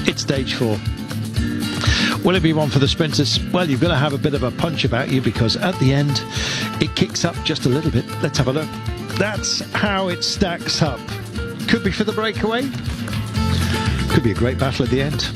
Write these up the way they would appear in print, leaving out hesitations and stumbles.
It's stage 4. Will it be one for the sprinters? Well, you've got to have a bit of a punch about you, because at the end it kicks up just a little bit. Let's have a look. That's how it stacks up. Could be for the breakaway. Could be a great battle at the end.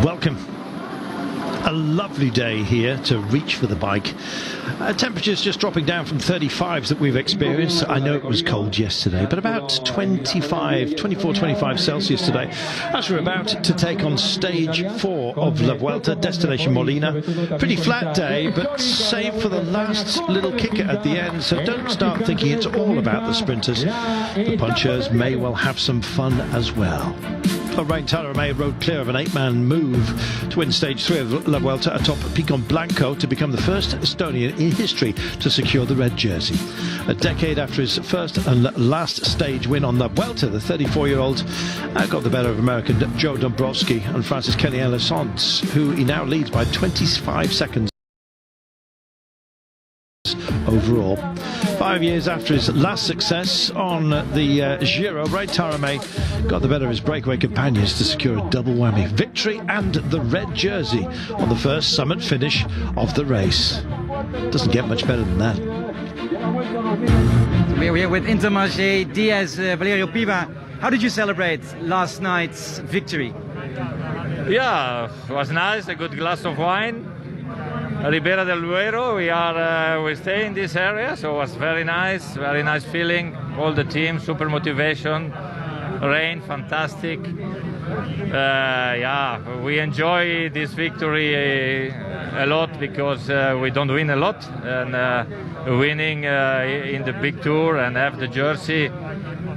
Welcome. A lovely day here to reach for the bike. Temperatures just dropping down from 35s that we've experienced. I know it was cold yesterday, but about 24-25 Celsius today, as we're about to take on stage 4 of La Vuelta, destination Molina. Pretty flat day, but save for the last little kicker at the end, so don't start thinking it's all about the sprinters. The punchers may well have some fun as well. Lorraine Taylor rode clear of an 8-man move to win stage 3 of La Vuelta atop Picon Blanco to become the first Estonian in history to secure the red jersey. A decade after his first and last stage win on La Vuelta, the 34-year-old got the better of American Joe Dombrowski and Francis Kenny-Elissonde, who he now leads by 25 seconds overall. 5 years after his last success on the Giro, Ray Taramay got the better of his breakaway companions to secure a double whammy: victory and the red jersey on the first summit finish of the race. Doesn't get much better than that. We're here with Intermarché, Diaz, Valerio Piva. How did you celebrate last night's victory? Yeah, it was nice, a good glass of wine. Ribera del Duero, we stay in this area, so it was very nice feeling. All the team, super motivation. Rain, fantastic. Yeah, we enjoy this victory a lot, because we don't win a lot, and winning in the big tour and have the jersey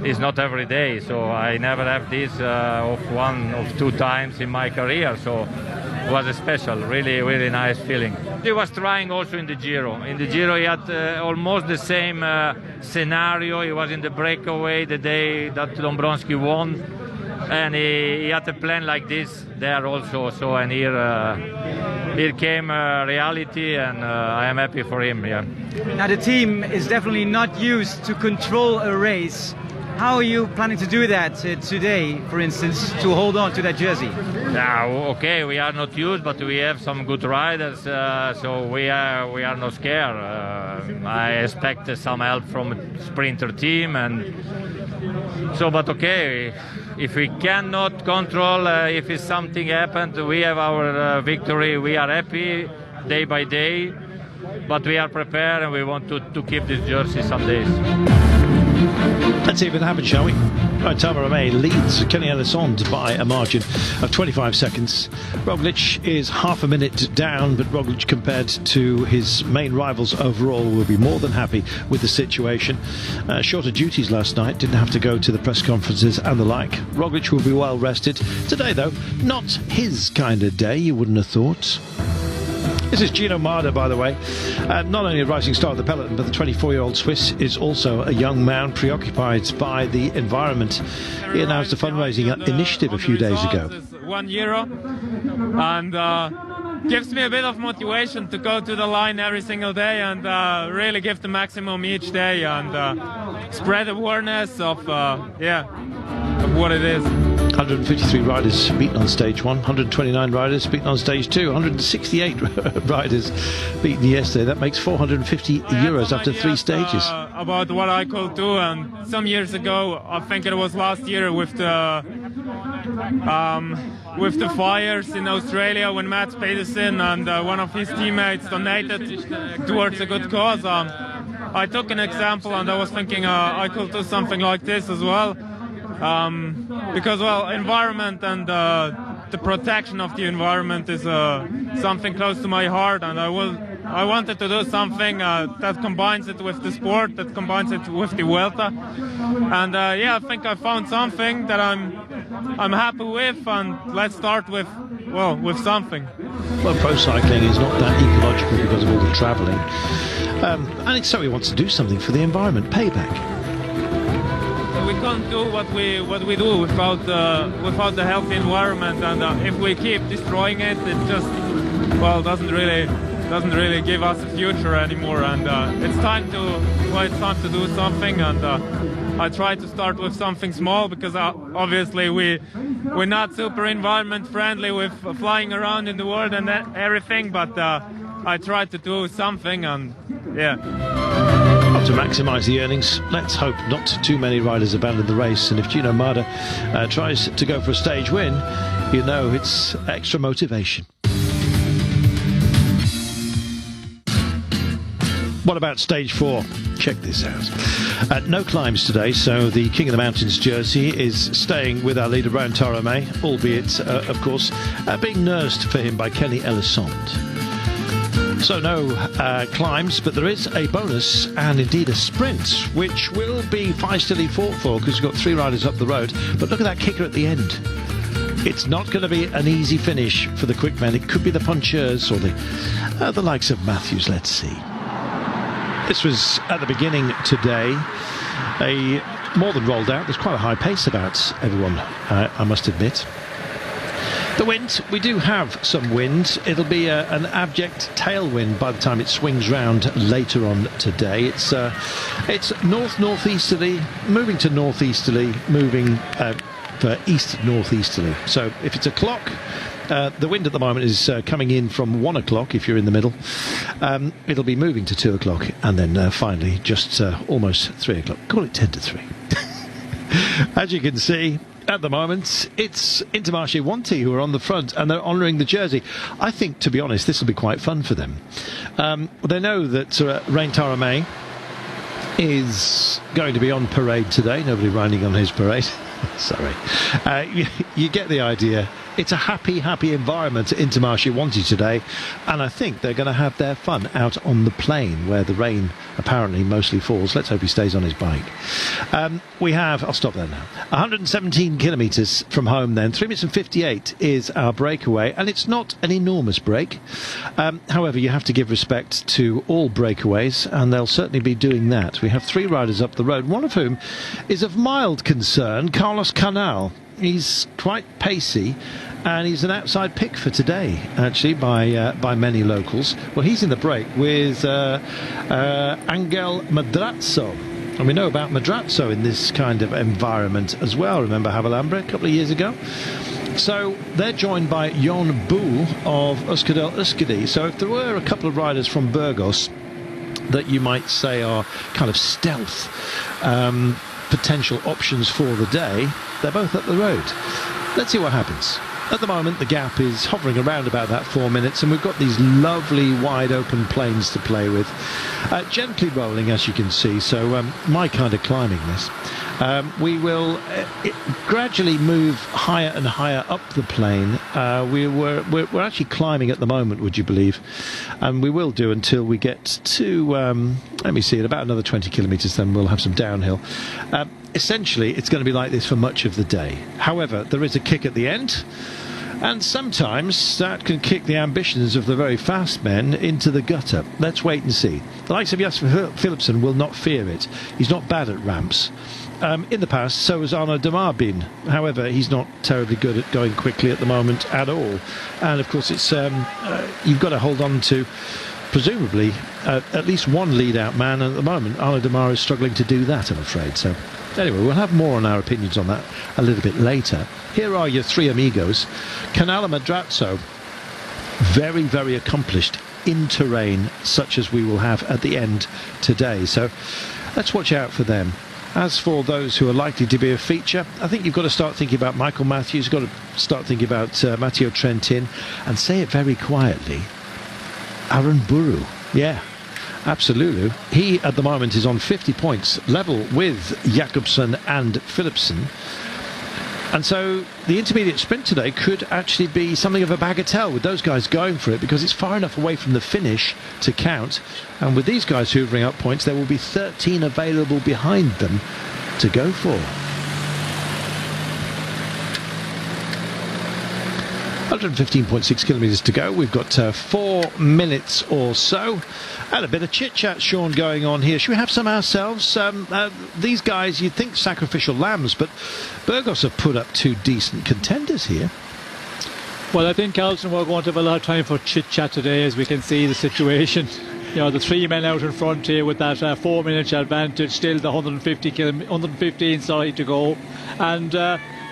is not every day. So I never have this of 1 or 2 times in my career. So it was a special, really nice feeling. He was trying also in the Giro. In the Giro he had almost the same scenario. He was in the breakaway the day that Dombrowski won, and he had a plan like this there also. So, and here came reality, and I am happy for him. Yeah. Now the team is definitely not used to control a race. How are you planning to do that today, for instance, to hold on to that jersey? Yeah, okay, we are not used, but we have some good riders, so we are not scared. I expect some help from a sprinter team, and so, but okay, if we cannot control, if something happened, we have our victory. We are happy day by day, but we are prepared, and we want to keep this jersey some days. Let's see if it happens, shall we? Right, Taramay leads Kenny-Elissonde by a margin of 25 seconds. Roglic is half a minute down, but Roglic, compared to his main rivals overall, will be more than happy with the situation. Shorter duties last night, didn't have to go to the press conferences and the like. Roglic will be well rested. Today, though, not his kind of day, you wouldn't have thought. This is Gino Marder, by the way. Not only a rising star of the peloton, but the 24-year-old Swiss is also a young man preoccupied by the environment. He announced a fundraising initiative a few days ago. 1 euro and gives me a bit of motivation to go to the line every single day and really give the maximum each day and spread awareness of what it is. 153 riders beaten on stage 1, 129 riders beaten on stage 2, 168 riders beaten yesterday. That makes 450 euros after 3 stages. About what I could do, and some years ago, I think it was last year with the fires in Australia when Matt Pedersen and one of his teammates donated towards a good cause. I took an example and I was thinking I could do something like this as well. Because, well, environment and the protection of the environment is something close to my heart, and I wanted to do something that combines it with the sport, that combines it with the Vuelta, and I think I found something that I'm happy with, and let's start with something. Well, pro cycling is not that ecological because of all the travelling, and it's so he wants to do something for the environment, payback. We can't do what we do without the healthy environment, and if we keep destroying it, it just doesn't really give us a future anymore. And it's time to do something. And I try to start with something small because obviously we're not super environment friendly with flying around in the world and everything, but I try to do something, and to maximise the earnings. Let's hope not too many riders abandon the race, and if Gino Mada tries to go for a stage win, you know it's extra motivation. What about stage 4? Check this out. No climbs today, so the King of the Mountains jersey is staying with our leader Brian Toromé, albeit, of course, being nursed for him by Kenny Elissonde. So no climbs, but there is a bonus and indeed a sprint, which will be feistily fought for because we've got 3 riders up the road. But look at that kicker at the end. It's not going to be an easy finish for the quick men. It could be the punchers or the likes of Matthews. Let's see. This was at the beginning today. More than rolled out. There's quite a high pace about everyone, I must admit. The wind, we do have some wind. It'll be an abject tailwind by the time it swings round later on today. It's north-northeasterly, moving to northeasterly, moving for east-northeasterly. So if it's a clock, the wind at the moment is coming in from 1 o'clock if you're in the middle. It'll be moving to 2 o'clock and then finally just almost 3 o'clock. Call it 10 to 3. As you can see, at the moment, it's Intermarché Wanty who are on the front and they're honouring the jersey. I think, to be honest, this will be quite fun for them. They know that Rein Toromé is going to be on parade today. Nobody riding on his parade. Sorry. You get the idea. It's a happy environment at Intermarché Wanty today, and I think they're going to have their fun out on the plain where the rain apparently mostly falls. Let's hope he stays on his bike. We have, I'll stop there now, 117 kilometres from home then. 3 minutes and 58 is our breakaway, and it's not an enormous break. However, you have to give respect to all breakaways, and they'll certainly be doing that. We have 3 riders up the road, one of whom is of mild concern, Carlos Canal. He's quite pacey, and he's an outside pick for today, actually, by many locals. Well, he's in the break with Angel Madrazo. And we know about Madrazo in this kind of environment as well. Remember Havalambre a couple of years ago? So they're joined by Jon Boo of Euskadel Euskadi. So if there were a couple of riders from Burgos that you might say are kind of stealth potential options for the day, they're both up the road. Let's see what happens. At the moment, the gap is hovering around about that 4 minutes, and we've got these lovely wide open plains to play with. Gently rolling, as you can see, so my kind of climbing this. We will gradually move higher and higher up the plain. We're actually climbing at the moment, would you believe? And we will do until we get to, let me see, at about another 20 kilometres, then we'll have some downhill. Essentially, it's going to be like this for much of the day. However, there is a kick at the end, and sometimes that can kick the ambitions of the very fast men into the gutter. Let's wait and see. The likes of Jasper Philipsen will not fear it. He's not bad at ramps. in the past. So has Arnaud Démare been. However, he's not terribly good at going quickly at the moment at all. And of course, it's you've got to hold on to presumably at least one lead-out man. And at the moment, Arnaud Démare is struggling to do that, I'm afraid. So anyway, we'll have more on our opinions on that a little bit later. Here are your three amigos. Canale Madrazo, very, very accomplished in terrain such as we will have at the end today. So let's watch out for them. As for those who are likely to be a feature, I think you've got to start thinking about Michael Matthews, you've got to start thinking about Matteo Trentin, and say it very quietly, Aaron Buru. Yeah, absolutely. He at the moment is on 50 points, level with Jakobsen and Philipsen. And so the intermediate sprint today could actually be something of a bagatelle with those guys going for it, because it's far enough away from the finish to count. And with these guys hoovering up points, there will be 13 available behind them to go for. 115.6 kilometres to go. We've got 4 minutes or so. And a bit of chit-chat, Sean, going on here. Should we have some ourselves? These guys, you'd think sacrificial lambs, but Burgos have put up 2 decent contenders here. Well, I think, Alton, we're going to have a lot of time for chit-chat today, as we can see the situation. You know, the 3 men out in front here with that 4-minute advantage, still the 115 to go. And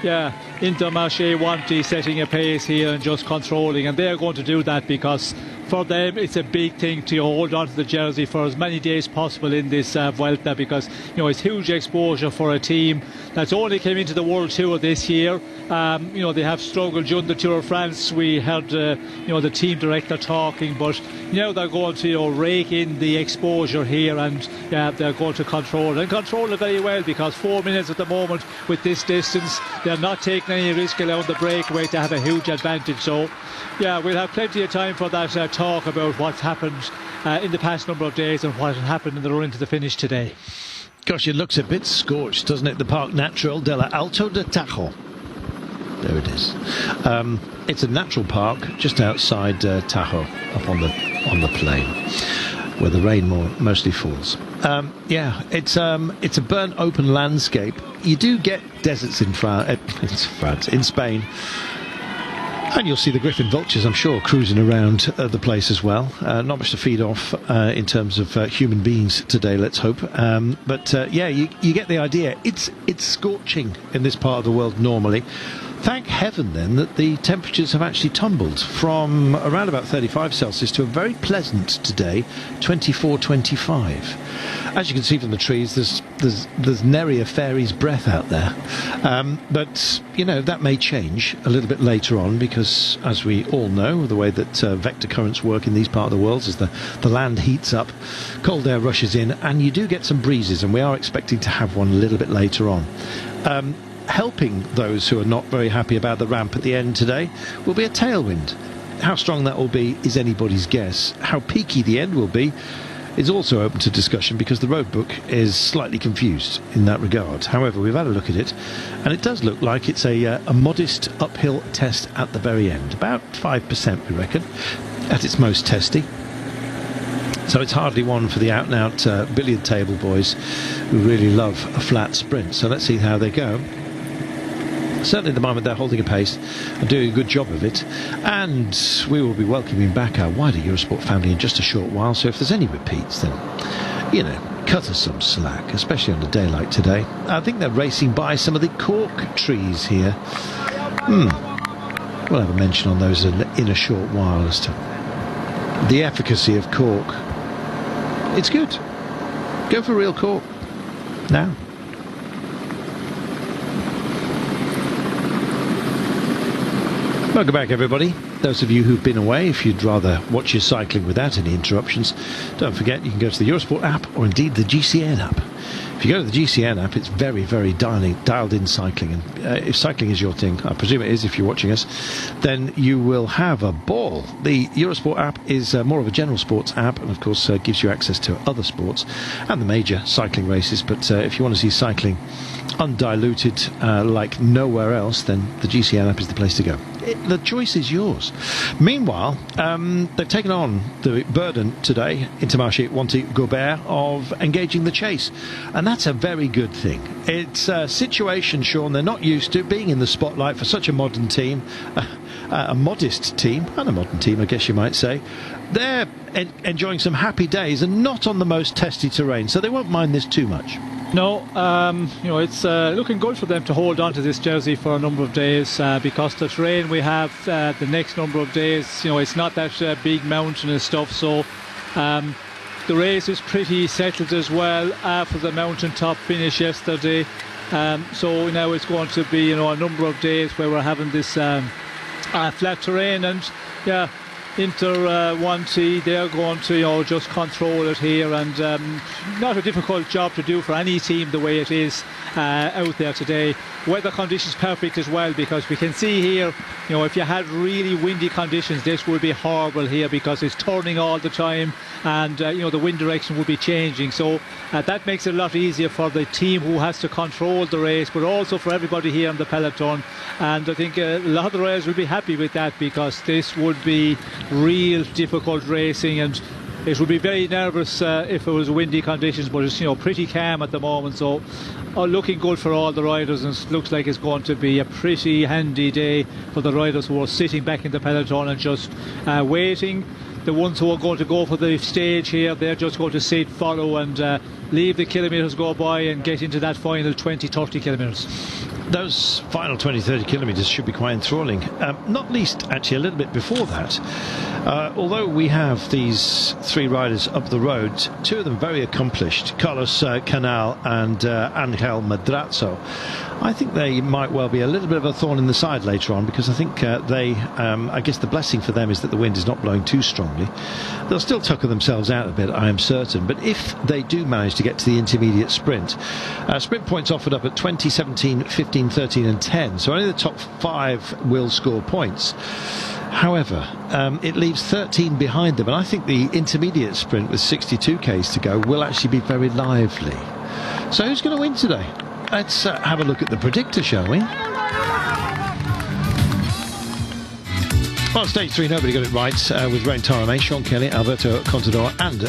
yeah, Intermarché Wanty setting a pace here and just controlling, and they're going to do that because for them it's a big thing to hold on to the jersey for as many days possible in this Vuelta, because you know it's huge exposure for a team that's only came into the World Tour this year. You know, they have struggled during the Tour of France. We heard you know, the team director talking, but now they're going to rake in the exposure here, and yeah, they're going to control it very well, because 4 minutes at the moment with this distance, they're not taking any risk allowing the breakaway to have a huge advantage. So yeah, we'll have plenty of time for that talk about what's happened in the past number of days and what happened in the run into the finish today. Gosh, it looks a bit scorched, doesn't it? The Parque Natural de la Alto de Tajo. There it is. It's a natural park just outside Tajo, up on the plain, where the rain mostly falls. Yeah, it's a burnt open landscape. You do get deserts in France, in Spain. And you'll see the griffin vultures, I'm sure, cruising around the place as well. Not much to feed off in terms of human beings today, let's hope. But yeah, you get the idea. It's scorching in this part of the world normally. Thank heaven then that the temperatures have actually tumbled from around about 35 Celsius to a very pleasant today, 24, 25. As you can see from the trees, there's nary a fairy's breath out there. But, you know, that may change a little bit later on, because, as we all know, the way that vector currents work in these part of the world is the land heats up, cold air rushes in, and you do get some breezes, and we are expecting to have one a little bit later on. Helping those who are not very happy about the ramp at the end today will be a tailwind. How strong that will be is anybody's guess. How peaky the end will be is also open to discussion, because the road book is slightly confused in that regard. However, we've had a look at it, and it does look like it's a modest uphill test at the very end, about 5% we reckon, at its most testy. So it's hardly one for the out-and-out billiard table boys who really love a flat sprint. So let's see how they go. Certainly at the moment they're holding a pace and doing a good job of it, and we will be welcoming back our wider Eurosport family in just a short while. So if there's any repeats, then, you know, cut us some slack, especially on a day like today. I think they're racing by some of the cork trees here. We'll have a mention on those in a short while as to the efficacy of cork. It's good. Go for real cork now. Welcome back, everybody. Those of you who've been away, if you'd rather watch your cycling without any interruptions, don't forget you can go to the Eurosport app, or indeed the GCN app. If you go to the GCN app, it's very, very dialed in cycling, and if cycling is your thing, I presume it is if you're watching us, then you will have a ball. The Eurosport app is more of a general sports app, and of course gives you access to other sports and the major cycling races. But if you want to see cycling undiluted like nowhere else, then the GCN app is the place to go. the choice is yours. Meanwhile, they've taken on the burden today, Intermarché Wanty Gobert, of engaging the chase, and that's a very good thing. It's a situation, Sean, they're not used to being in the spotlight for such a modern team, a modest team, and a modern team, I guess you might say. They're enjoying some happy days and not on the most testy terrain, so they won't mind this too much. No, it's looking good for them to hold on to this jersey for a number of days because the terrain we have the next number of days, it's not that big mountainous stuff, so the race is pretty settled as well after the mountaintop finish yesterday. So now it's going to be, a number of days where we're having this flat terrain, and Wanty, they're going to just control it here, and not a difficult job to do for any team the way it is out there today. Weather conditions perfect as well, because we can see here, if you had really windy conditions, this would be horrible here because it's turning all the time, and the wind direction would be changing, so that makes it a lot easier for the team who has to control the race, but also for everybody here in the peloton. And I think a lot of the riders will be happy with that, because this would be real difficult racing, and it would be very nervous if it was windy conditions, but it's pretty calm at the moment, so looking good for all the riders, and it looks like it's going to be a pretty handy day for the riders who are sitting back in the peloton and just waiting. The ones who are going to go for the stage here, they're just going to sit, follow, and leave the kilometres go by and get into that final 20-30 kilometres. Those final 20-30 kilometres should be quite enthralling, not least actually a little bit before that. Although we have these three riders up the road, two of them very accomplished, Carlos Canal and Angel Madrazo, I think they might well be a little bit of a thorn in the side later on, because I think I guess the blessing for them is that the wind is not blowing too strongly. They'll still tucker themselves out a bit, I am certain, but if they do manage to get to the intermediate sprint points offered up at 20, 17, 15, 13 and 10, so only the top 5 will score points. However, it leaves 13 behind them, and I think the intermediate sprint with 62 k's to go will actually be very lively. So who's going to win today? Let's have a look at the predictor, shall we? Well, stage 3, nobody got it right, with Rein Tarame, Sean Kelly, Alberto Contador, and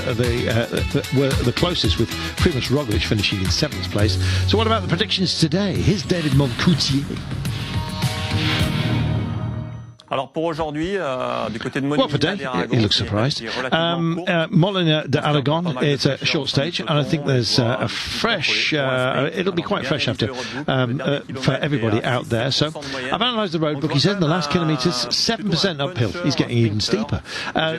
were the closest, with Primož Roglic finishing in 7th place. So what about the predictions today? Here's David Moncoutier. Alors pour aujourd'hui, du côté de Molina de Aragón, he looks surprised. Molina de Aragón, it's a short stage, and I think there's a fresh, it'll be quite fresh after for everybody out there. So I've analysed the road book. He said in the last kilometres, 7% uphill. He's getting even steeper.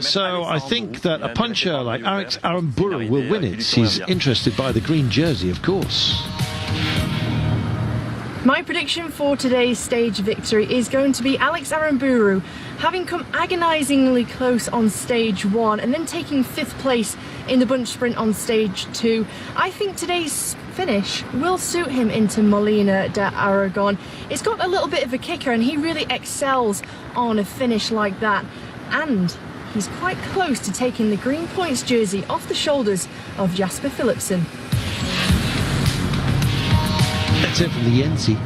So I think that a puncher like Alex Aramburu will win it. He's interested by the green jersey, of course. My prediction for today's stage victory is going to be Alex Aramburu, having come agonisingly close on stage 1 and then taking 5th place in the bunch sprint on stage 2. I think today's finish will suit him into Molina de Aragón. It's got a little bit of a kicker, and he really excels on a finish like that, and he's quite close to taking the green points jersey off the shoulders of Jasper Philipsen. That's it from the Yenzi.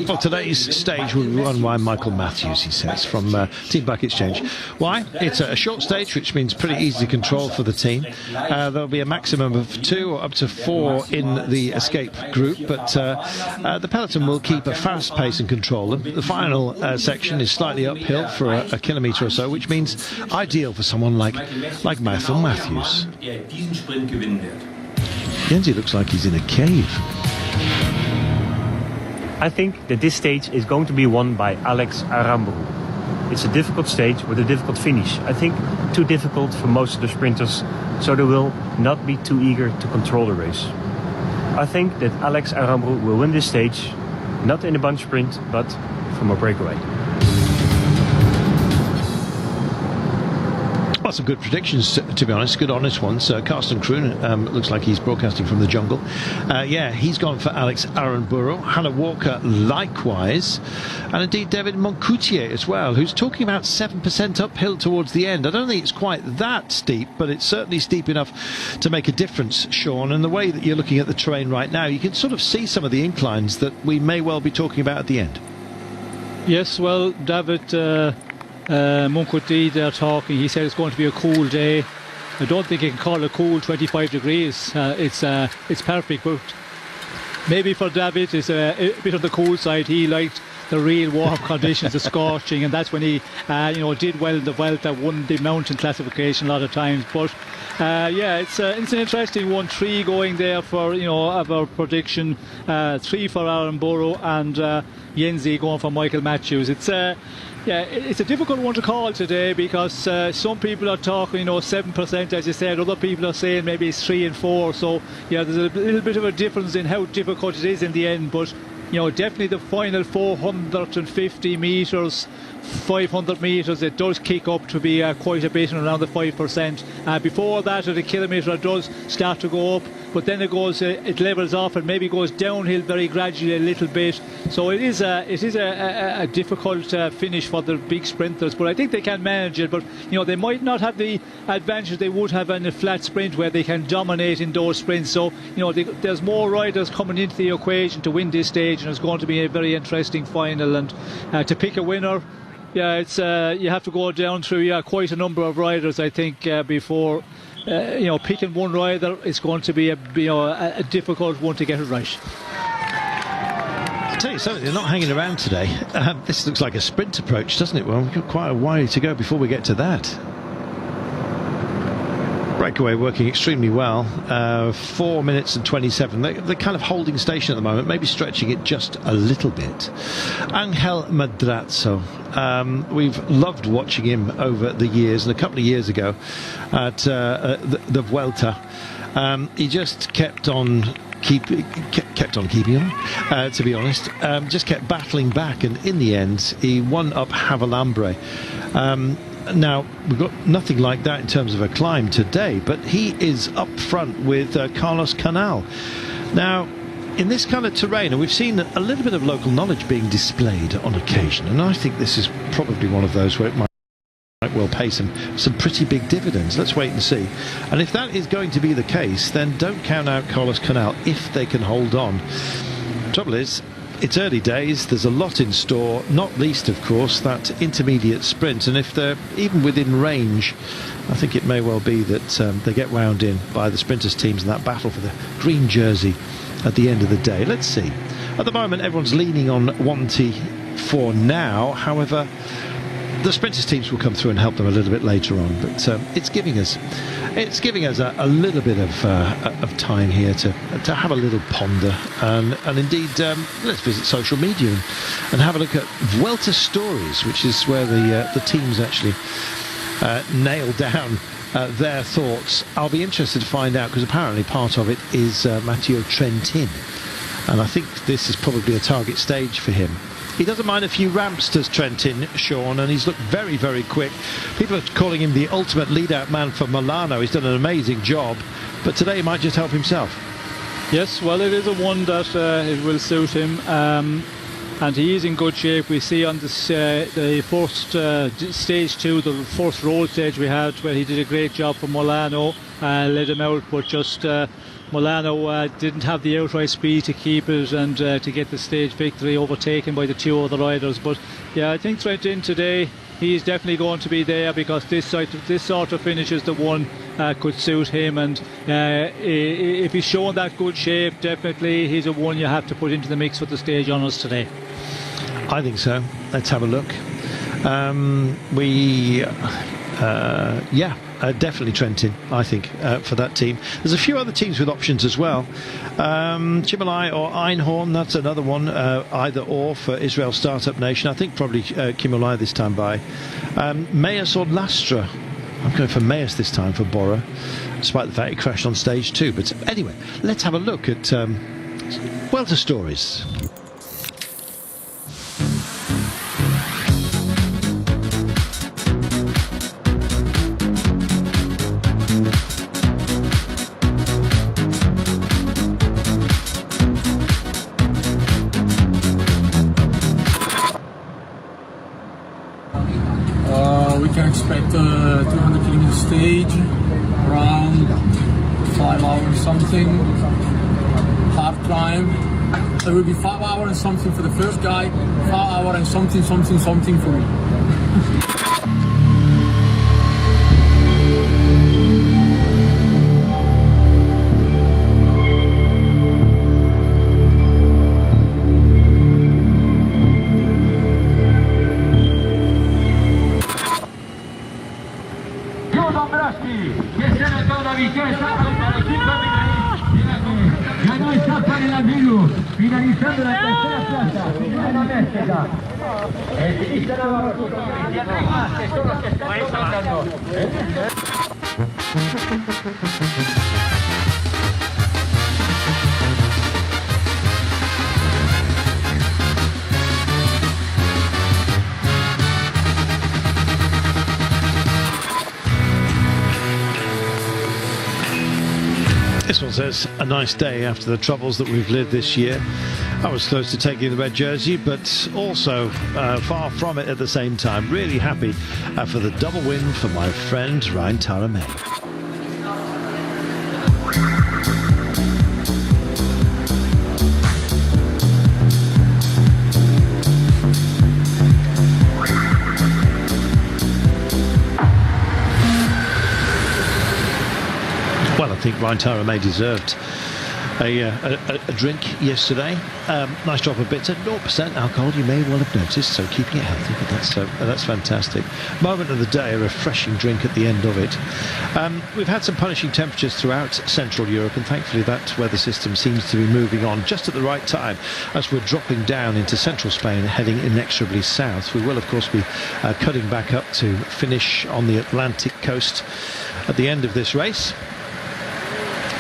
Well, today's stage will be run by Michael Matthews, he says, from Team Bike Exchange. Why? It's a short stage, which means pretty easy to control for the team. There'll be a maximum of 2 or up to 4 in the escape group, but the peloton will keep a fast pace and control them. The final section is slightly uphill for a kilometre or so, which means ideal for someone like Michael Matthews. Yenzi looks like he's in a cave. I think that this stage is going to be won by Alex Aramburu. It's a difficult stage with a difficult finish. I think too difficult for most of the sprinters, so they will not be too eager to control the race. I think that Alex Aramburu will win this stage, not in a bunch sprint, but from a breakaway. Well, some good predictions, to be honest, good honest ones. Carsten Kroon looks like he's broadcasting from the jungle. Yeah, he's gone for Alex Aramburu. Hannah Walker likewise, and indeed David Moncoutier as well, who's talking about 7% uphill towards the end. I don't think it's quite that steep, but it's certainly steep enough to make a difference, Sean. And the way that you're looking at the terrain right now, you can sort of see some of the inclines that we may well be talking about at the end. Yes, well, David Munkuti, they're talking. He said it's going to be a cool day. I don't think you can call it cool, 25 degrees. It's perfect, but maybe for David it's a bit on the cool side. He liked the real warm conditions, the scorching, and that's when he did well in the Vuelta, won the mountain classification a lot of times. But it's an interesting one. 3 going there for of our prediction, 3 for Aaron Burrow and Yenzi going for Michael Matthews. It's a difficult one to call today because some people are talking 7%, as you said. Other people are saying maybe it's 3 and 4. So there's a little bit of a difference in how difficult it is in the end. But definitely the final 450 metres, 500 metres, it does kick up to be quite a bit, around the 5%. Before that, at a kilometre, it does start to go up, but then it levels off and maybe goes downhill very gradually a little bit. So it is a difficult finish for the big sprinters, but I think they can manage it. But they might not have the advantage they would have in a flat sprint where they can dominate in those sprints. So there's more riders coming into the equation to win this stage, and it's going to be a very interesting final. And to pick a winner, it's you have to go down through quite a number of riders, I think, before picking one rider is going to be a difficult one to get it right. I'll tell you something, they're not hanging around today. This looks like a sprint approach, doesn't it? Well, we've got quite a while to go before we get to that. Breakaway working extremely well, 4 minutes and 27. They're kind of holding station at the moment, maybe stretching it just a little bit. Angel Madrazo, we've loved watching him over the years, and a couple of years ago at the Vuelta, he just kept on keeping on, to be honest. Just kept battling back, and in the end he won up Havalambre. Now, we've got nothing like that in terms of a climb today, but he is up front with Carlos Canal. Now, in this kind of terrain, and we've seen a little bit of local knowledge being displayed on occasion, and I think this is probably one of those where it might well pay some pretty big dividends. Let's wait and see. And if that is going to be the case, then don't count out Carlos Canal if they can hold on. The trouble is, it's early days, there's a lot in store, not least of course that intermediate sprint, and if they're even within range, I think it may well be that they get wound in by the sprinters teams in that battle for the green jersey at the end of the day. Let's see. At the moment everyone's leaning on Wanty for now, however the sprinters teams will come through and help them a little bit later on, but it's giving us a little bit of time here to have a little ponder, and indeed let's visit social media and have a look at Vuelta Stories, which is where the teams actually nail down their thoughts. I'll be interested to find out, because apparently part of it is Matteo Trentin, and I think this is probably a target stage for him. He doesn't mind a few ramps, does Trentin, Sean, and he's looked very, very quick. People are calling him the ultimate lead-out man for Milano. He's done an amazing job, but today he might just help himself. Yes, well, it is a one that it will suit him, and he is in good shape. We see on this, the first stage 2, the first road stage we had, where he did a great job for Milano, led him out, but just Milano didn't have the outright speed to keep it and to get the stage victory, overtaken by the 2 other riders. But I think Trentin today, he's definitely going to be there, because this sort of finish is the one could suit him, and if he's showing that good shape, definitely he's a one you have to put into the mix for the stage honours today. I think so. Let's have a look. Definitely Trentin, I think, for that team. There's a few other teams with options as well. Chimolai or Einhorn, that's another one, either or for Israel Startup Nation. I think probably Chimolai this time by. Meus or Lastra. I'm going for Meus this time for Bora, despite the fact he crashed on stage 2. But anyway, let's have a look at Vuelta Stories. We can expect a 200 kilometer stage, around 5 hours something, hard climb, There will be 5 hours and something for the first guy, 5 hours and something for me. Finalizando la tercera plaza, Ana Méstica. Y se la que son los que están tocando. This one says, a nice day after the troubles that we've lived this year. I was close to taking the red jersey, but also far from it at the same time. Really happy for the double win for my friend Ryan Taramay. Well, I think Ryan Taramay deserved a drink yesterday. Nice drop of bitter, 0% alcohol, you may well have noticed, so keeping it healthy, but that's fantastic. Moment of the day, a refreshing drink at the end of it. We've had some punishing temperatures throughout Central Europe, and thankfully that weather system seems to be moving on just at the right time as we're dropping down into central Spain, heading inexorably south. We will, of course, be cutting back up to finish on the Atlantic coast at the end of this race.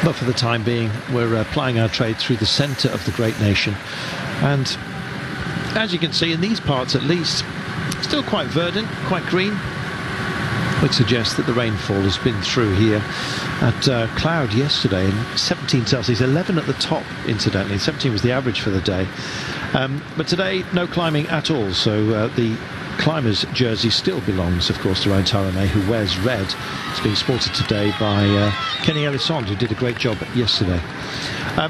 But for the time being, we're plying our trade through the centre of the great nation. And as you can see, in these parts at least, still quite verdant, quite green, which suggests that the rainfall has been through here. At cloud yesterday, 17 Celsius, 11 at the top, incidentally. 17 was the average for the day. But today, no climbing at all, so the climber's jersey still belongs, of course, to Ryan Taramay, who wears red. It's being sported today by Kenny Elissonde, who did a great job yesterday.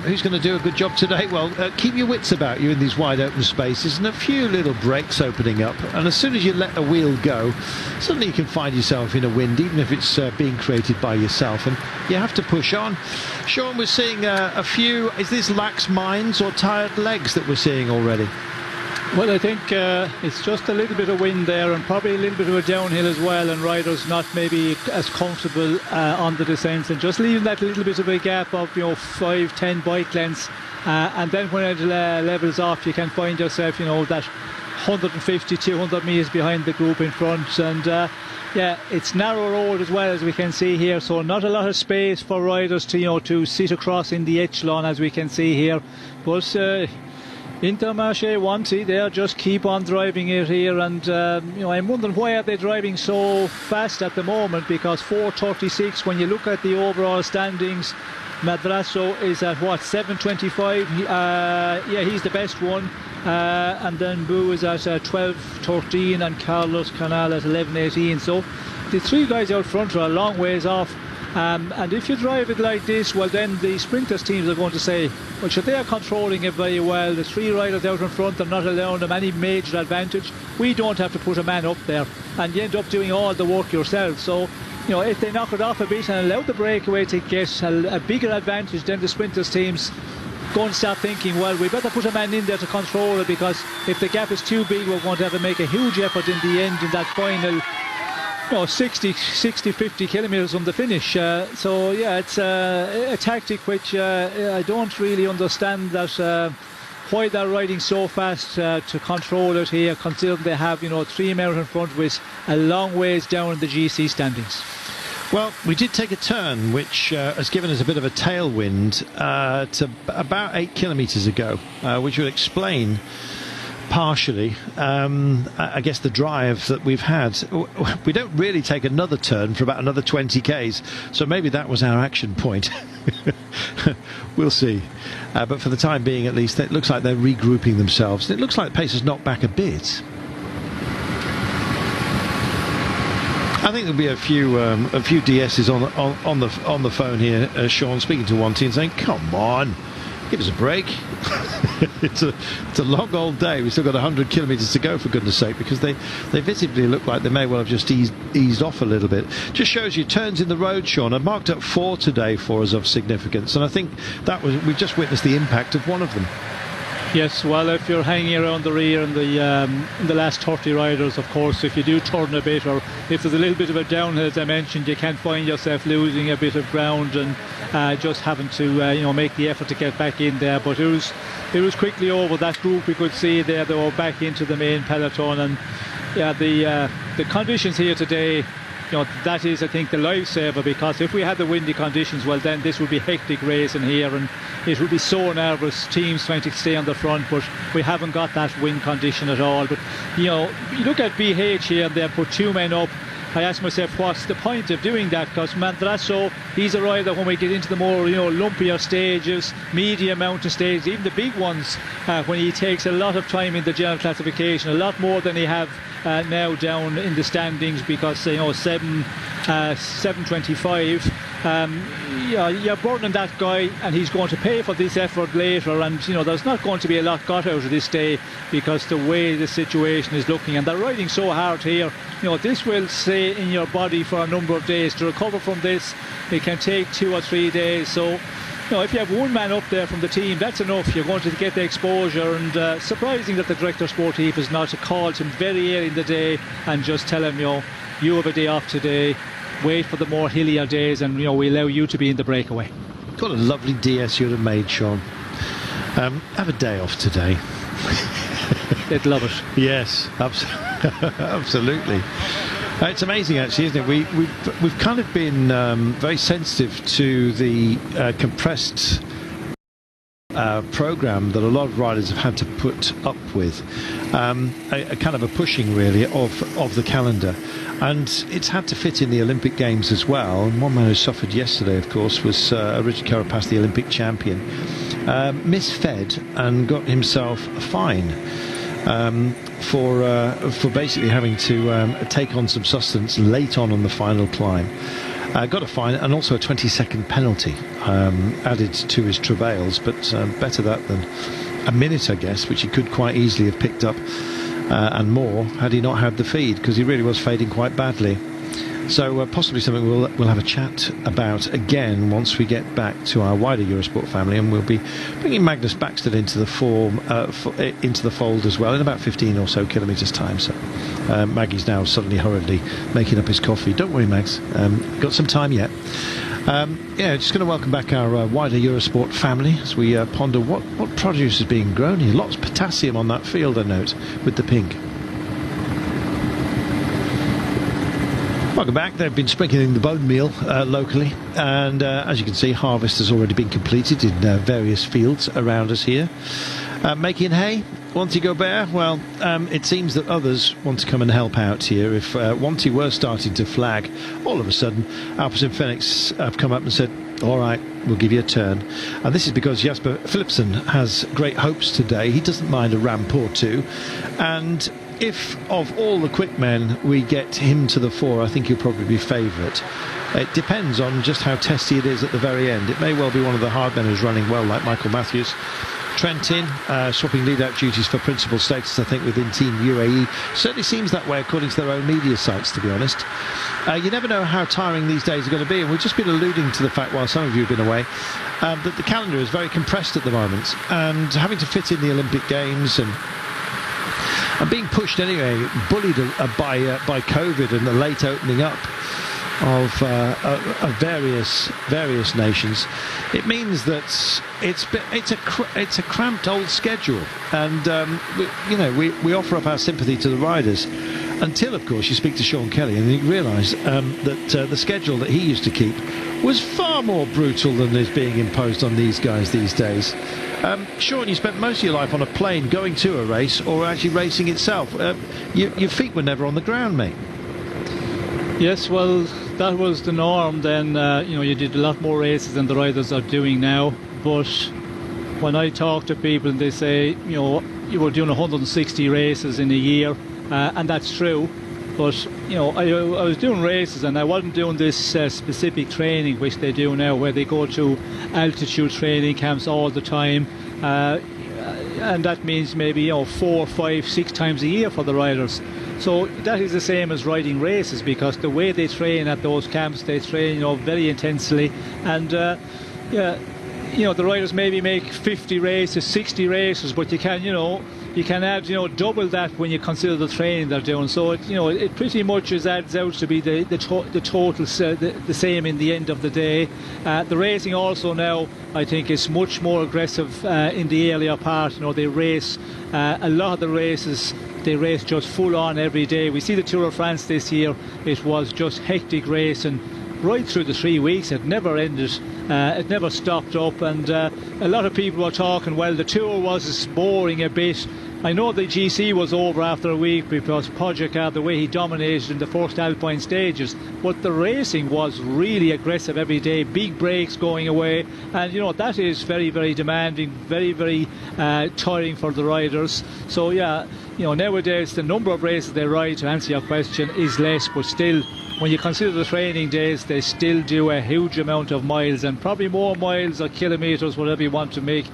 Who's going to do a good job today? Well, keep your wits about you in these wide open spaces and a few little breaks opening up, and as soon as you let a wheel go, suddenly you can find yourself in a wind, even if it's being created by yourself, and you have to push on. Sean, we're seeing a few, is this lax minds or tired legs that we're seeing already? Well, I think it's just a little bit of wind there, and probably a little bit of a downhill as well, and riders not maybe as comfortable on the descents, and just leaving that little bit of a gap of 5-10 bike lengths, and then when it levels off, you can find yourself that 150-200 metres behind the group in front, and yeah, it's narrow road as well, as we can see here, so not a lot of space for riders to sit across in the echelon, as we can see here, but Intermarché Wanty, they just keep on driving it here, and I'm wondering why are they driving so fast at the moment, because 4:36, when you look at the overall standings, Madrazo is at 7:25, yeah, he's the best one, and then Boo is at 12:13, and Carlos Canal at 11:18, so the three guys out front are a long ways off. And if you drive it like this, well, then the sprinters teams are going to say, well, sure, they are controlling it very well. The three riders out in front are not allowing them any major advantage. We don't have to put a man up there, and you end up doing all the work yourself. So, if they knock it off a bit and allow the breakaway to get a bigger advantage, then the sprinters teams go and start thinking, well, we better put a man in there to control it, because if the gap is too big, we're going to have to make a huge effort in the end, in that final 60-50 kilometres from the finish. So yeah, it's a tactic which I don't really understand, that why they're riding so fast to control it here, considering they have 3 men out in front with a long ways down in the GC standings. Well, we did take a turn which has given us a bit of a tailwind to about 8 kilometres ago, which would explain partially, I guess, the drive that we've had. We don't really take another turn for about another 20 k's, so maybe that was our action point. We'll see. But for the time being, at least, it looks like they're regrouping themselves. It looks like the pace has knocked back a bit. I think there'll be a few DSs on the phone here, Sean, speaking to Wanty and saying, come on, give us a break. It's a long old day. We've still got 100 kilometres to go, for goodness sake, because they visibly look like they may well have just eased off a little bit. Just shows you turns in the road, Sean. I've marked up 4 today for us of significance, and I think we've just witnessed the impact of one of them. Yes, well, if you're hanging around the rear in the last 30 riders, of course, if you do turn a bit, or if there's a little bit of a downhill, as I mentioned, you can find yourself losing a bit of ground and just having to make the effort to get back in there. But it was quickly over. That group we could see there, they were back into the main peloton, and yeah, the conditions here today, that is, I think, the lifesaver, because if we had the windy conditions, well, then this would be hectic racing here, and it would be so nervous, teams trying to stay on the front, but we haven't got that wind condition at all. But you look at BH here, and they put 2 men up. I ask myself, what's the point of doing that? Because Mandrasso, he's a rider when we get into the more lumpier stages, medium mountain stages, even the big ones, when he takes a lot of time in the general classification, a lot more than he have now down in the standings, because 7:25. You're burning that guy, and he's going to pay for this effort later, and there's not going to be a lot got out of this day, because the way the situation is looking, and they're riding so hard here. This will stay in your body for a number of days. To recover from this, it can take 2 or 3 days. So if you have one man up there from the team, that's enough. You're going to get the exposure, and surprising that the director sportif has not called him very early in the day and just tell him, you have a day off today, wait for the more hillier days, and we allow you to be in the breakaway. What a lovely DS you'd have made, Sean. Have a day off today. They'd love it. Yes, absolutely. It's amazing, actually, isn't it? We've kind of been very sensitive to the compressed program that a lot of riders have had to put up with, a kind of a pushing, really, of the calendar, and it's had to fit in the Olympic Games as well. And one man who suffered yesterday, of course, was Richard Carapaz, the Olympic champion, misfed and got himself a fine for basically having to take on some sustenance late on the final climb. Got a fine and also a 20-second penalty added to his travails, but better that than a minute, I guess, which he could quite easily have picked up and more had he not had the feed, because he really was fading quite badly. So possibly something we'll have a chat about again once we get back to our wider Eurosport family, and we'll be bringing Magnus Baxter into the fold as well in about 15 or so kilometres time. So Maggie's now suddenly hurriedly making up his coffee. Don't worry, Mags, got some time yet. Just going to welcome back our wider Eurosport family as we ponder what produce is being grown here. Lots of potassium on that field, I note, with the pink. Welcome back. They've been sprinkling the bone meal locally, and as you can see, harvest has already been completed in various fields around us here. Making hay, Wanty Gobert, well, it seems that others want to come and help out here. If Wanty were starting to flag, all of a sudden Alpecin-Fenix have come up and said, all right, we'll give you a turn. And this is because Jasper Philipsen has great hopes today. He doesn't mind a ramp or two, and if of all the quick men we get him to the fore, I think he'll probably be favourite. It depends on just how testy it is at the very end. It may well be one of the hard men who's running well, like Michael Matthews. Trentin swapping lead-out duties for principal status, I think, within Team UAE. Certainly seems that way according to their own media sites, to be honest. You never know how tiring these days are going to be, and we've just been alluding to the fact, while some of you have been away, that the calendar is very compressed at the moment, and having to fit in the Olympic Games and being pushed anyway, bullied by COVID and the late opening up of various nations. It means that it's a cramped old schedule, and we offer up our sympathy to the riders until, of course, you speak to Sean Kelly and you realise that the schedule that he used to keep was far more brutal than is being imposed on these guys these days. Sean, you spent most of your life on a plane going to a race or actually racing itself. Your feet were never on the ground, mate. Yes, well, that was the norm then. You did a lot more races than the riders are doing now. But when I talk to people and they say, you were doing 160 races in a year, and that's true. But I was doing races, and I wasn't doing this specific training which they do now, where they go to altitude training camps all the time, and that means maybe 4, 5, 6 times a year for the riders. So that is the same as riding races, because the way they train at those camps, they train very intensely, and the riders maybe make 50 races, 60 races, but you can add double that when you consider the training they're doing. So it pretty much adds out to be the total the same in the end of the day. The racing also now, I think, is much more aggressive in the earlier part. They race a lot of the races. They race just full on every day. We see the Tour de France this year. It was just hectic racing right through the 3 weeks. It never ended. It never stopped up, and a lot of people were talking, well, the Tour was boring a bit. I know the GC was over after a week because Pogacar, the way he dominated in the first Alpine stages, but the racing was really aggressive every day, big breaks going away, and that is very, very demanding, very, very tiring for the riders. So nowadays the number of races they ride, to answer your question, is less, but still, when you consider the training days, they still do a huge amount of miles, and probably more miles or kilometres, whatever you want to make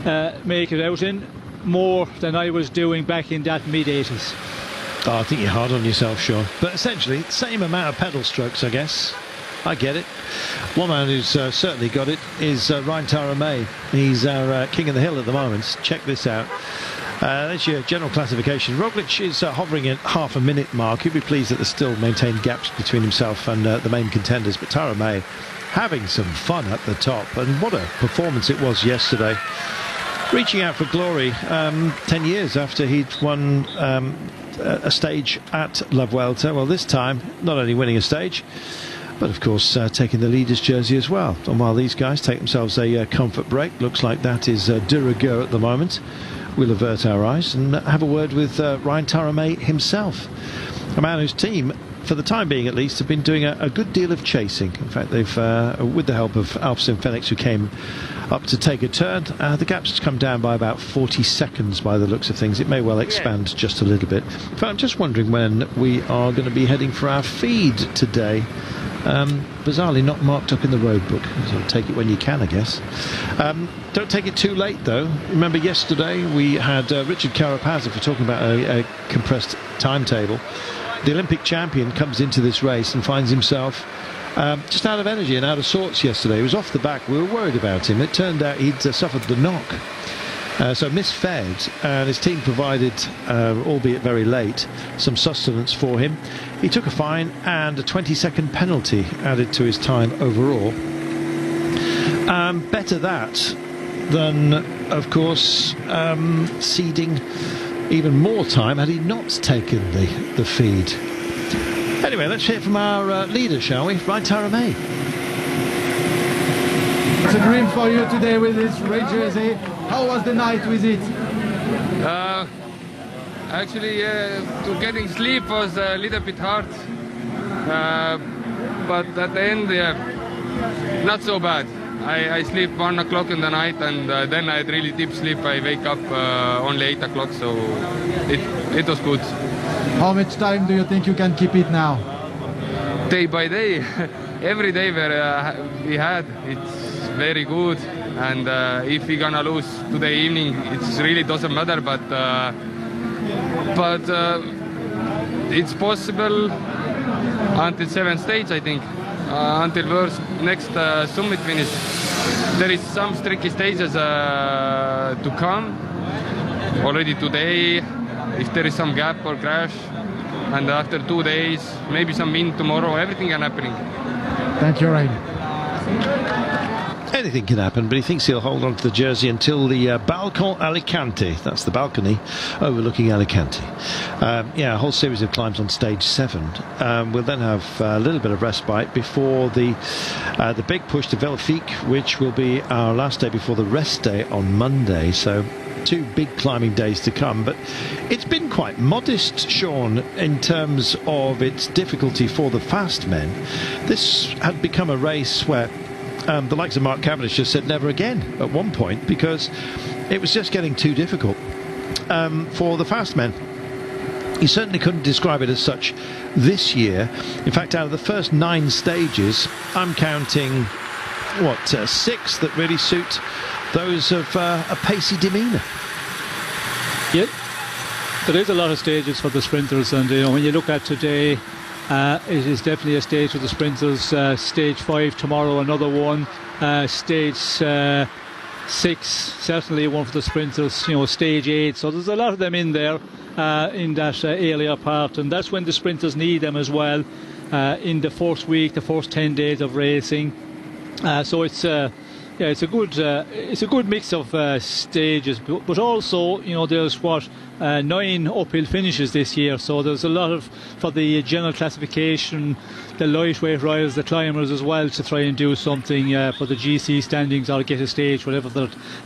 it out in, more than I was doing back in that mid-80s. I think you're hard on yourself, Sean. But essentially, same amount of pedal strokes, I guess. I get it. One man who's certainly got it is Ryan Tara-May. He's our king of the hill at the moment. Check this out. That's your general classification. Roglic is hovering at half a minute mark. You'll be pleased that there's still maintained gaps between himself and the main contenders. But Tara-May having some fun at the top. And what a performance it was yesterday. Reaching out for glory 10 years after he'd won a stage at La Vuelta. Well, this time, not only winning a stage, but of course taking the leader's jersey as well. And while these guys take themselves a comfort break, looks like that is de rigueur at the moment, we'll avert our eyes and have a word with Ryan Tara-May himself, a man whose team, for the time being at least, have been doing a good deal of chasing. In fact, they've, with the help of Alpecin-Fenix, who came up to take a turn, the gaps has come down by about 40 seconds by the looks of things. It may well expand just a little bit. In fact, I'm just wondering when we are going to be heading for our feed today. Bizarrely not marked up in the road book, so take it when you can, I guess. Don't take it too late though. Remember yesterday we had Richard Carapaz, if we're talking about a compressed timetable. The Olympic champion comes into this race and finds himself just out of energy and out of sorts yesterday. He was off the back. We were worried about him. It turned out he'd suffered the knock, so misfed, and his team provided, albeit very late, some sustenance for him. He took a fine and a 20-second penalty added to his time overall. Better that than, of course, ceding even more time had he not taken the feed. Anyway, let's hear from our leader, shall we? Ryan Tara-May. It's a dream for you today with this red jersey. How was the night with it? Actually, to getting sleep was a little bit hard, but at the end, not so bad. I sleep 1 o'clock in the night, and then I had really deep sleep. I wake up only 8 o'clock, so it was good. How much time do you think you can keep it now? Day by day, every day we had, it's very good. And if we're gonna lose today evening, it really doesn't matter. But it's possible until 7th stage, I think, until next summit finish. There is some tricky stages to come already today. If there is some gap or crash, and after 2 days, maybe some wind tomorrow, everything can happen. Thank you, Ryan. Anything can happen, but he thinks he'll hold on to the jersey until the Balcón Alicante. That's the balcony overlooking Alicante. A whole series of climbs on stage 7. We'll then have a little bit of respite before the big push to Velfique, which will be our last day before the rest day on Monday. So 2 big climbing days to come, but it's been quite modest, Sean, in terms of its difficulty for the fast men. This had become a race where the likes of Mark Cavendish just said never again at one point, because it was just getting too difficult for the fast men. You certainly couldn't describe it as such this year. In fact, out of the first 9 stages, I'm counting 6 that really suit those of a pacey demeanour. Yep, there is a lot of stages for the sprinters, and when you look at today, it is definitely a stage for the sprinters. Stage 5 tomorrow, another one. Stage 6, certainly one for the sprinters. Stage 8. So there's a lot of them in there in that earlier part, and that's when the sprinters need them as well. In the first week, the first 10 days of racing. So it's a good mix of stages, but also there's 9 uphill finishes this year, so there's a lot for the general classification, the lightweight riders, the climbers as well, to try and do something for the GC standings or get a stage, whatever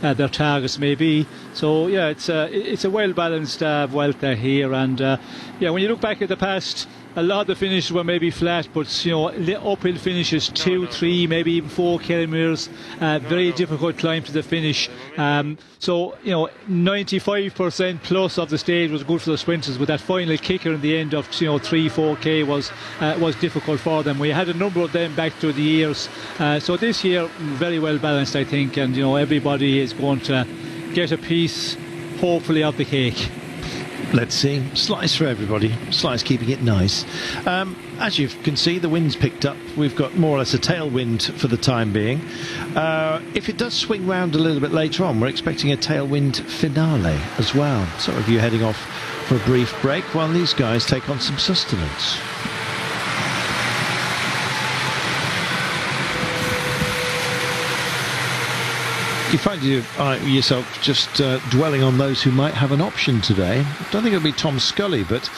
their targets may be. So it's a well balanced Vuelta here, and when you look back at the past, a lot of the finishes were maybe flat, but uphill finishes 2, 3, maybe even 4 kilometres, very difficult climb to the finish. So 95% plus of the stage was good for the sprinters, but that final kicker in the end of 3-4k was difficult for them. We had a number of them back through the years, so this year very well balanced, I think, and everybody is going to get a piece, hopefully, of the cake. Let's see. Slice for everybody. Slice keeping it nice. As you can see, the wind's picked up. We've got more or less a tailwind for the time being. If it does swing round a little bit later on, we're expecting a tailwind finale as well. Some of you heading off for a brief break while these guys take on some sustenance. You find yourself just dwelling on those who might have an option today. I don't think it'll be Tom Scully, but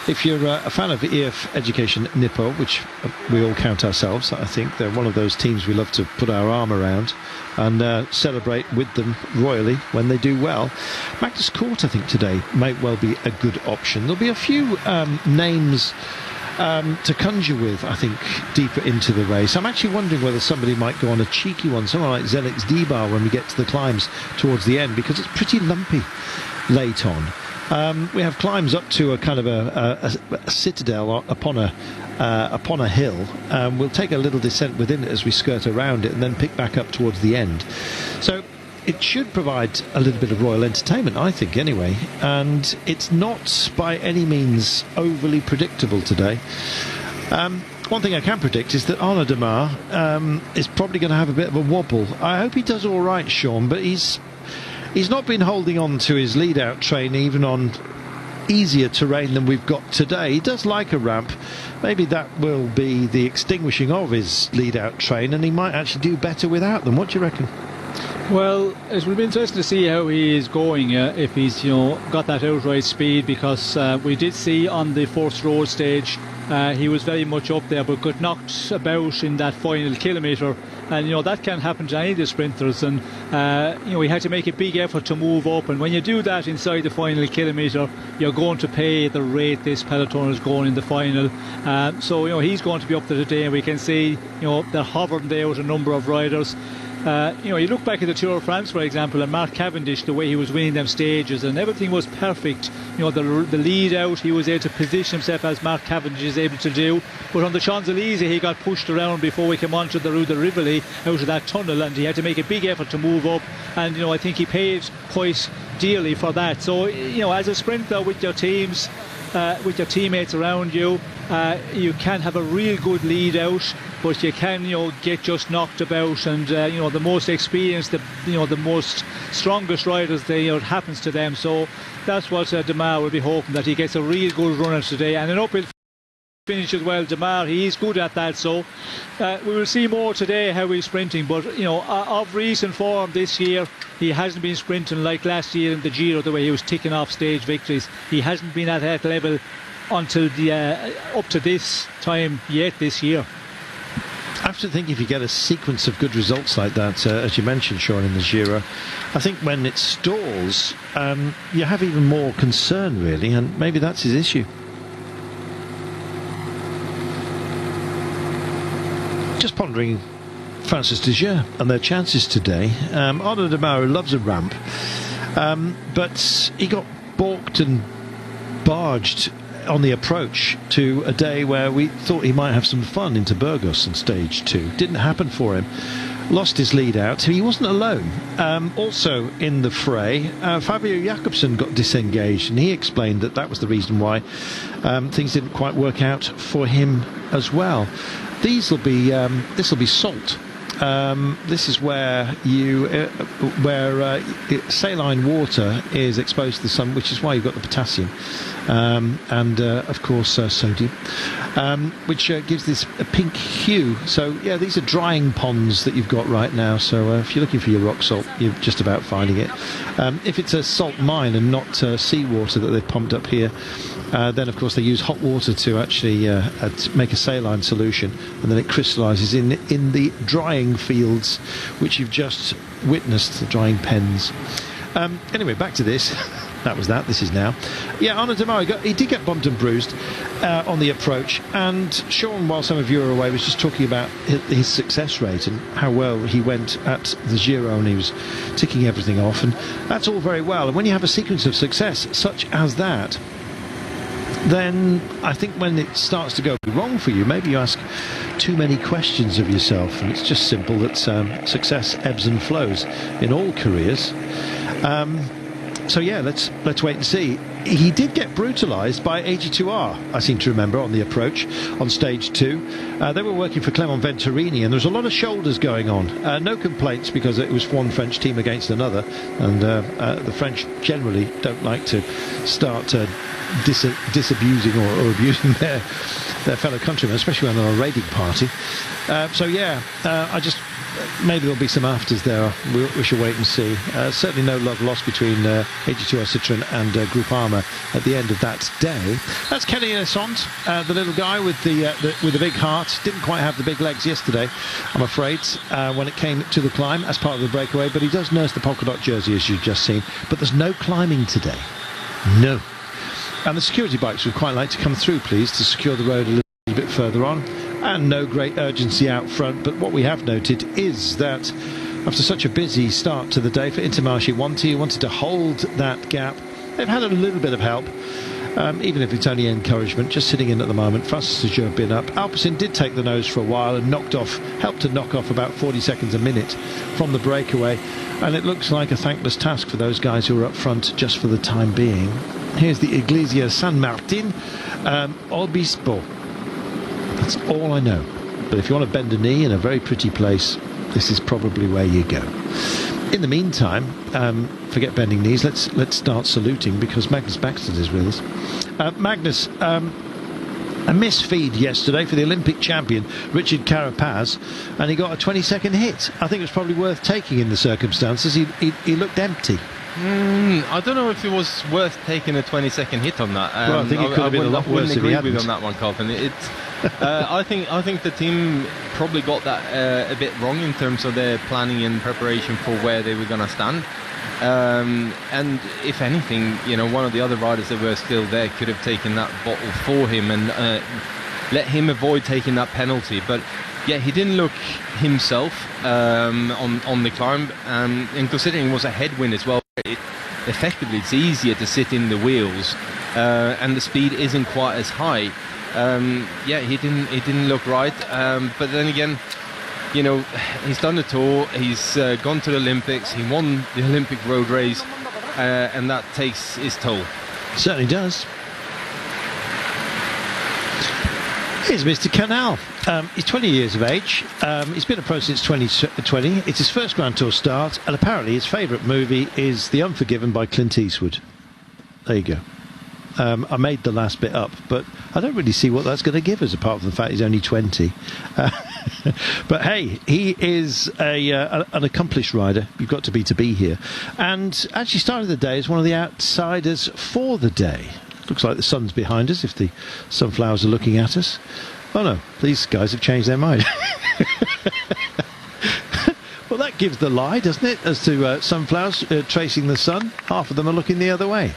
if you're a fan of EF Education Nippo, which we all count ourselves, I think they're one of those teams we love to put our arm around and celebrate with them royally when they do well. Magnus Court, I think, today might well be a good option. There'll be a few names to conjure with, I think, deeper into the race. I'm actually wondering whether somebody might go on a cheeky one, someone like Zelix Dibar, when we get to the climbs towards the end, because it's pretty lumpy late on. We have climbs up to a kind of a citadel upon a hill. We'll take a little descent within it as we skirt around it and then pick back up towards the end. So it should provide a little bit of royal entertainment, I think, anyway. And it's not by any means overly predictable today. One thing I can predict is that Arnaud Demar is probably going to have a bit of a wobble. I hope he does all right, Sean, but he's not been holding on to his lead-out train even on easier terrain than we've got today. He does like a ramp. Maybe that will be the extinguishing of his lead-out train, and he might actually do better without them. What do you reckon? Well, it will be interesting to see how he is going, if he's got that outright speed, because we did see on the first road stage he was very much up there but got knocked about in that final kilometre, and that can happen to any of the sprinters, and he had to make a big effort to move up, and when you do that inside the final kilometre, you're going to pay the rate this peloton is going in the final. So he's going to be up there today, and we can see they're hovering there with a number of riders. You look back at the Tour of France, for example, and Mark Cavendish, the way he was winning them stages, and everything was perfect. The lead out, he was able to position himself as Mark Cavendish is able to do. But on the Champs-Élysées, he got pushed around before we came onto the Rue de Rivoli out of that tunnel, and he had to make a big effort to move up. And I think he paid quite dearly for that. So as a sprinter with your teams, with your teammates around you, you can have a real good lead out, but you can get just knocked about, and the most experienced, the most strongest riders, it happens to them. So that's what Demar will be hoping, that he gets a real good runner today, and an uphill finish as well. Demar, he's good at that, so we will see more today how he's sprinting, but of recent form this year, he hasn't been sprinting like last year in the Giro, the way he was ticking off stage victories. He hasn't been at that level until up to this time yet this year. I have to think, if you get a sequence of good results like that, as you mentioned, Sean, in the Giro, I think when it stalls, you have even more concern, really, and maybe that's his issue. Just pondering Francis Dejeer and their chances today. Arnaud Demar loves a ramp, but he got balked and barged on the approach to a day where we thought he might have some fun into Burgos on stage 2. Didn't happen for him. Lost his lead out. He wasn't alone. Also in the fray, Fabio Jakobsen got disengaged, and he explained that was the reason why things didn't quite work out for him as well. This will be salt. This is where saline water is exposed to the sun, which is why you've got the potassium and of course sodium, which gives this a pink hue. So yeah, these are drying ponds that you've got right now, so if you're looking for your rock salt, you're just about finding it. If it's a salt mine and not seawater that they've pumped up here, then of course they use hot water to actually to make a saline solution, and then it crystallises in the drying fields which you've just witnessed, the drying pens. Anyway, back to this. That was that. This is now. Yeah, Arnaud Amaury, he did get bumped and bruised on the approach, and Sean, while some of you were away, was just talking about his success rate and how well he went at the Giro, and he was ticking everything off, and that's all very well. And when you have a sequence of success such as that, then I think when it starts to go wrong for you, maybe you ask too many questions of yourself, and it's just simple that success ebbs and flows in all careers. So yeah, let's wait and see. He did get brutalised by AG2R, I seem to remember, on the approach on stage 2. They were working for Clément Venturini, and there was a lot of shoulders going on. No complaints, because it was one French team against another, and the French generally don't like to start disabusing or abusing their fellow countrymen, especially when they're on a raiding party. So yeah, maybe there'll be some afters there. We shall wait and see. Certainly no love lost between AG2R Citroën and Groupama at the end of that day. That's Kenny Lassant, the little guy with the big heart. Didn't quite have the big legs yesterday, I'm afraid, when it came to the climb as part of the breakaway, but he does nurse the polka dot jersey, as you've just seen. But there's no climbing today. No. And the security bikes would quite like to come through, please, to secure the road a little bit further on. And no great urgency out front, but what we have noted is that after such a busy start to the day for Intermarché wanted to hold that gap. They've had a little bit of help, even if it's only encouragement, just sitting in at the moment. Fastest has been up. Alpecin did take the nose for a while and helped to knock off about 40 seconds a minute from the breakaway, and it looks like a thankless task for those guys who are up front just for the time being. Here's the Iglesia San Martin Obispo. That's all I know. But if you want to bend a knee in a very pretty place, this is probably where you go. In the meantime, forget bending knees. Let's start saluting, because Magnus Baxter is with us. Magnus, a misfeed yesterday for the Olympic champion Richard Carapaz, and he got a 20-second hit. I think it was probably worth taking in the circumstances. He looked empty. I don't know if it was worth taking a 20-second hit on that. Well, I think it could have been a lot worse if he hadn't. On that one, Carlton. I think the team probably got that a bit wrong in terms of their planning and preparation for where they were going to stand. And if anything, one of the other riders that were still there could have taken that bottle for him and let him avoid taking that penalty. But yeah, he didn't look himself on the climb, and considering it was a headwind as well, effectively it's easier to sit in the wheels, and the speed isn't quite as high. Yeah, he didn't look right. But then again, he's done the tour, he's gone to the Olympics, he won the Olympic road race, and that takes its toll. Certainly does. Here's Mr. Canal. He's 20 years of age. He's been a pro since 2020. It's his first Grand Tour start, and apparently his favourite movie is The Unforgiven by Clint Eastwood. There you go. I made the last bit up, but I don't really see what that's going to give us, apart from the fact he's only 20. But hey, he is an accomplished rider. You've got to be here. And actually started the day as one of the outsiders for the day. Looks like the sun's behind us, if the sunflowers are looking at us. Oh no, these guys have changed their mind. Well, that gives the lie, doesn't it, as to sunflowers tracing the sun? Half of them are looking the other way.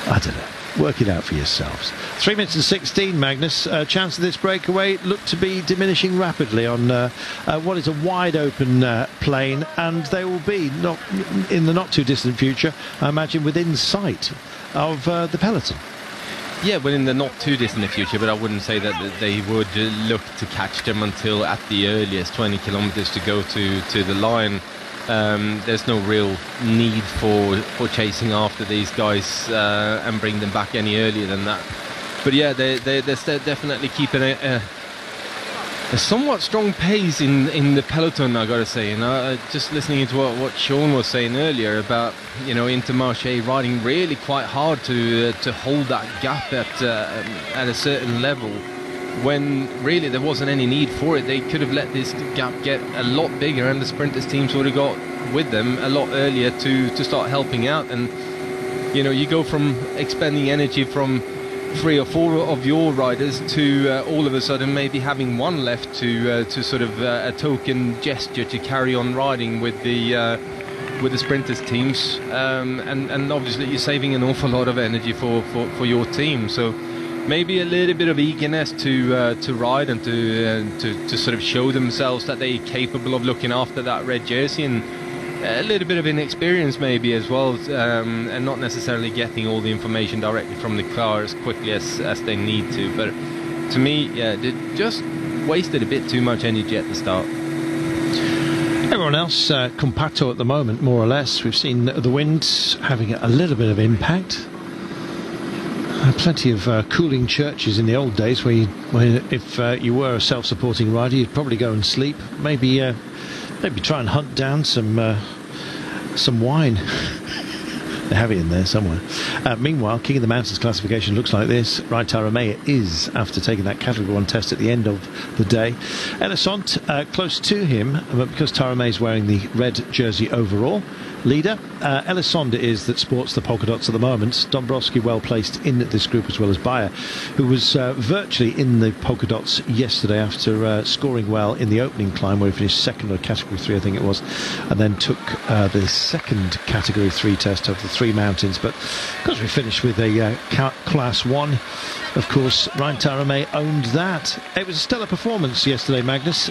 I don't know. Work it out for yourselves. 3 minutes and 16, Magnus. Chance of this breakaway looked to be diminishing rapidly on what is a wide open plain, and they will be not in the not too distant future, I imagine, within sight of the peloton. Yeah, well, in the not too distant future, but I wouldn't say that they would look to catch them until at the earliest 20 kilometers to go to the line. There's no real need for chasing after these guys and bring them back any earlier than that. But yeah, they're definitely keeping a somewhat strong pace in the peloton, I gotta say. Just listening to what Sean was saying earlier about, Intermarché riding really quite hard to hold that gap at a certain level, when really there wasn't any need for it. They could have let this gap get a lot bigger, and the sprinters teams would have got with them a lot earlier to start helping out. And you go from expending energy from 3 or 4 of your riders to all of a sudden maybe having one left to sort of a token gesture to carry on riding with the sprinters teams, and obviously you're saving an awful lot of energy for your team. So maybe a little bit of eagerness to ride and to sort of show themselves that they're capable of looking after that red jersey, and a little bit of inexperience maybe as well, and not necessarily getting all the information directly from the car as quickly as they need to. But to me, yeah, they just wasted a bit too much energy at the start. Everyone else compacto at the moment, more or less. We've seen the wind having a little bit of impact. Plenty of cooling churches in the old days where if you were a self-supporting rider, you'd probably go and sleep. Maybe try and hunt down some wine. They have it in there somewhere. Meanwhile, King of the Mountains classification looks like this. Ryan Taramay is, after taking that Category 1 test at the end of the day. Elisont close to him, but because Taramay is wearing the red jersey overall, leader. Elisond is that sports the polka dots at the moment. Dombrowski well placed in this group, as well as Bayer, who was virtually in the polka dots yesterday after scoring well in the opening climb, where he finished second, or Category 3 I think it was, and then took the second Category 3 test of the 3 mountains. But because we finished with a Class 1, of course, Ryan Taramay owned that. It was a stellar performance yesterday, Magnus.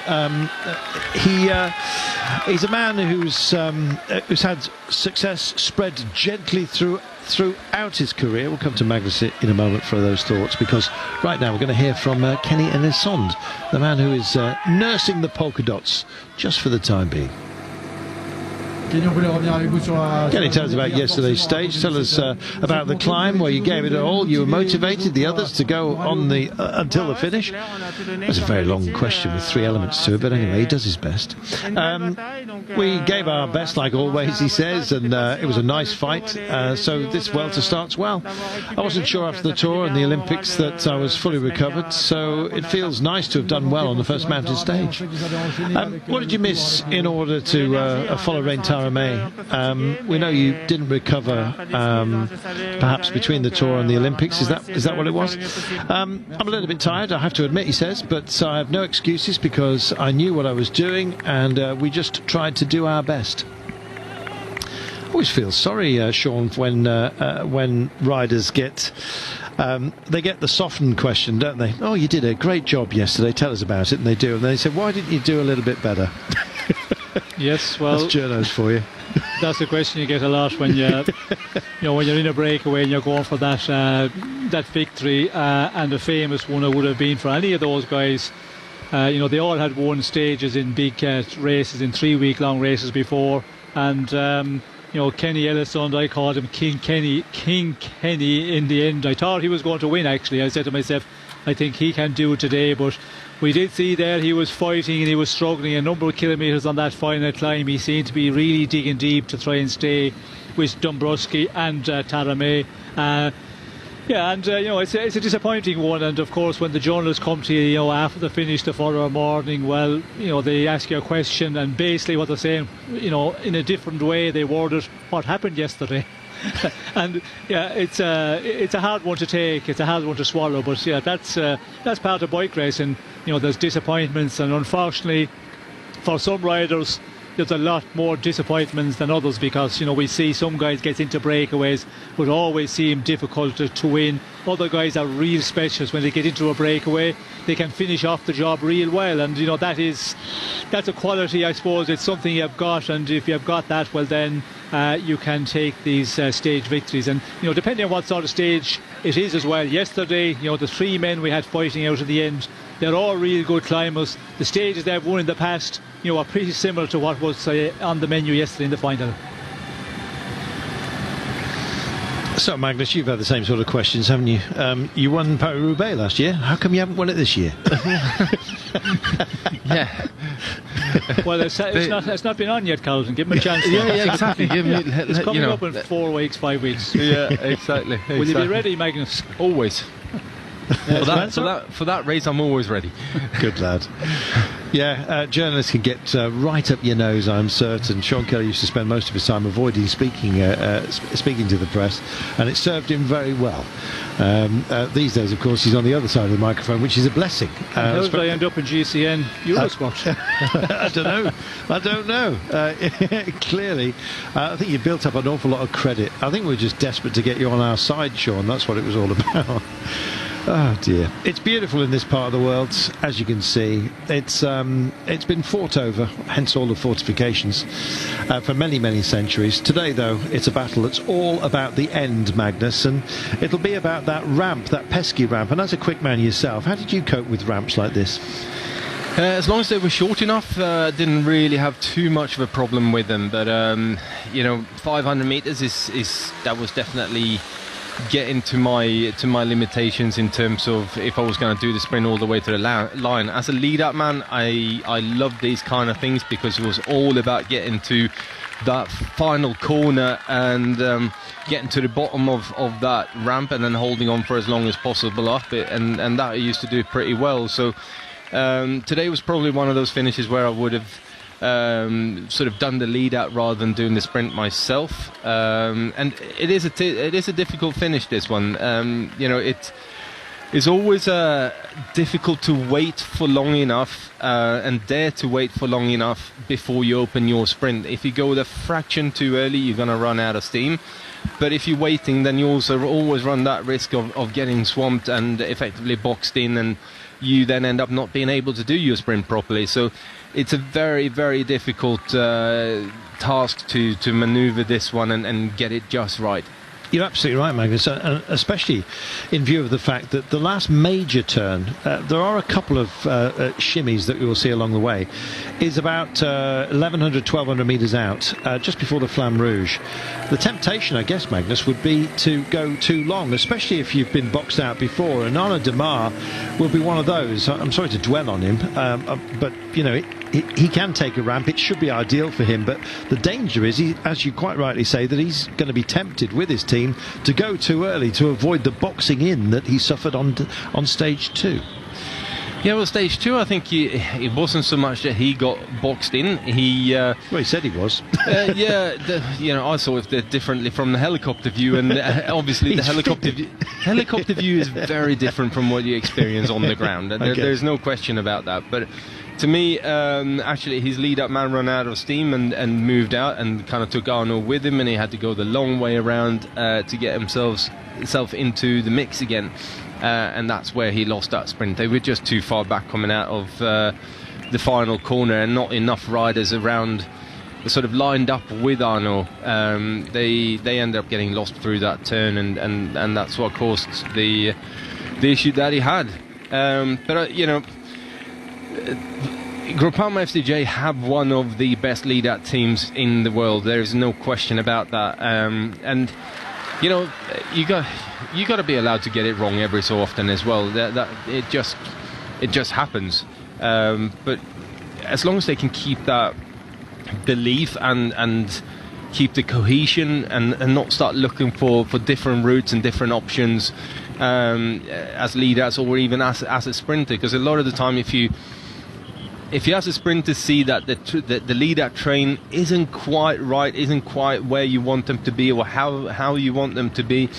He's a man who's had success spread gently throughout his career. We'll come to Magnus in a moment for those thoughts, because right now we're going to hear from Kenny Elisond, the man who is nursing the polka dots just for the time being. Kenny, tell us about yesterday's stage. Tell us about the climb where you gave it all. You motivated the others to go on until the finish. That's a very long question with 3 elements to it, but anyway, he does his best. We gave our best, like always, he says, and it was a nice fight. So this Vuelta starts well. I wasn't sure after the Tour and the Olympics that I was fully recovered, so it feels nice to have done well on the first mountain stage. What did you miss in order to follow Ryan Taramay? We know you didn't recover perhaps between the Tour and the Olympics. Is that what it was? I'm a little bit tired, I have to admit, he says, but I have no excuses because I knew what I was doing, and we just tried to do our best. I always feel sorry, Sean, when riders get the softened question, don't they? Oh, you did a great job yesterday, tell us about it. And they do, and they say, why didn't you do a little bit better? Yes, well, that's journos for you. That's the question you get a lot when when you're in a breakaway and you're going for that victory, and the famous one it would have been for any of those guys. They all had won stages in big races, in 3-week-long races before, and Kenny Elisond, I called him King Kenny in the end. I thought he was going to win, actually. I said to myself, I think he can do it today, but we did see there he was fighting and he was struggling a number of kilometres on that final climb. He seemed to be really digging deep to try and stay with Dombrowski and Taramay. It's a disappointing one, and of course when the journalists come to you, after the finish the following morning, well, they ask you a question, and basically what they're saying, in a different way they worded what happened yesterday. And it's a hard one to take, it's a hard one to swallow, but that's part of bike racing. There's disappointments, and unfortunately for some riders there's a lot more disappointments than others, because we see some guys get into breakaways but always seem difficult to win. Other guys are real specialists. When they get into a breakaway, they can finish off the job real well, and that's a quality, I suppose. It's something you've got, and if you've got that, well then you can take these stage victories. And depending on what sort of stage it is as well. Yesterday, the 3 men we had fighting out at the end, they're all real good climbers. The stages they've won in the past are pretty similar to what was on the menu yesterday in the final. So, Magnus, you've had the same sort of questions, haven't you? You won Paris-Roubaix last year. How come you haven't won it this year? Yeah. Well, it's not been on yet, Carlton. Give him a chance. Yeah, exactly. It's coming up in 4 weeks, 5 weeks. Yeah, exactly. Will you be ready, Magnus? Always. For that race, I'm always ready. Good lad. Yeah, journalists can get right up your nose, I'm certain. Sean Kelly used to spend most of his time avoiding speaking to the press, and it served him very well. These days, of course, he's on the other side of the microphone, which is a blessing. How did I end up in GCN Eurosport? I don't know. Clearly, I think you built up an awful lot of credit. I think we're just desperate to get you on our side, Sean. That's what it was all about. Oh dear. It's beautiful in this part of the world, as you can see. It's been fought over, hence all the fortifications, for many, many centuries. Today, though, it's a battle that's all about the end, Magnus, and it'll be about that ramp, that pesky ramp. And as a quick man yourself, how did you cope with ramps like this? As long as they were short enough, didn't really have too much of a problem with them. But 500 meters that was definitely getting to my limitations in terms of if I was going to do the sprint all the way to the line. As a lead-up man, I love these kind of things, because it was all about getting to that final corner and getting to the bottom of that ramp and then holding on for as long as possible up it, and that I used to do pretty well. So today was probably one of those finishes where I would have sort of done the lead out rather than doing the sprint myself, and it is a difficult finish, this one. It's always difficult to wait for long enough and dare to wait for long enough before you open your sprint. If you go the fraction too early, you're going to run out of steam. But if you're waiting, then you also always run that risk of getting swamped and effectively boxed in, and you then end up not being able to do your sprint properly. So it's a very, very difficult task to maneuver this one and get it just right. You're absolutely right, Magnus, especially in view of the fact that the last major turn, there are a couple of shimmies that we will see along the way, is about 1,100, 1,200 metres out, just before the Flamme Rouge. The temptation, I guess, Magnus, would be to go too long, especially if you've been boxed out before, and Arnaud Demar will be one of those. I'm sorry to dwell on him, but, he can take a ramp. It should be ideal for him, but the danger is, as you quite rightly say, that he's going to be tempted with his team to go too early to avoid the boxing in that he suffered on stage 2. Yeah, well, stage 2, I think it wasn't so much that he got boxed in. He said he was. I saw it differently from the helicopter view, and obviously the helicopter view is very different from what you experience on the ground. Okay. There's no question about that. But to me, actually, his lead-up man ran out of steam and moved out and kind of took Arnaud with him, and he had to go the long way around to get himself into the mix again. And that's where he lost that sprint. They were just too far back coming out of the final corner, and not enough riders around sort of lined up with Arnaud. They ended up getting lost through that turn, and that's what caused the issue that he had. Groupama FDJ have one of the best lead-out teams in the world. There is no question about that. And you got to be allowed to get it wrong every so often as well. That it just happens. But as long as they can keep that belief and keep the cohesion and not start looking for different routes and different options as leaders or even as a sprinter, because a lot of the time if you as a sprinter see that the lead-out train isn't quite right, isn't quite where you want them to be or how you want them to be,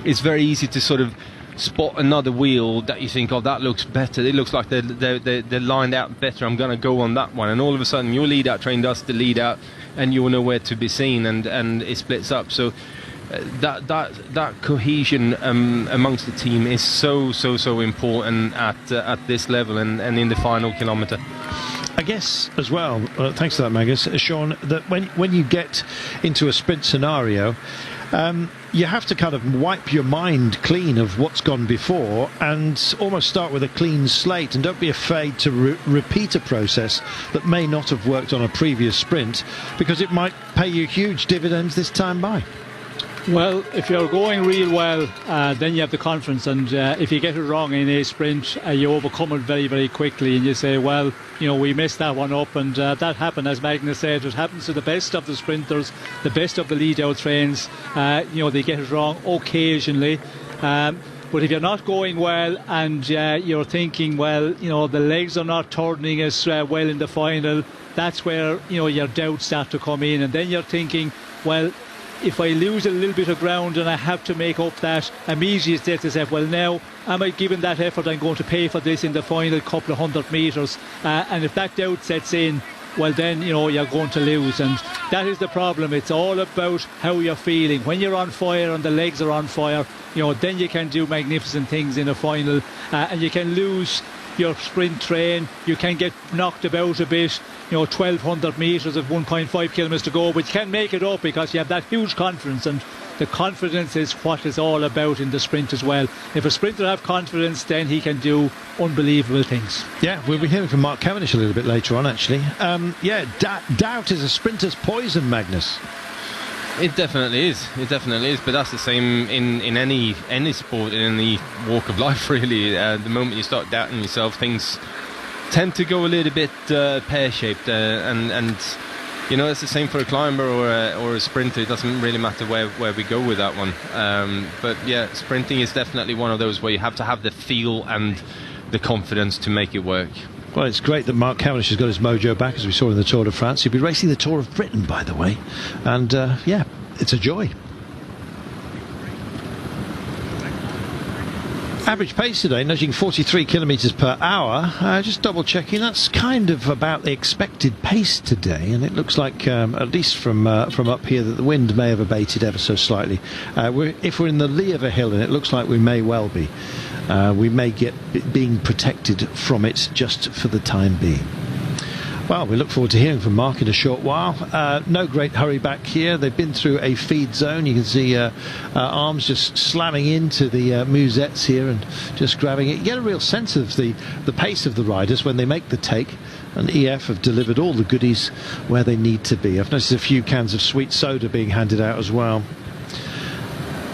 it's very easy to sort of spot another wheel that you think, oh, that looks better, it looks like they're lined out better, I'm going to go on that one, and all of a sudden your lead out train does the lead out and you're nowhere to be seen, and it splits up. So that cohesion amongst the team is so important at this level and in the final kilometre. I guess as well, thanks for that, Magus, Sean, that when you get into a sprint scenario, you have to kind of wipe your mind clean of what's gone before and almost start with a clean slate, and don't be afraid to repeat a process that may not have worked on a previous sprint, because it might pay you huge dividends this time by. Well, if you're going real well, then you have the confidence, and if you get it wrong in a sprint, you overcome it very, very quickly, and you say, well, we messed that one up, and that happened, as Magnus said. It happens to the best of the sprinters, the best of the lead-out trains. They get it wrong occasionally. But if you're not going well and you're thinking, well, the legs are not turning as well in the final, that's where, your doubts start to come in, and then you're thinking, well, if I lose a little bit of ground and I have to make up that, immediately say to yourself, well, now am I giving that effort, I'm going to pay for this in the final couple of 100 metres, and if that doubt sets in, well, then you're going to lose, and that is the problem. It's all about how you're feeling. When you're on fire and the legs are on fire, then you can do magnificent things in a final, and you can lose your sprint train, you can get knocked about a bit, 1200 metres of 1.5 kilometres to go, but you can make it up because you have that huge confidence, and the confidence is what it's all about in the sprint as well. If a sprinter have confidence, then he can do unbelievable things. Yeah, we'll be hearing from Mark Cavendish a little bit later on, actually. Doubt is a sprinter's poison, Magnus. It definitely is, but that's the same in any sport, in any walk of life, really. The moment you start doubting yourself, things tend to go a little bit pear-shaped, and it's the same for a climber or a sprinter. It doesn't really matter where we go with that one, but yeah, sprinting is definitely one of those where you have to have the feel and the confidence to make it work. Well, it's great that Mark Cavendish has got his mojo back, as we saw in the Tour de France. He'll be racing the Tour of Britain, by the way, and it's a joy. Average pace today, nudging 43 kilometres per hour. Just double checking, that's kind of about the expected pace today, and it looks like, at least from up here, that the wind may have abated ever so slightly. If we're in the lee of a hill, and it looks like we may well be, we may get being protected from it just for the time being. Well, we look forward to hearing from Mark in a short while. No great hurry back here. They've been through a feed zone. You can see arms just slamming into the musettes here and just grabbing it. You get a real sense of the pace of the riders when they make the take. And EF have delivered all the goodies where they need to be. I've noticed a few cans of sweet soda being handed out as well.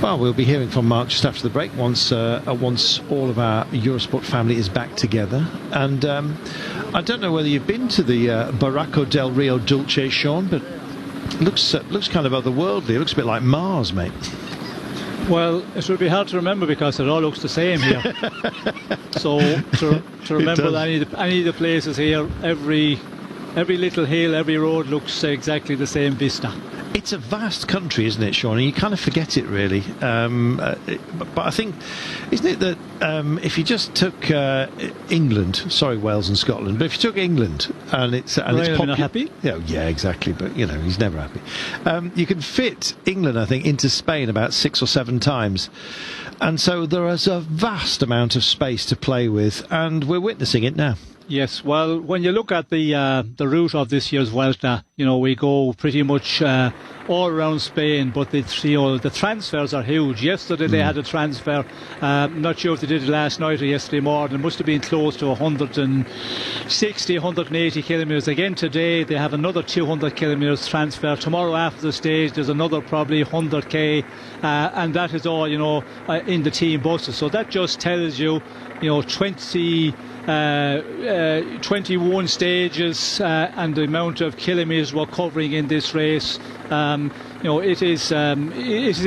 Well, we'll be hearing from Mark just after the break, once all of our Eurosport family is back together. And I don't know whether you've been to the Barranco del Rio Dulce, Sean, but it looks kind of otherworldly. It looks a bit like Mars, mate. Well, it would be hard to remember because it all looks the same here. So to remember that any of the places here, every little hill, every road looks exactly the same vista. It's a vast country, isn't it, Sean? And you kind of forget it, really. But I think, isn't it that if you just took England, sorry, Wales and Scotland, but if you took England and it's popular, not happy? Yeah, exactly. But he's never happy. You can fit England, I think, into Spain about 6 or 7 times, and so there is a vast amount of space to play with, and we're witnessing it now. Yes, well, when you look at the route of this year's Vuelta, we go pretty much all around Spain, but the transfers are huge. Yesterday they had a transfer. I'm not sure if they did it last night or yesterday morning. It must have been close to 160, 180 kilometres. Again today they have another 200 kilometres transfer. Tomorrow after the stage there's another probably 100k, and that is all in the team buses. So that just tells you, 21 stages and the amount of kilometres we're covering in this race. It is a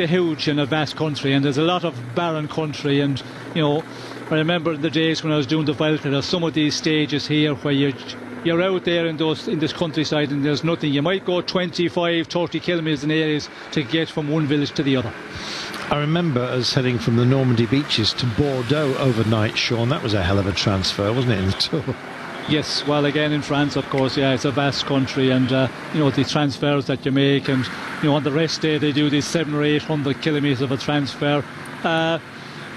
huge and a vast country, and there's a lot of barren country. And I remember the days when I was doing the Vuelta, there's some of these stages here where you're out there in this countryside and there's nothing. You might go 25, 30 kilometres in areas to get from one village to the other. I remember us heading from the Normandy beaches to Bordeaux overnight, Sean. That was a hell of a transfer, wasn't it, in the Tour? Yes, well, again, in France, of course, yeah, it's a vast country, and you know, the transfers that you make, and you know, on the rest day they do these 700 or 800 kilometres of a transfer,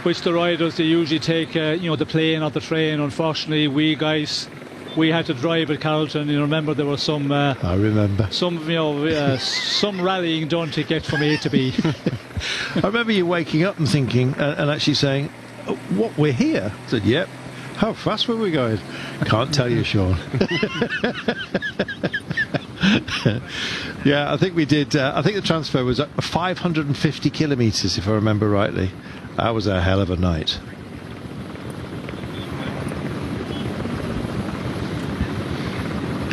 which the riders, they usually take you know, the plane or the train. Unfortunately, we guys, we had to drive at Carlton. You remember there was some I remember some, you know, some rallying done to get from A to B. I remember you waking up and thinking and actually saying, oh, what, we're here? I said, yep. How fast were we going? Can't tell you, Sean. Yeah, I think we did. I think the transfer was 550 kilometres, if I remember rightly. That was a hell of a night.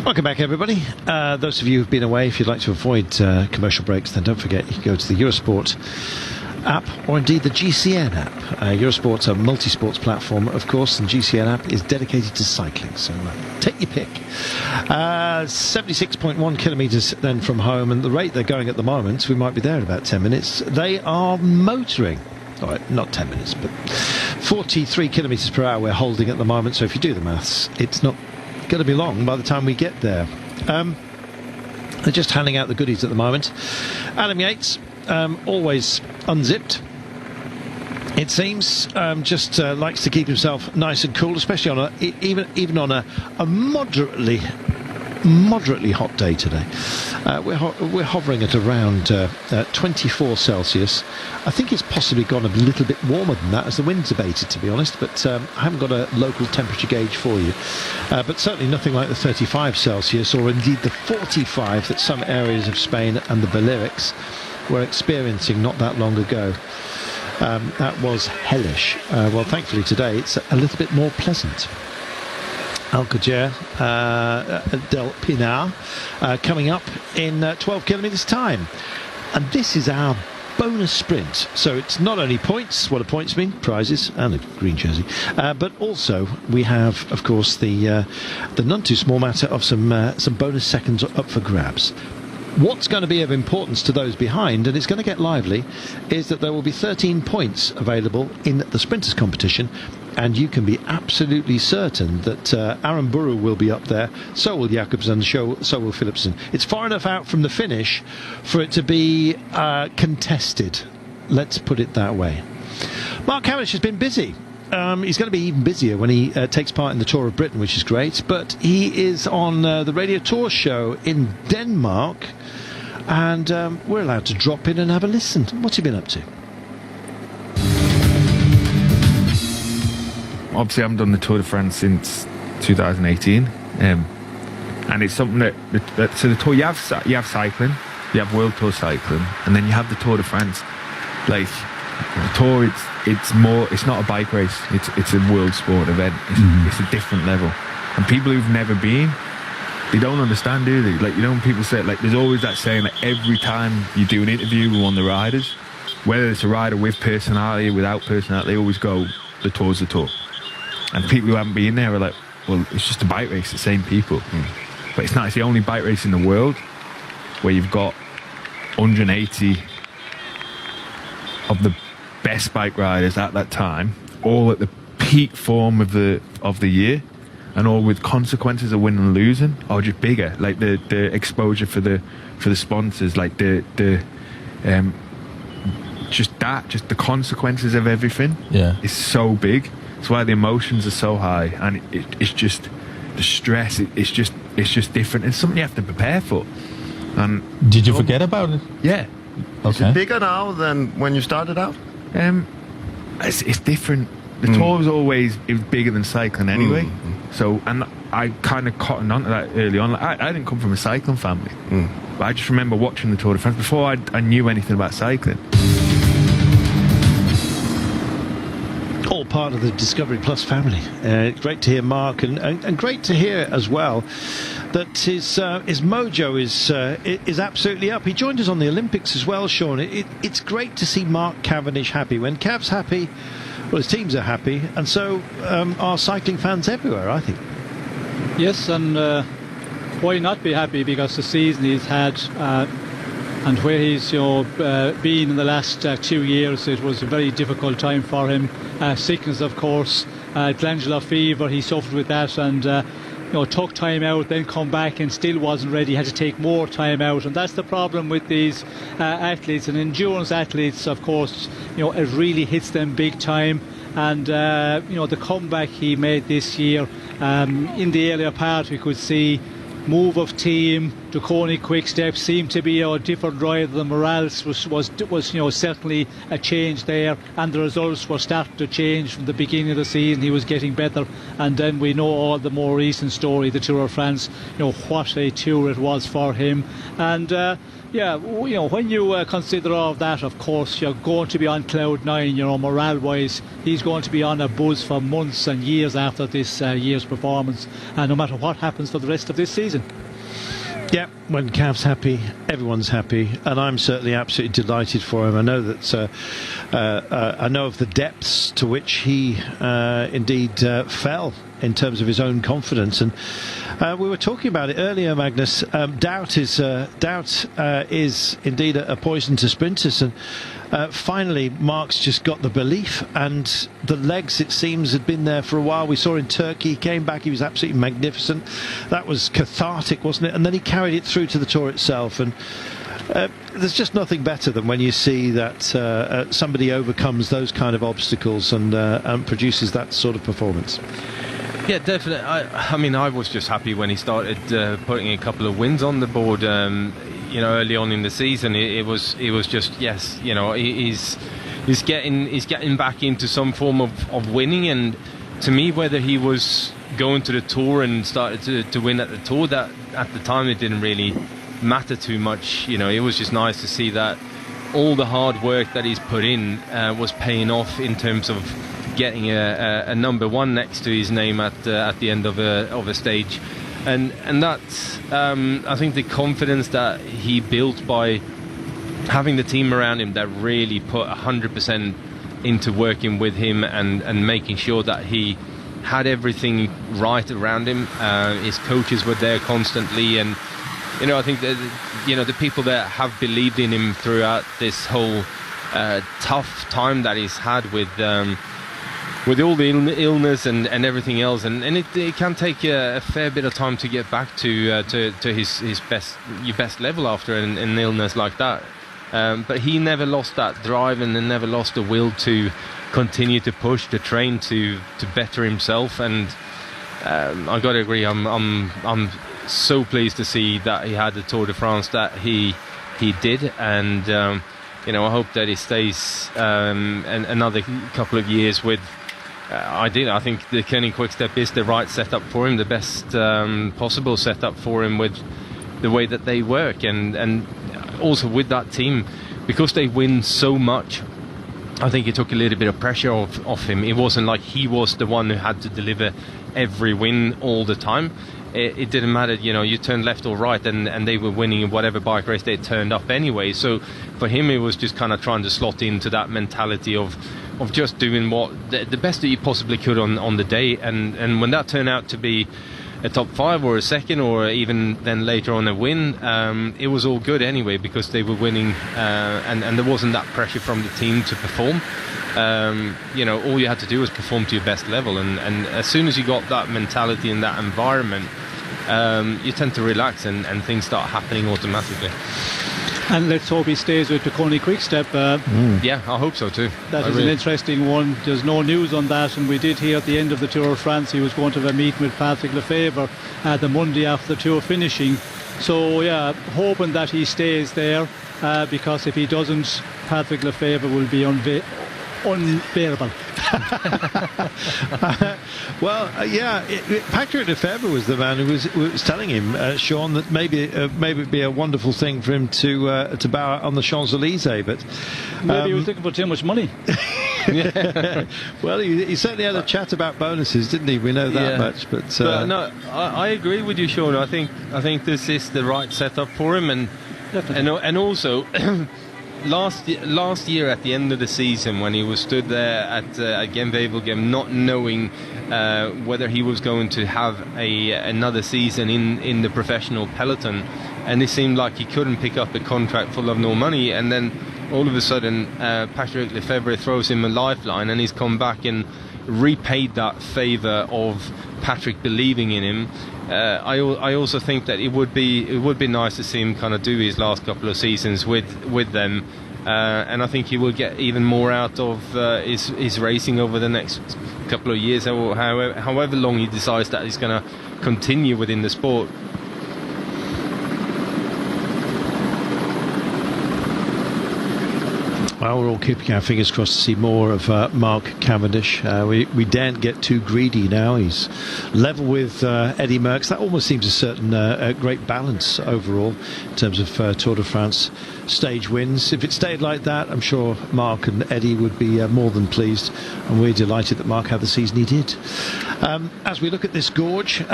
Welcome back, everybody. Those of you who've been away, if you'd like to avoid commercial breaks, then don't forget you can go to the Eurosport app, or indeed the GCN app. Eurosport's a multi-sports platform, of course, and GCN app is dedicated to cycling, so take your pick. 76.1 kilometres then from home, and the rate they're going at the moment, we might be there in about 10 minutes. They are motoring. All right, not 10 minutes, but 43 kilometres per hour we're holding at the moment, so if you do the maths, it's not going to be long by the time we get there. They're just handing out the goodies at the moment. Adam Yates, always unzipped, it seems, just likes to keep himself nice and cool, especially on even on a moderately hot day today. We're hovering at around 24 Celsius. I think it's possibly gone a little bit warmer than that as the wind's abated, to be honest, but I haven't got a local temperature gauge for you. But certainly nothing like the 35 Celsius or indeed the 45 that some areas of Spain and the Balearics were experiencing not that long ago. That was hellish. Well, thankfully today it's a little bit more pleasant. Alcajer del Pinar coming up in 12 kilometres time, and this is our bonus sprint, so it's not only points, what do points mean? Prizes and a green jersey, but also we have, of course, the none too small matter of some bonus seconds up for grabs. What's going to be of importance to those behind, and it's going to get lively, is that there will be 13 points available in the sprinters competition, and you can be absolutely certain that Aaron Burrow will be up there, so will Jacobs, and so will Philipsen. It's far enough out from the finish for it to be contested, let's put it that way. Mark Cavendish has been busy. He's going to be even busier when he takes part in the Tour of Britain, which is great, but he is on the Radio Tour show in Denmark, and we're allowed to drop in and have a listen. What's he been up to? Obviously I haven't done the Tour de France since 2018, and it's something that so the Tour, you have cycling, you have World Tour cycling, and then you have the Tour de France. Like the Tour, it's not a bike race, it's a world sport event. It's a different level, and people who've never been, they don't understand, do they? Like, you know, when people say, like, there's always that saying, like, every time you do an interview with one of the riders, whether it's a rider with personality or without personality, they always go, the Tour's the Tour. And people who haven't been there are like, well, it's just a bike race, the same people. But it's not. It's the only bike race in the world where you've got 180 of the best bike riders at that time, all at the peak form of the year, and all with consequences of winning and losing, or just bigger. Like the exposure for the sponsors, like just the consequences of everything. Yeah, is so big. That's why the emotions are so high, and it's just the stress. It's just different. It's something you have to prepare for. And did you forget about it? Yeah. Okay. Is it bigger now than when you started out? It's different. The Tour was always bigger than cycling anyway. So, and I kind of cottoned onto that early on. Like, I didn't come from a cycling family, but I just remember watching the Tour de France before I knew anything about cycling. All part of the Discovery Plus family. Great to hear Mark, and great to hear as well that his mojo is absolutely up. He joined us on the Olympics as well, Sean. It's great to see Mark Cavendish happy. When Cav's happy, well, his teams are happy, and so are cycling fans everywhere, I think. Yes, and why not be happy, because the season he's had And where he's been in the last 2 years, it was a very difficult time for him. Sickness, of course, glandular fever, he suffered with that, and took time out, then come back and still wasn't ready, had to take more time out. And that's the problem with these athletes, and endurance athletes, of course, it really hits them big time. And the comeback he made this year, in the earlier part we could see move of team, Duconi Quick Step seemed to be a different ride. The morale was certainly a change there, and the results were starting to change from the beginning of the season. He was getting better, and then we know all the more recent story, the Tour of France, what a tour it was for him. And when you consider all of that, of course, you're going to be on cloud nine, morale-wise. He's going to be on a buzz for months and years after this year's performance, no matter what happens for the rest of this season. Yeah, when Cav's happy, everyone's happy, and I'm certainly absolutely delighted for him. I know that I know of the depths to which he indeed fell in terms of his own confidence, and we were talking about it earlier, Magnus. Doubt is indeed a poison to sprinters, and finally Mark's just got the belief, and the legs, it seems, had been there for a while. We saw in Turkey, he came back, he was absolutely magnificent. That was cathartic, wasn't it? And then he carried it through to the Tour itself, and there's just nothing better than when you see that somebody overcomes those kind of obstacles and produces that sort of performance. Yeah, definitely. I was just happy when he started putting a couple of wins on the board. Early on in the season, it was just, yes, he's getting back into some form of winning. And to me, whether he was going to the Tour and started to win at the Tour, that at the time it didn't really matter too much. It was just nice to see that all the hard work that he's put in was paying off in terms of getting a number one next to his name at the end of a stage. And that's I think the confidence that he built by having the team around him that really put 100% into working with him and making sure that he had everything right around him. His coaches were there constantly, and I think that the people that have believed in him throughout this whole tough time that he's had with all the illness and everything else, and it can take a fair bit of time to get back to his best level after an illness like that. But he never lost that drive and never lost the will to continue to push, to train, to better himself. And I got to agree, I'm so pleased to see that he had the Tour de France that he did, and I hope that he stays another couple of years with. I think the Koenig Quick Step is the right setup for him, the best possible setup for him with the way that they work, and also with that team, because they win so much. I think it took a little bit of pressure off him. It wasn't like he was the one who had to deliver every win all the time. It didn't matter, you turned left or right, and they were winning in whatever bike race they turned up anyway. So for him, it was just kind of trying to slot into that mentality of just doing what the best that you possibly could on the day, and when that turned out to be a top 5 or a second or even then later on a win, it was all good anyway, because they were winning, and there wasn't that pressure from the team to perform. All you had to do was perform to your best level, and as soon as you got that mentality in that environment, you tend to relax and things start happening automatically. And let's hope he stays with the Koenig Quick Step. Yeah, I hope so too. That is an interesting one. There's no news on that, and we did hear at the end of the Tour of France he was going to have a meeting with Patrick Lefevere the Monday after the Tour finishing. So yeah, hoping that he stays there, because if he doesn't, Patrick Lefevere will be unbearable. Patrick Lefevere was the man who was telling him, Sean, that maybe it'd be a wonderful thing for him to bow out on the Champs-Elysees, but maybe he was looking for too much money. Well, he certainly had a chat about bonuses, didn't he? We know that much, but no, I agree with you, Sean. I think this is the right setup for him, and also last year at the end of the season, when he was stood there at Gent-Wevelgem, not knowing whether he was going to have another season in the professional peloton, and it seemed like he couldn't pick up a contract for love nor money, and then all of a sudden Patrick Lefevre throws him a lifeline, and he's come back and repaid that favour of Patrick believing in him. I also think that it would be nice to see him kind of do his last couple of seasons with them, and I think he will get even more out of his racing over the next couple of years, or however long he decides that he's going to continue within the sport. Well, we're all keeping our fingers crossed to see more of Mark Cavendish. We daren't get too greedy now. He's level with Eddie Merckx. That almost seems a certain great balance overall in terms of Tour de France stage wins. If it stayed like that, I'm sure Mark and Eddie would be more than pleased, and we're delighted that Mark had the season he did. As we look at this gorge,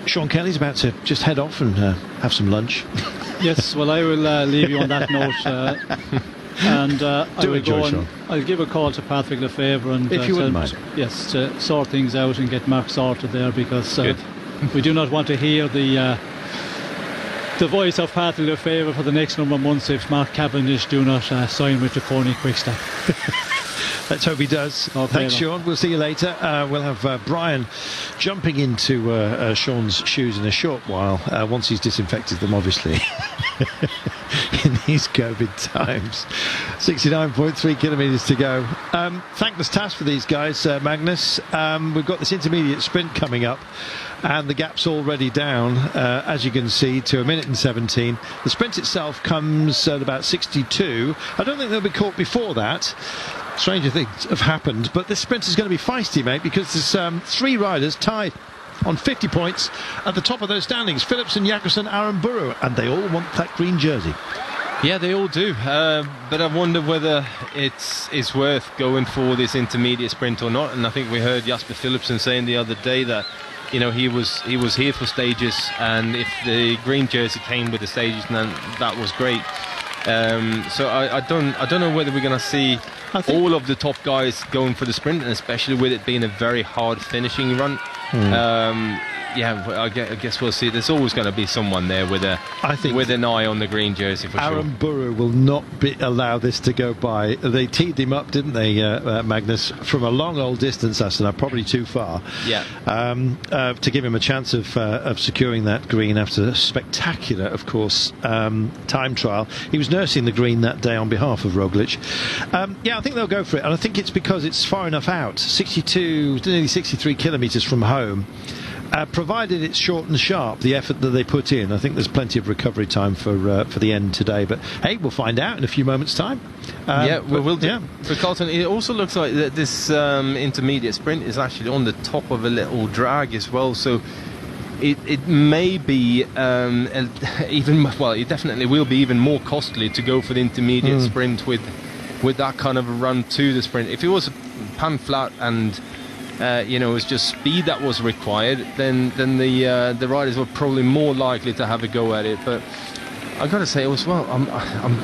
Sean Kelly's about to just head off and have some lunch. Yes, well, I will leave you on that note. And I'll give a call to Patrick Lefevre and if you wouldn't mind, yes, to sort things out and get Mark sorted there, because we do not want to hear the voice of Patrick Lefevre for the next number of months if Mark Cavendish do not sign with the Pony Quickstep. Let's hope he does. Okay, thanks, Sean. We'll see you later. We'll have Brian jumping into Sean's shoes in a short while, once he's disinfected them, obviously, in these COVID times. 69.3 kilometres to go. Thankless task for these guys, Magnus. We've got this intermediate sprint coming up, and the gap's already down, as you can see, to 1 minute and 17. The sprint itself comes at about 62. I don't think they'll be caught before that. Stranger things have happened, but this sprint is going to be feisty, mate, because there's 3 riders tied on 50 points at the top of those standings: Philipsen, Jakobsen, Aramburu, and they all want that green jersey. Yeah, they all do, but I wonder whether it's worth going for this intermediate sprint or not. And I think we heard Jasper Philipsen saying the other day that, you know, he was here for stages, and if the green jersey came with the stages, then that was great. So I don't know whether we're going to see all of the top guys going for the sprint, and especially with it being a very hard finishing run. I guess we'll see. There's always going to be someone there with an eye on the green jersey for sure. Aramburu will not allow this to go by. They teed him up, didn't they, Magnus, from a long old distance, probably too far. Yeah. To give him a chance of securing that green after a spectacular, of course, time trial. He was nursing the green that day on behalf of Roglic. I think they'll go for it, and I think it's because it's far enough out, 62, nearly 63 kilometres from home. Provided it's short and sharp, the effort that they put in, I think there's plenty of recovery time for the end today. But hey, we'll find out in a few moments' time. We'll do. Yeah. For Carlton, it also looks like that this intermediate sprint is actually on the top of a little drag as well. So it may be it definitely will be even more costly to go for the intermediate sprint with that kind of a run to the sprint. If it was a pan flat and it was just speed that was required, then the riders were probably more likely to have a go at it. But I've got to say as well, I'm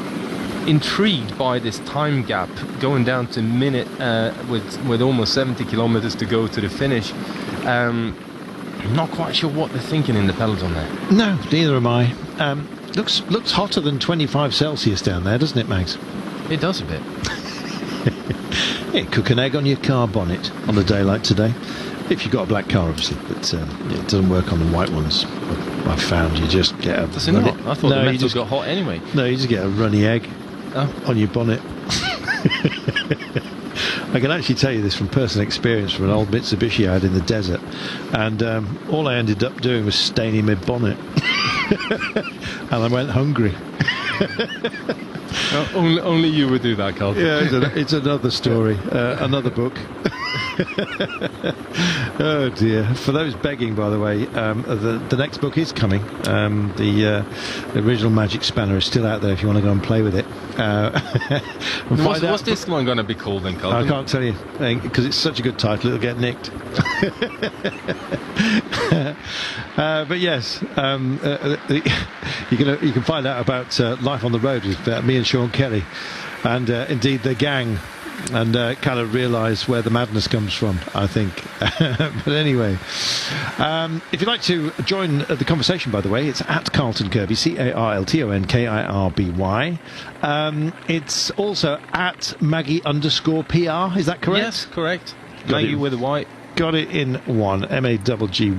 intrigued by this time gap going down to minute with almost 70 kilometers to go to the finish. I'm not quite sure what they're thinking in the peloton there. No, neither am I. Looks hotter than 25 Celsius down there, doesn't it, Mags? It does a bit. Yeah, cook an egg on your car bonnet on a day like today, if you've got a black car, obviously. But it doesn't work on the white ones. I've found you just get a. Does it not? I thought the metal got hot anyway. No, you just get a runny egg on your bonnet. I can actually tell you this from personal experience from an old Mitsubishi I had in the desert, and all I ended up doing was staining my bonnet, and I went hungry. Only you would do that, Carl. Yeah, it's another story, another book. Oh dear. For those begging, by the way, the next book is coming. The original Magic Spanner is still out there if you want to go and play with it. What's this one going to be called then, Colton? I can't tell you, because it's such a good title, it'll get nicked. But yes, you can find out about life on the road with me and Sean Kelly, and indeed the gang, and kind of realise where the madness comes from, I think. But anyway, if you'd like to join the conversation, by the way, it's at Carlton Kirby, CarltonKirby. It's also at Maggie_PR, is that correct? Yes, correct. Maggie with a Y. Got it in one, MAGGY.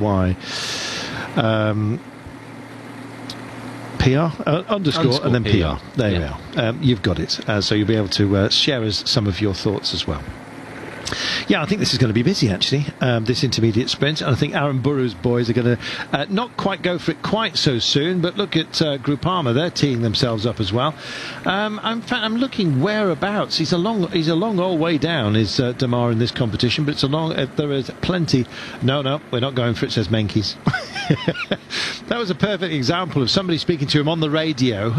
PR underscore and then PR. There you are. You've got it. So you'll be able to share us some of your thoughts as well. Yeah, I think this is going to be busy, actually, this intermediate sprint. And I think Aaron Burrow's boys are going to not quite go for it quite so soon, but look at Groupama. They're teeing themselves up as well. In fact, I'm looking whereabouts. He's a long old way down, is Damar, in this competition, but it's a long... there is plenty... No, we're not going for it, says Menkes. That was a perfect example of somebody speaking to him on the radio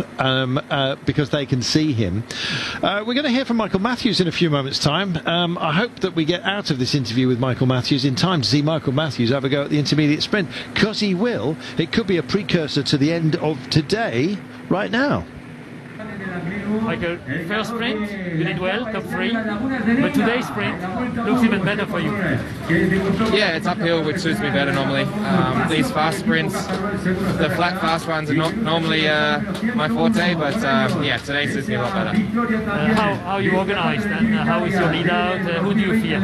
because they can see him. We're going to hear from Michael Matthews in a few moments' time. I hope that we get out of this interview with Michael Matthews in time to see Michael Matthews have a go at the intermediate sprint, because he will. It could be a precursor to the end of today right now. Michael, first sprint, you did well, top 3, but today's sprint looks even better for you. Yeah, it's uphill, which suits me better normally. These fast sprints, the flat fast ones are not normally my forte, but yeah, today suits me a lot better. How are you organised, and how is your lead out? Who do you fear?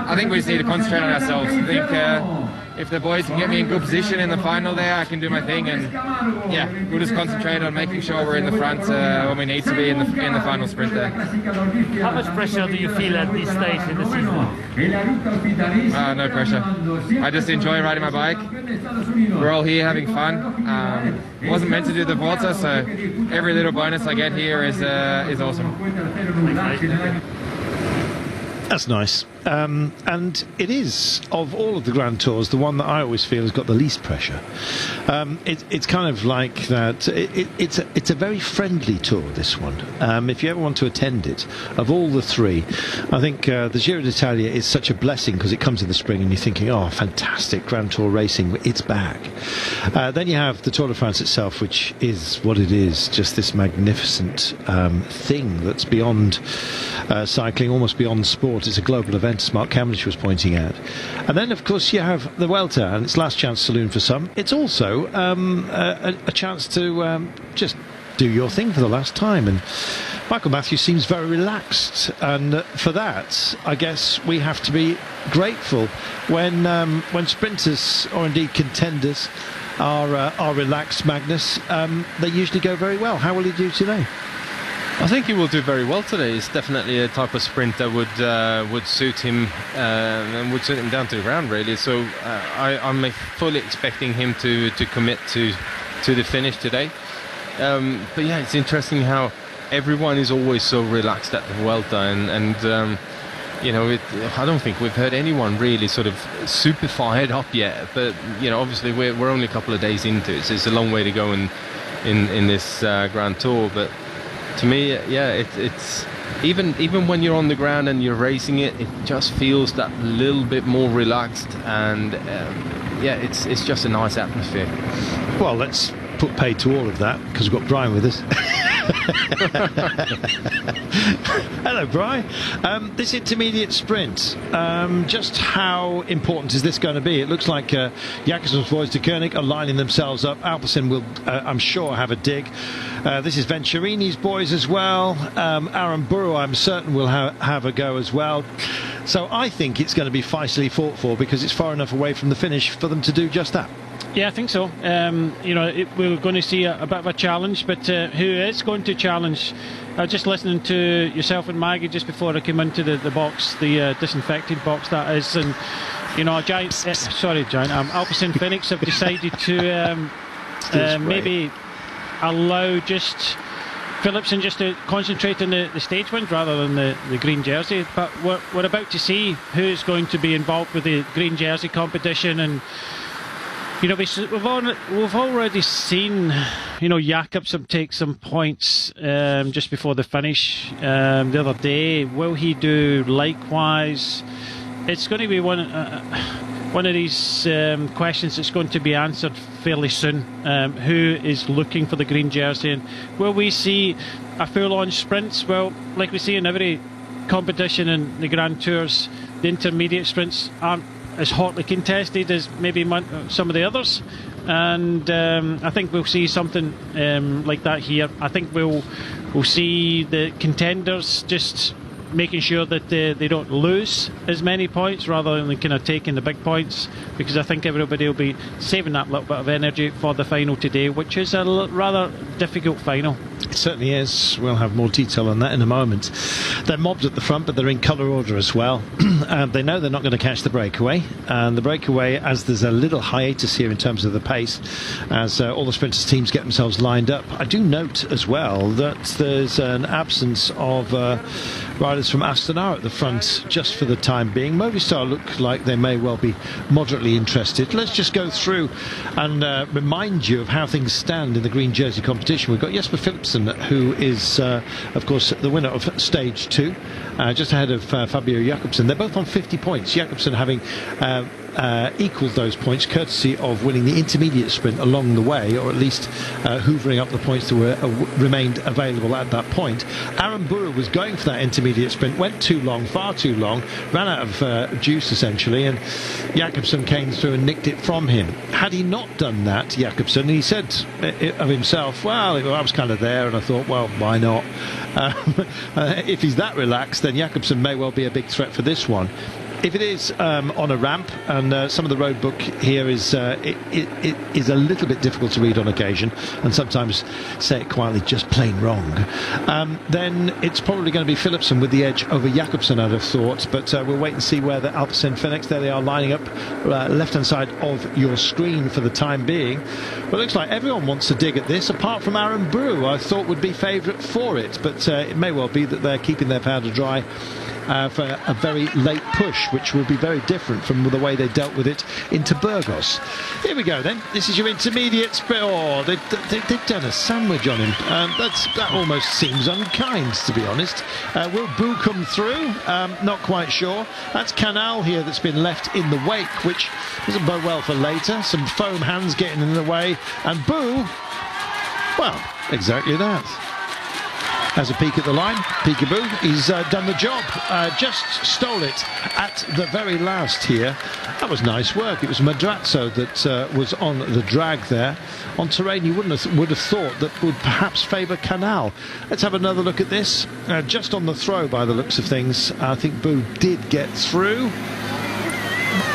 I think we just need to concentrate on ourselves. I think if the boys can get me in good position in the final there, I can do my thing, and yeah, we'll just concentrate on making sure we're in the front when we need to be in the final sprint there. How much pressure do you feel at this stage in the season? No pressure. I just enjoy riding my bike. We're all here having fun. Wasn't meant to do the Vuelta, so every little bonus I get here is awesome. That's nice. And it is, of all of the Grand Tours, the one that I always feel has got the least pressure. It's kind of like that. It's a very friendly tour, this one. If you ever want to attend it, of all the three, I think the Giro d'Italia is such a blessing because it comes in the spring and you're thinking, oh, fantastic, Grand Tour racing, it's back. Then you have the Tour de France itself, which is what it is, just this magnificent thing that's beyond cycling, almost beyond sport. It's a global event, as Mark Cavendish was pointing out. And then, of course, you have the Vuelta, and it's last chance saloon for some. It's also a chance to just do your thing for the last time. And Michael Matthews seems very relaxed, and for that, I guess we have to be grateful when sprinters, or indeed contenders, are relaxed, Magnus. They usually go very well. How will he do today? I think he will do very well today. It's definitely a type of sprint that would suit him and would suit him down to the ground, really. So I'm fully expecting him to commit to the finish today. But yeah, it's interesting how everyone is always so relaxed at the Vuelta, and you know, I don't think we've heard anyone really sort of super fired up yet. But you know, obviously we're only a couple of days into it, so it's a long way to go in this Grand Tour. But to me, yeah, it's even when you're on the ground and you're racing it, it just feels that little bit more relaxed, and yeah, it's just a nice atmosphere. Well, let's put paid to all of that because we've got Brian with us. Hello, Brian. This intermediate sprint, just how important is this going to be? It looks like Jakobsen's boys de Koenig are lining themselves up. Alpecin will, I'm sure, have a dig. This is Venturini's boys as well. Aaron Burrow, I'm certain, will have a go as well. So I think it's going to be feistily fought for because it's far enough away from the finish for them to do just that. Yeah, I think so. You know, we're going to see a bit of a challenge, but who is going to challenge? Just listening to yourself and Maggie just before I came into the box, the disinfected box that is, and you know, Alpecin-Fenix have decided to maybe allow just Philipsen just to concentrate on the stage wins rather than the green jersey. But we're about to see who's going to be involved with the green jersey competition, and we've already seen Jakobsen take some points just before the finish the other day. Will he do likewise? It's going to be one of these questions that's going to be answered fairly soon. Who is looking for the green jersey, and will we see a full-on sprint? Well, like we see in every competition in the Grand Tours, the intermediate sprints aren't as hotly contested as maybe some of the others, and I think we'll see something like that here. I think we'll see the contenders just making sure that they don't lose as many points rather than kind of taking the big points, because I think everybody will be saving that little bit of energy for the final today, which is a rather difficult final. It certainly is. We'll have more detail on that in a moment. They're mobbed at the front, but they're in colour order as well. They know they're not going to catch the breakaway, and the breakaway, as there's a little hiatus here in terms of the pace, as all the sprinters' teams get themselves lined up. I do note as well that there's an absence of riders from Astana at the front just for the time being. Movistar look like they may well be moderately interested. Let's just go through and remind you of how things stand in the green jersey competition. We've got Jesper Philipsen, who is of course the winner of stage 2, just ahead of Fabio Jakobsen. They're both on 50 points, Jakobsen having equalled those points courtesy of winning the intermediate sprint along the way, or at least hoovering up the points that were remained available at that point. Aramburu was going for that intermediate sprint, went too long, far too long, ran out of juice essentially, and Jakobsen came through and nicked it from him. Had he not done that, Jakobsen, he said of himself, well, I was kind of there and I thought, well, why not? If he's that relaxed, then Jakobsen may well be a big threat for this one. If it is on a ramp, and some of the road book here is it is a little bit difficult to read on occasion, and sometimes, say it quietly, just plain wrong, then it's probably going to be Philipsen with the edge over Jakobsen, I'd have thought. But we'll wait and see where the Alpecin-Fenix, there they are lining up, left-hand side of your screen for the time being. But it looks like everyone wants to dig at this, apart from Aramburu, I thought would be favourite for it. But it may well be that they're keeping their powder dry for a very late push, which will be very different from the way they dealt with it into Burgos. Here we go then. This is your intermediate sprint. Oh, they've done a sandwich on him. That almost seems unkind, to be honest. Will Boo come through? Not quite sure. That's Canal here that's been left in the wake, which doesn't bode well for later. Some foam hands getting in the way, and Boo, well, exactly that. Has a peek at the line, peekaboo, he's done the job, just stole it at the very last here. That was nice work. It was Madrazo that was on the drag there, on terrain you would have thought that would perhaps favour Canal. Let's have another look at this, just on the throw by the looks of things. I think Boo did get through.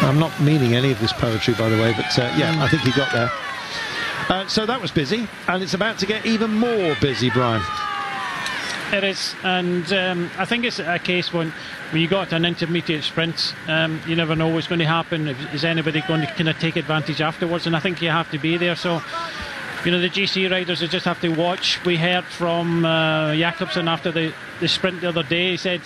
I'm not meaning any of this poetry, by the way, but yeah, I think he got there. So that was busy, and it's about to get even more busy, Brian. It is, and I think it's a case when you got an intermediate sprint, you never know what's going to happen. Is anybody going to kind of take advantage afterwards? And I think you have to be there. So, the GC riders will just have to watch. We heard from Jakobsen after the sprint the other day. He said,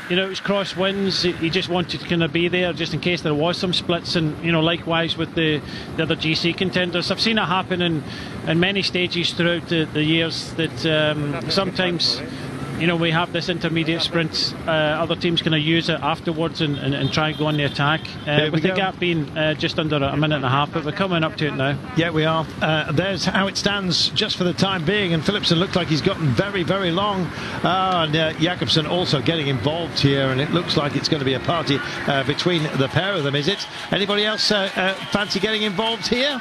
it was cross winds. He just wanted to kind of be there just in case there was some splits, and likewise with the other GC contenders. I've seen it happen in many stages throughout the years that sometimes we have this intermediate sprint, other teams can use it afterwards and try and go on the attack. With the gap being just under a minute and a half, but we're coming up to it now. Yeah, we are. There's how it stands just for the time being, and Philipsen looked like he's gotten very, very long. And Jakobsen also getting involved here, and it looks like it's going to be a party between the pair of them, is it? Anybody else fancy getting involved here?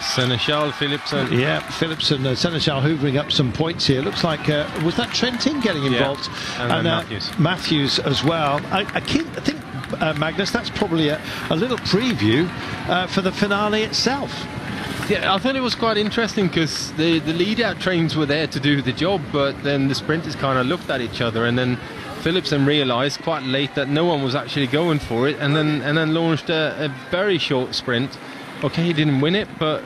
Seneschal, Philipsen. Yeah, Philipsen, Seneschal hoovering up some points here. Looks like, was that Trentin getting involved? Yeah, and Matthews. Matthews as well. I think, Magnus, that's probably a little preview for the finale itself. Yeah, I thought it was quite interesting because the lead-out trains were there to do the job, but then the sprinters kind of looked at each other, and then Philipsen realised quite late that no one was actually going for it, and then launched a very short sprint. Okay, he didn't win it, but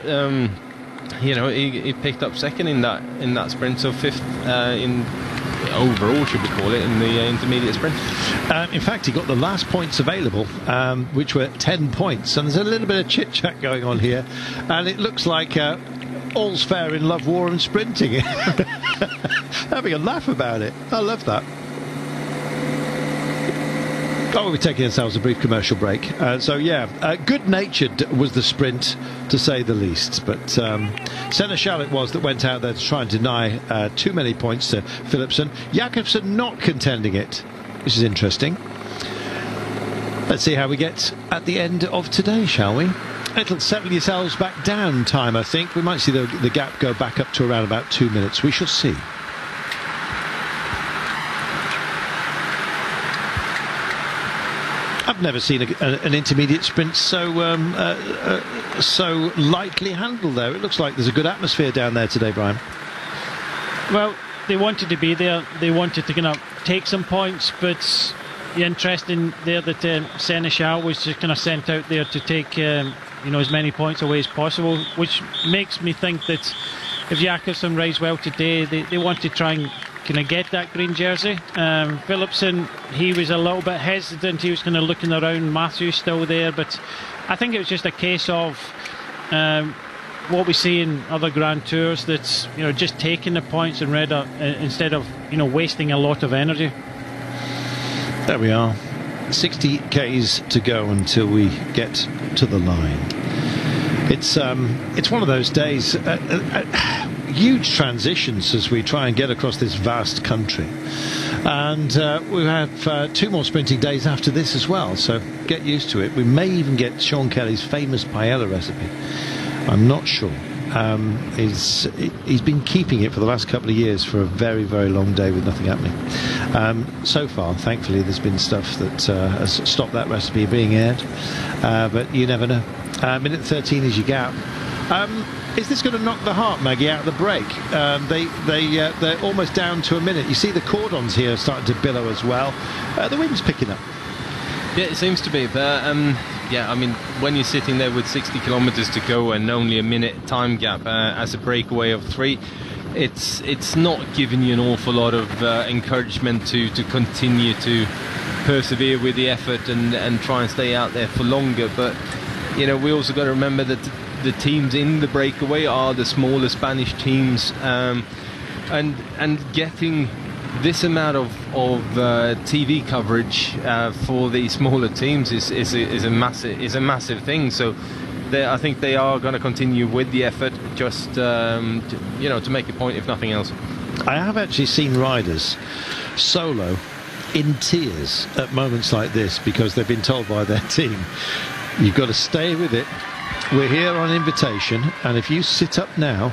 he picked up second in that sprint, so fifth in overall, should we call it, in the intermediate sprint. In fact, he got the last points available, which were 10 points, and there's a little bit of chit-chat going on here, and it looks like all's fair in love, war and sprinting. Having a laugh about it. I love that. We're taking ourselves a brief commercial break. Good-natured was the sprint, to say the least. But Seneschal it was that went out there to try and deny too many points to Philipsen. Jakobsen not contending it, which is interesting. Let's see how we get at the end of today, shall we? It'll settle yourselves back down time, I think. We might see the gap go back up to around about 2 minutes. We shall see. I've never seen an intermediate sprint so lightly handled there. It looks like there's a good atmosphere down there today, Brian. Well, they wanted to be there. They wanted to kind of take some points, but interesting there that Seneschal was just kind of sent out there to take as many points away as possible, which makes me think that if Jakobsen rides well today, they want to try and kind of get that green jersey. Philipsen, he was a little bit hesitant. He was kind of looking around. Matthew's still there, but I think it was just a case of what we see in other Grand Tours, that's just taking the points and instead of wasting a lot of energy. There we are. 60 k's to go until we get to the line. It's one of those days. Huge transitions as we try and get across this vast country, and we have 2 more sprinting days after this as well, so get used to it. We may even get Sean Kelly's famous paella recipe. I'm not sure. He's been keeping it for the last couple of years for a very, very long day with nothing happening. So far, thankfully, there's been stuff that has stopped that recipe being aired, but you never know. Minute 13 is your gap. Is this going to knock the heart, Maggie, out of the break? They're almost down to a minute. You see the cordons here starting to billow as well. The wind's picking up. Yeah, it seems to be. But when you're sitting there with 60 kilometres to go and only a minute time gap as a breakaway of 3, it's not giving you an awful lot of encouragement to continue to persevere with the effort and try and stay out there for longer. But we also got to remember that the teams in the breakaway are the smaller Spanish teams, and getting this amount of TV coverage for the smaller teams is a massive thing. So I think they are going to continue with the effort, just to make a point, if nothing else. I have actually seen riders solo in tears at moments like this because they've been told by their team, you've got to stay with it. We're here on invitation, and if you sit up now,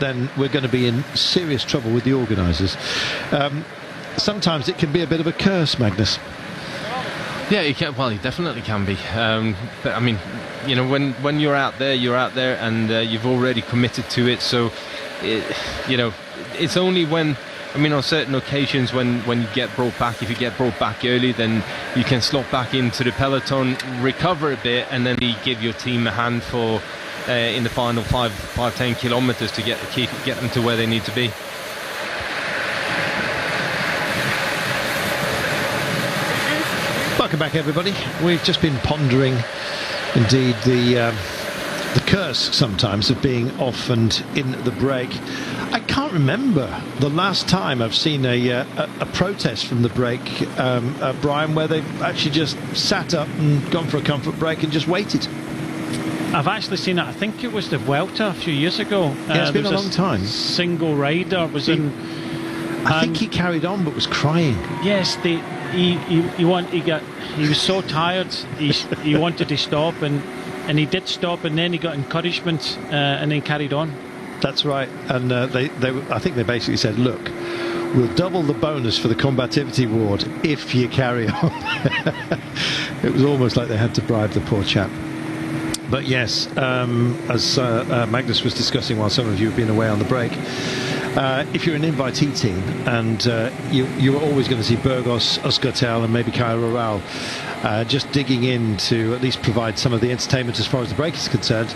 then we're going to be in serious trouble with the organisers. Sometimes it can be a bit of a curse, Magnus. Yeah, it can. Well, it definitely can be. But I mean, when you're out there, and you've already committed to it. So, it's only when. On certain occasions when you get brought back, if you get brought back early, then you can slot back into the peloton, recover a bit, and then give your team a hand for in the final 5-10 kilometres to get them to where they need to be. Welcome back, everybody. We've just been pondering, indeed, the curse sometimes of being off and in the break. I can't remember the last time I've seen a protest from the break, Brian, where they've actually just sat up and gone for a comfort break and just waited. I've actually seen it. I think it was the Vuelta a few years ago. Yeah, it's been a long time. Single rider was in. I think he carried on but was crying. Yes, he was so tired. He wanted to stop, and he did stop, and then he got encouragement and then carried on. That's right, and I think they basically said, look, we'll double the bonus for the combativity award if you carry on. It was almost like they had to bribe the poor chap. But yes, as Magnus was discussing while some of you have been away on the break, if you're an invitee team and you're always going to see Burgos, Euskaltel and maybe Cairo Rural just digging in to at least provide some of the entertainment as far as the break is concerned,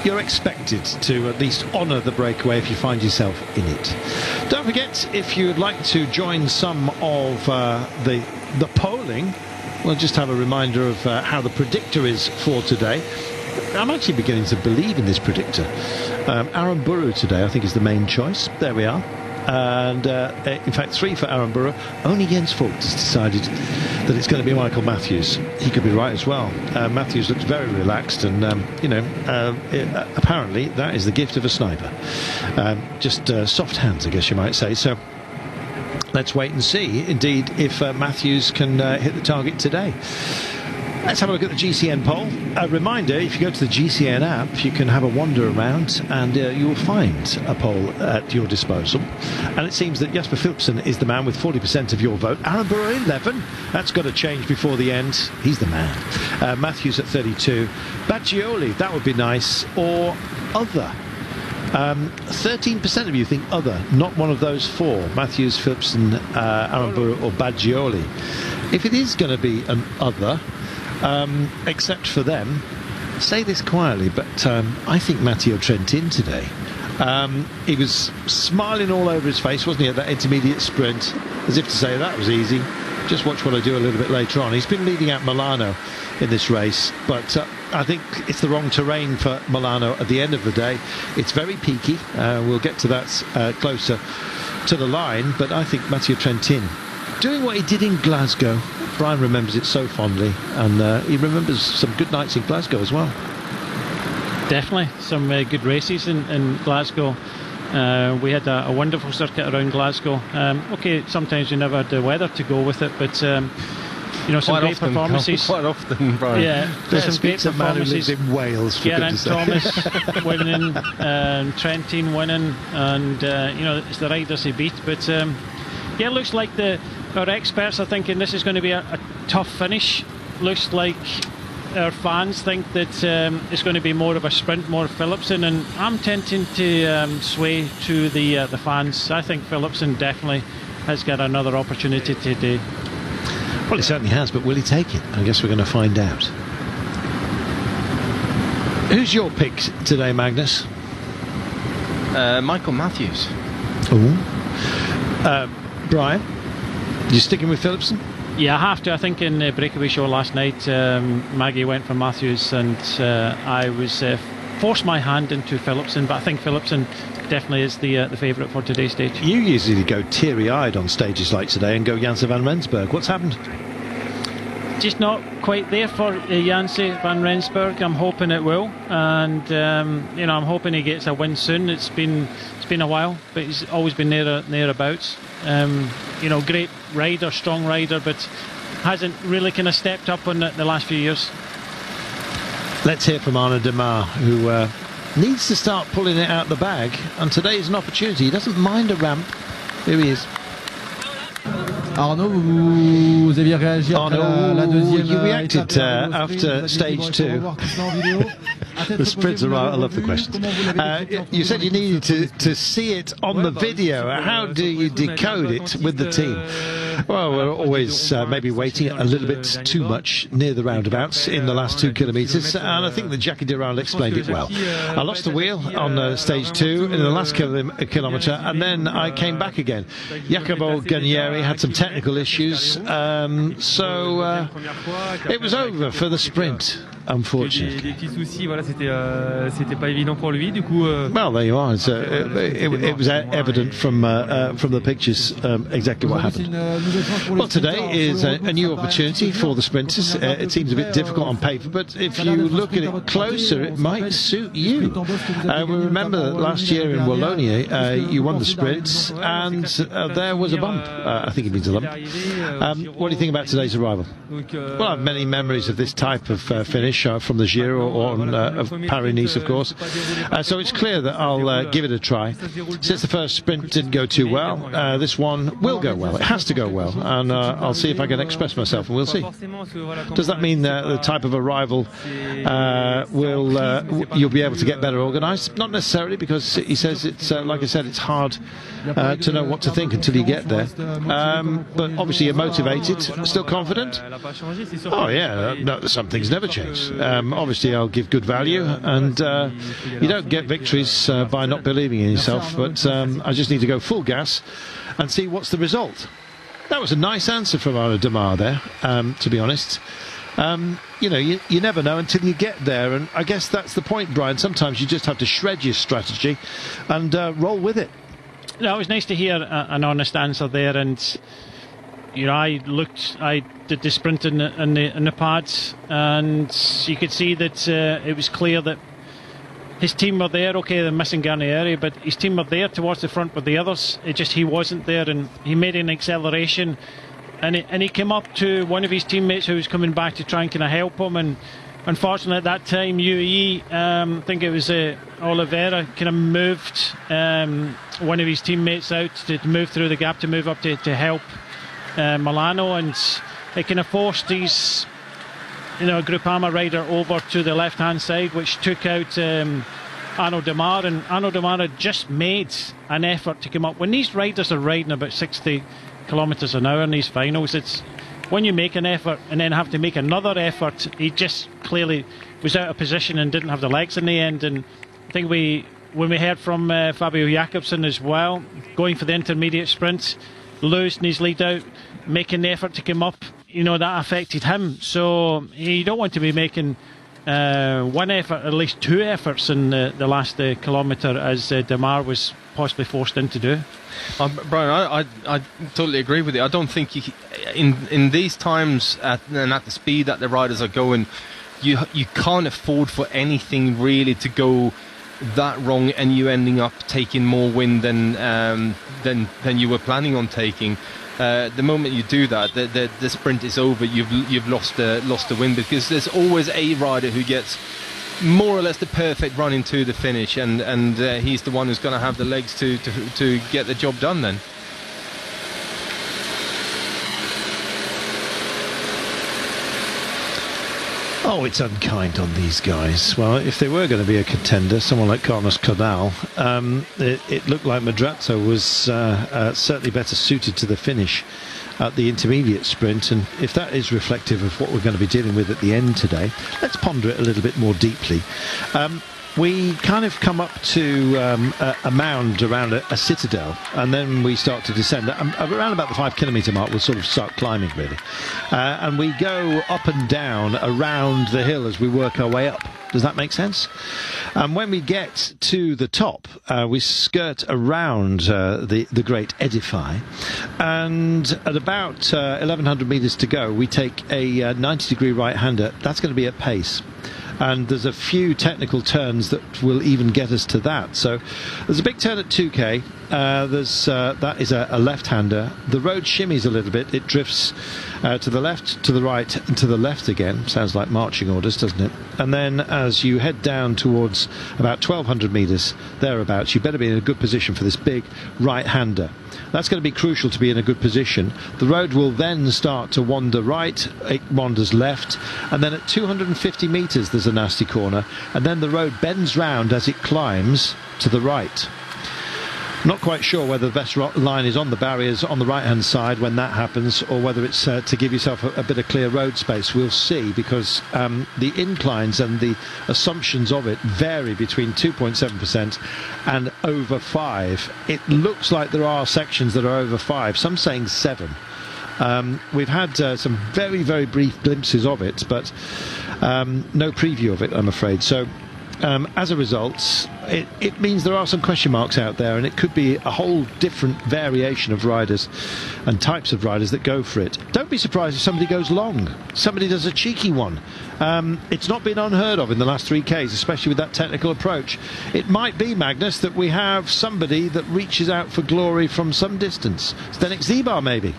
you're expected to at least honour the breakaway if you find yourself in it. Don't forget, if you'd like to join some of the polling, we'll just have a reminder of how the predictor is for today. I'm actually beginning to believe in this predictor. Aramburu today, I think, is the main choice. There we are. And in fact, 3 for Aramburu. Only Jens Vogt has decided that it's going to be Michael Matthews. He could be right as well. Matthews looks very relaxed, and apparently that is the gift of a sniper. Just soft hands, I guess you might say. So let's wait and see, indeed, if Matthews can hit the target today. Let's have a look at the GCN poll. A reminder, if you go to the GCN app, you can have a wander around and you will find a poll at your disposal. And it seems that Jasper Philipsen is the man with 40% of your vote. Aramburu 11. That's got to change before the end. He's the man. Matthews at 32. Baggioli, that would be nice. Or other. 13% of you think other, not one of those 4. Matthews, Philipsen, Aramburu or Baggioli. If it is going to be an other, except for them, say this quietly, but I think Matteo Trentin today. He was smiling all over his face, wasn't he, at that intermediate sprint, as if to say that was easy. Just watch what I do a little bit later on. He's been leading out Milano in this race, but I think it's the wrong terrain for Milano at the end of the day. It's very peaky. We'll get to that closer to the line, but I think Matteo Trentin doing what he did in Glasgow. Brian remembers it so fondly, and he remembers some good nights in Glasgow as well. Definitely, some good races in Glasgow. We had a wonderful circuit around Glasgow. Okay, sometimes you never had the weather to go with it, but some great performances. Quite often, Brian. Yeah, there's some great performances. In Wales, Geraint Thomas winning, Trentin winning, and it's the riders he beat. But it looks like our experts are thinking this is going to be a tough finish. Looks like our fans think that it's going to be more of a sprint, more Philipsen, and I'm tending to sway to the fans. I think Philipsen definitely has got another opportunity today. Well, he certainly has, but will he take it? I guess we're going to find out. Who's your pick today, Magnus? Michael Matthews. Oh. Brian? You sticking with Philipsen? Yeah, I have to. I think in the breakaway show last night, Maggie went for Matthews, and I was forced my hand into Philipsen, but I think Philipsen definitely is the favourite for today's stage. You usually go teary-eyed on stages like today and go Janse van Rensburg. What's happened? Just not quite there for Janse van Rensburg. I'm hoping it will, and I'm hoping he gets a win soon. It's been a while, but he's always been thereabouts. Great rider, strong rider, but hasn't really kind of stepped up on the last few years. Let's hear from Arnaud Demar, who needs to start pulling it out the bag, and today is an opportunity. He doesn't mind a ramp. Here he is. Arnaud, vous aviez réagi après la deuxième you reacted after stage 2. The sprints are right. I love the questions. You said you needed to see it on the video. How do you decode it with the team? Well, we're always maybe waiting a little bit too much near the roundabouts in the last 2 kilometres, and I think that Jackie Durand explained it well. I lost the wheel on stage 2 in the last kilometre, and then I came back again. Jacopo Guarnieri had some technical issues, so it was over for the sprint, unfortunately. Well, there you are. It was evident from the pictures exactly what happened. Well, today is a new opportunity for the sprinters. It seems a bit difficult on paper, but if you look at it closer, it might suit you. We remember that last year in Wallonia, you won the sprints, and there was a bump. I think it means a lump. What do you think about today's arrival? Well, I have many memories of this type of finish from the Giro or of Paris-Nice, of course. So it's clear that I'll give it a try. Since the first sprint didn't go too well, this one will go well. It has to go well. well, and I'll see if I can express myself, and we'll see. Does that mean the type of arrival you'll be able to get better organised? Not necessarily, because he says it's like I said, it's hard to know what to think until you get there. But obviously you're motivated, still confident. Oh yeah, no, some things never change. Obviously I'll give good value, and you don't get victories by not believing in yourself, but I just need to go full gas and see what's the result. That was a nice answer from Arnaud Démare there, to be honest. You know, you never know until you get there, and I guess that's the point, Brian. Sometimes you just have to shred your strategy and roll with it. No, it was nice to hear an honest answer there, and you know, I did the sprint in the pads, and you could see that it was clear that his team were there. Okay, they're missing Garnieri, but his team were there towards the front with the others. It just, he wasn't there, and he made an acceleration, and he came up to one of his teammates who was coming back to try and kind of help him, and unfortunately at that time UAE, I think it was Oliveira, kind of moved one of his teammates out to move through the gap, to move up to help Milano, and it kind of forced his Groupama rider over to the left hand side, which took out Arnaud Démare, and Arnaud Démare had just made an effort to come up. When these riders are riding about 60 kilometres an hour in these finals, it's when you make an effort and then have to make another effort. He just clearly was out of position and didn't have the legs in the end. And I think when we heard from Fabio Jakobsen as well, going for the intermediate sprint, losing his lead out, making the effort to come up, you know, that affected him. So you don't want to be making one effort, at least two efforts in the last kilometre, as Démare was possibly forced into do. Brian, I totally agree with you. I don't think in these times and at the speed that the riders are going, you can't afford for anything really to go that wrong, and you ending up taking more wind than you were planning on taking. The moment you do that, the sprint is over. You've lost the win, because there's always a rider who gets more or less the perfect run into the finish, and he's the one who's going to have the legs to get the job done then. Oh, it's unkind on these guys. Well, if they were going to be a contender, someone like Carlos Cordal, it looked like Madrazo was certainly better suited to the finish at the intermediate sprint, and if that is reflective of what we're going to be dealing with at the end today, let's ponder it a little bit more deeply. We kind of come up to a mound around a citadel, and then we start to descend. Around about the 5 kilometre mark, we'll sort of start climbing, really. And we go up and down around the hill as we work our way up. Does that make sense? And when we get to the top, we skirt around the great edify, and at about 1,100 metres to go, we take a 90-degree right-hander. That's going to be at pace. And there's a few technical turns that will even get us to that. So there's a big turn at 2k. That is a left-hander. The road shimmies a little bit. It drifts to the left, to the right, and to the left again. Sounds like marching orders, doesn't it? And then as you head down towards about 1,200 metres, thereabouts, you better be in a good position for this big right-hander. That's going to be crucial to be in a good position. The road will then start to wander right, it wanders left, and then at 250 metres there's a nasty corner, and then the road bends round as it climbs to the right. Not quite sure whether the best line is on the barriers on the right hand side when that happens, or whether it's to give yourself a bit of clear road space. We'll see, because the inclines and the assumptions of it vary between 2.7% and over 5. It looks like there are sections that are over 5, some saying 7. We've had some very, very brief glimpses of it, but no preview of it, I'm afraid. So as a result, it means there are some question marks out there, and it could be a whole different variation of riders and types of riders that go for it. Don't be surprised if somebody goes long, somebody does a cheeky one. It's not been unheard of in the last 3Ks, especially with that technical approach. It might be, Magnus, that we have somebody that reaches out for glory from some distance. Zdeněk Štýbar, maybe.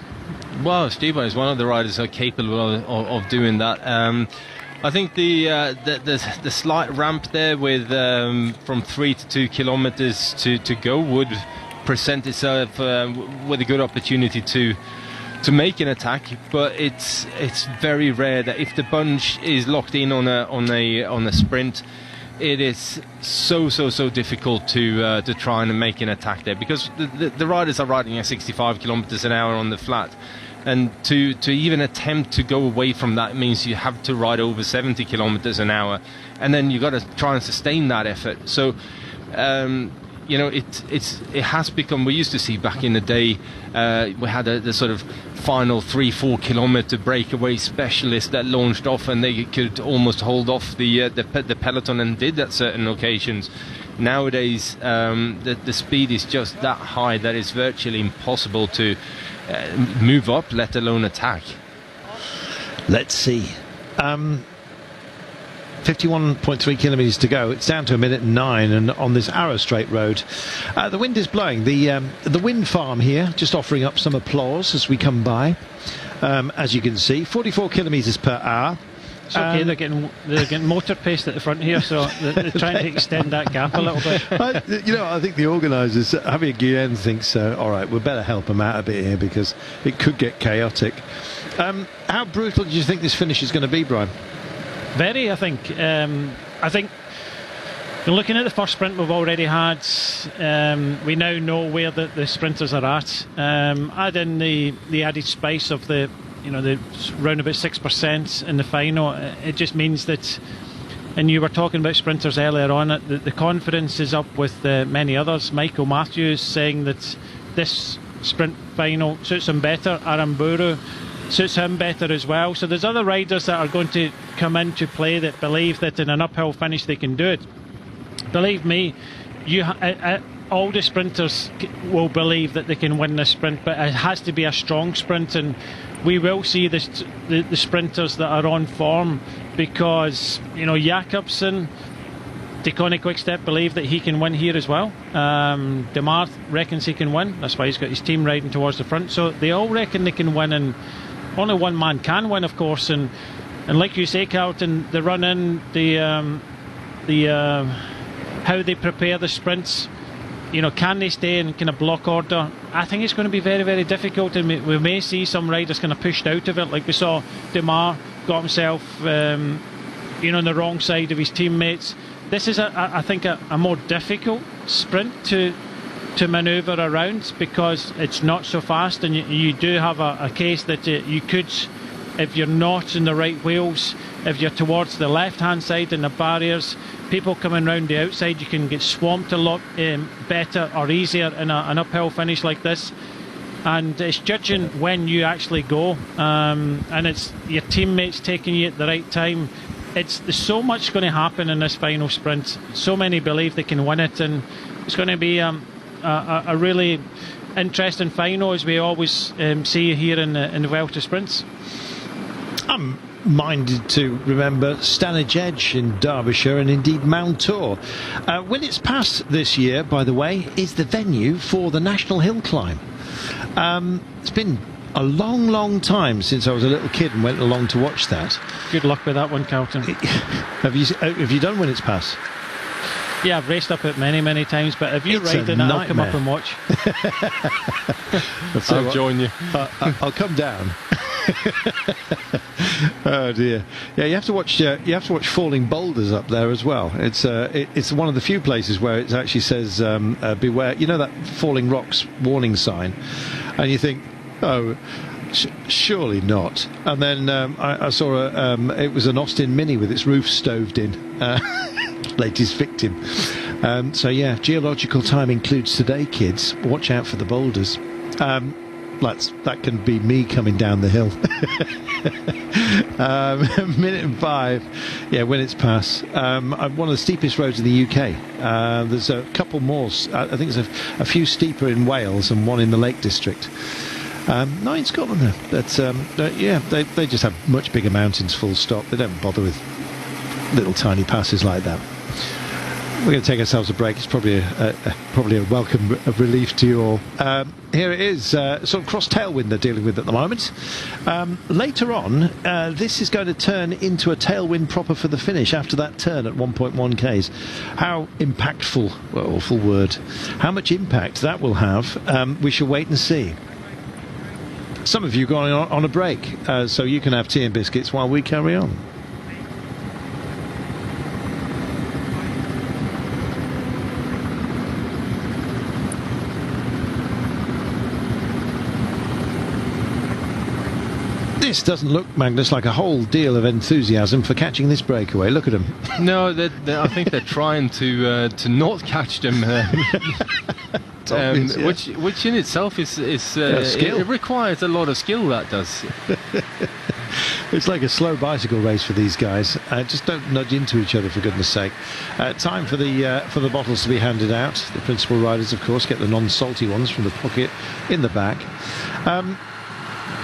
Well, Štýbar is one of the riders who are capable of doing that. I think the slight ramp there with from 3 to 2 kilometers to go would present itself with a good opportunity to make an attack, but it's very rare that if the bunch is locked in on a sprint, it is so difficult to try and make an attack there, because the riders are riding at 65 kilometers an hour on the flat, and to even attempt to go away from that means you have to ride over 70 kilometers an hour, and then you got to try and sustain that effort. So it has become, we used to see back in the day, we had the sort of final 3-4 kilometer breakaway specialist that launched off, and they could almost hold off the peloton, and did at certain occasions. Nowadays, the speed is just that high that it's virtually impossible to move up, let alone attack. Let's see. 51.3 kilometres to go. It's down to 1:09, and on this Arrow Straight road, the wind is blowing. The wind farm here just offering up some applause as we come by. As you can see, 44 kilometres per hour. It's okay, they're getting motor paste at the front here, so they're trying to extend that gap a little bit. I think the organisers, Javier Guillen, thinks, all right, we better help them out a bit here, because it could get chaotic. How brutal do you think this finish is going to be, Brian? Very, I think. Looking at the first sprint we've already had, we now know where the sprinters are at. Add in the added spice of the round about 6% in the final. It just means that, and you were talking about sprinters earlier on, the confidence is up with many others. Michael Matthews saying that this sprint final suits him better. Aramburu suits him better as well. So there's other riders that are going to come into play that believe that in an uphill finish they can do it. Believe me, all the sprinters will believe that they can win this sprint, but it has to be a strong sprint, and we will see the sprinters that are on form, because Jakobsen, Deconic Quickstep believe that he can win here as well. Demar reckons he can win. That's why he's got his team riding towards the front. So they all reckon they can win, and only one man can win, of course. And like you say, Carlton, the run in, how they prepare the sprints. Can they stay in kind of block order? I think it's going to be very, very difficult, and we may see some riders kind of pushed out of it, like we saw Demar got himself, on the wrong side of his teammates. This is, I think, a more difficult sprint to manoeuvre around, because it's not so fast, and you do have a case that you could, if you're not in the right wheels, if you're towards the left-hand side in the barriers, people coming round the outside, you can get swamped a lot better or easier in an uphill finish like this. And it's judging when you actually go, and it's your teammates taking you at the right time. There's so much going to happen in this final sprint. So many believe they can win it, and it's going to be a really interesting final, as we always see here in the Vuelta sprints. I'm minded to remember Stanage Edge in Derbyshire, and indeed Mountor. Willits Pass this year, by the way, is the venue for the National Hill Climb. It's been a long time since I was a little kid and went along to watch that. Good luck with that one, Carlton. Have you done Willits Pass? Yeah, I've raced up it many times, but if you ride it, I'll come up and watch. I'll join you. I'll come down. Oh dear. Yeah, you have to watch falling boulders up there as well. It's one of the few places where it actually says beware. That falling rocks warning sign, and you think, oh, surely not. And then I saw it was an Austin Mini with its roof stoved in. Latest victim. So yeah, geological time includes today, kids. Watch out for the boulders. That can be me coming down the hill. Minute and 5. Yeah, Willits Pass. One of the steepest roads in the UK. There's a couple more. I think there's a few steeper in Wales and one in the Lake District. Not in Scotland though. But yeah, they just have much bigger mountains, full stop. They don't bother with little tiny passes like that. We're going to take ourselves a break. It's probably a welcome relief to you all. Here it is, sort of cross tailwind they're dealing with at the moment. Later on, this is going to turn into a tailwind proper for the finish after that turn at 1.1 k's. How impactful, awful word, how much impact that will have, we shall wait and see. some of you going on a break, so you can have tea and biscuits while we carry on. This doesn't look, Magnus, like a whole deal of enthusiasm for catching this breakaway. Look at them. No, I think they're trying to not catch them, obvious, yeah. which in itself is it requires a lot of skill. That does. It's like a slow bicycle race for these guys. Just don't nudge into each other, for goodness sake. Time for the bottles to be handed out. The principal riders, of course, get the non-salty ones from the pocket in the back.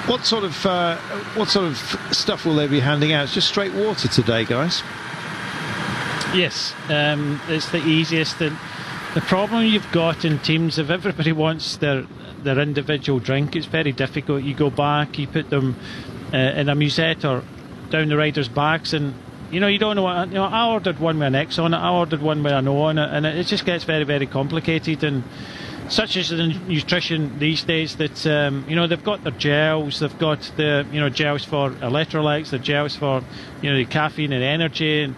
What sort of stuff will they be handing out? It's just straight water today, guys. Yes, it's the easiest. The problem you've got in teams, if everybody wants their individual drink, it's very difficult. You go back, you put them in a musette or down the riders' backs, and you don't know what. I ordered one with an X on it. I ordered one with an O on it, and it just gets very, very complicated. And such is the nutrition these days that they've got their gels, they've got the gels for electrolytes, the gels for the caffeine and energy, and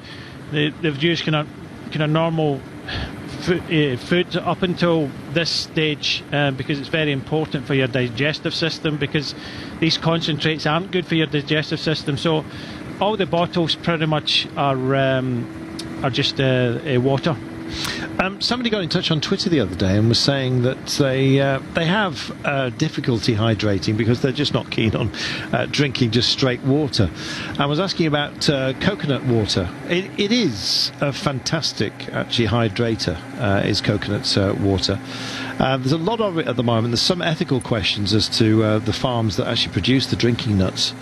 they've used kind of normal food up until this stage because it's very important for your digestive system, because these concentrates aren't good for your digestive system. So all the bottles pretty much are just water. Somebody got in touch on Twitter the other day and was saying that they have difficulty hydrating because they're just not keen on drinking just straight water. I was asking about coconut water. It is a fantastic, actually, hydrator, is coconut water. There's a lot of it at the moment. There's some ethical questions as to the farms that actually produce the drinking nuts,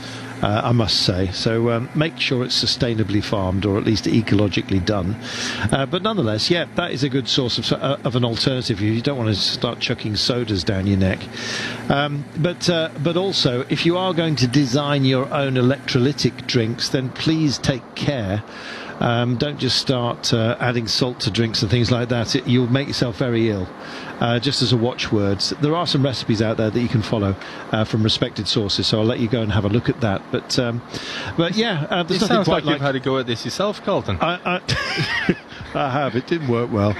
I must say. So make sure it's sustainably farmed, or at least ecologically done. But nonetheless, yeah, that is a good source of an alternative. You don't want to start chucking sodas down your neck. But also, if you are going to design your own electrolytic drinks, then please take care. Don't just start adding salt to drinks and things like that. You'll make yourself very ill. Just as a watchword, there are some recipes out there that you can follow from respected sources, so I'll let you go and have a look at that. But yeah, there's it nothing sounds quite like you've had a go at this yourself, Carlton. I have. It didn't work well.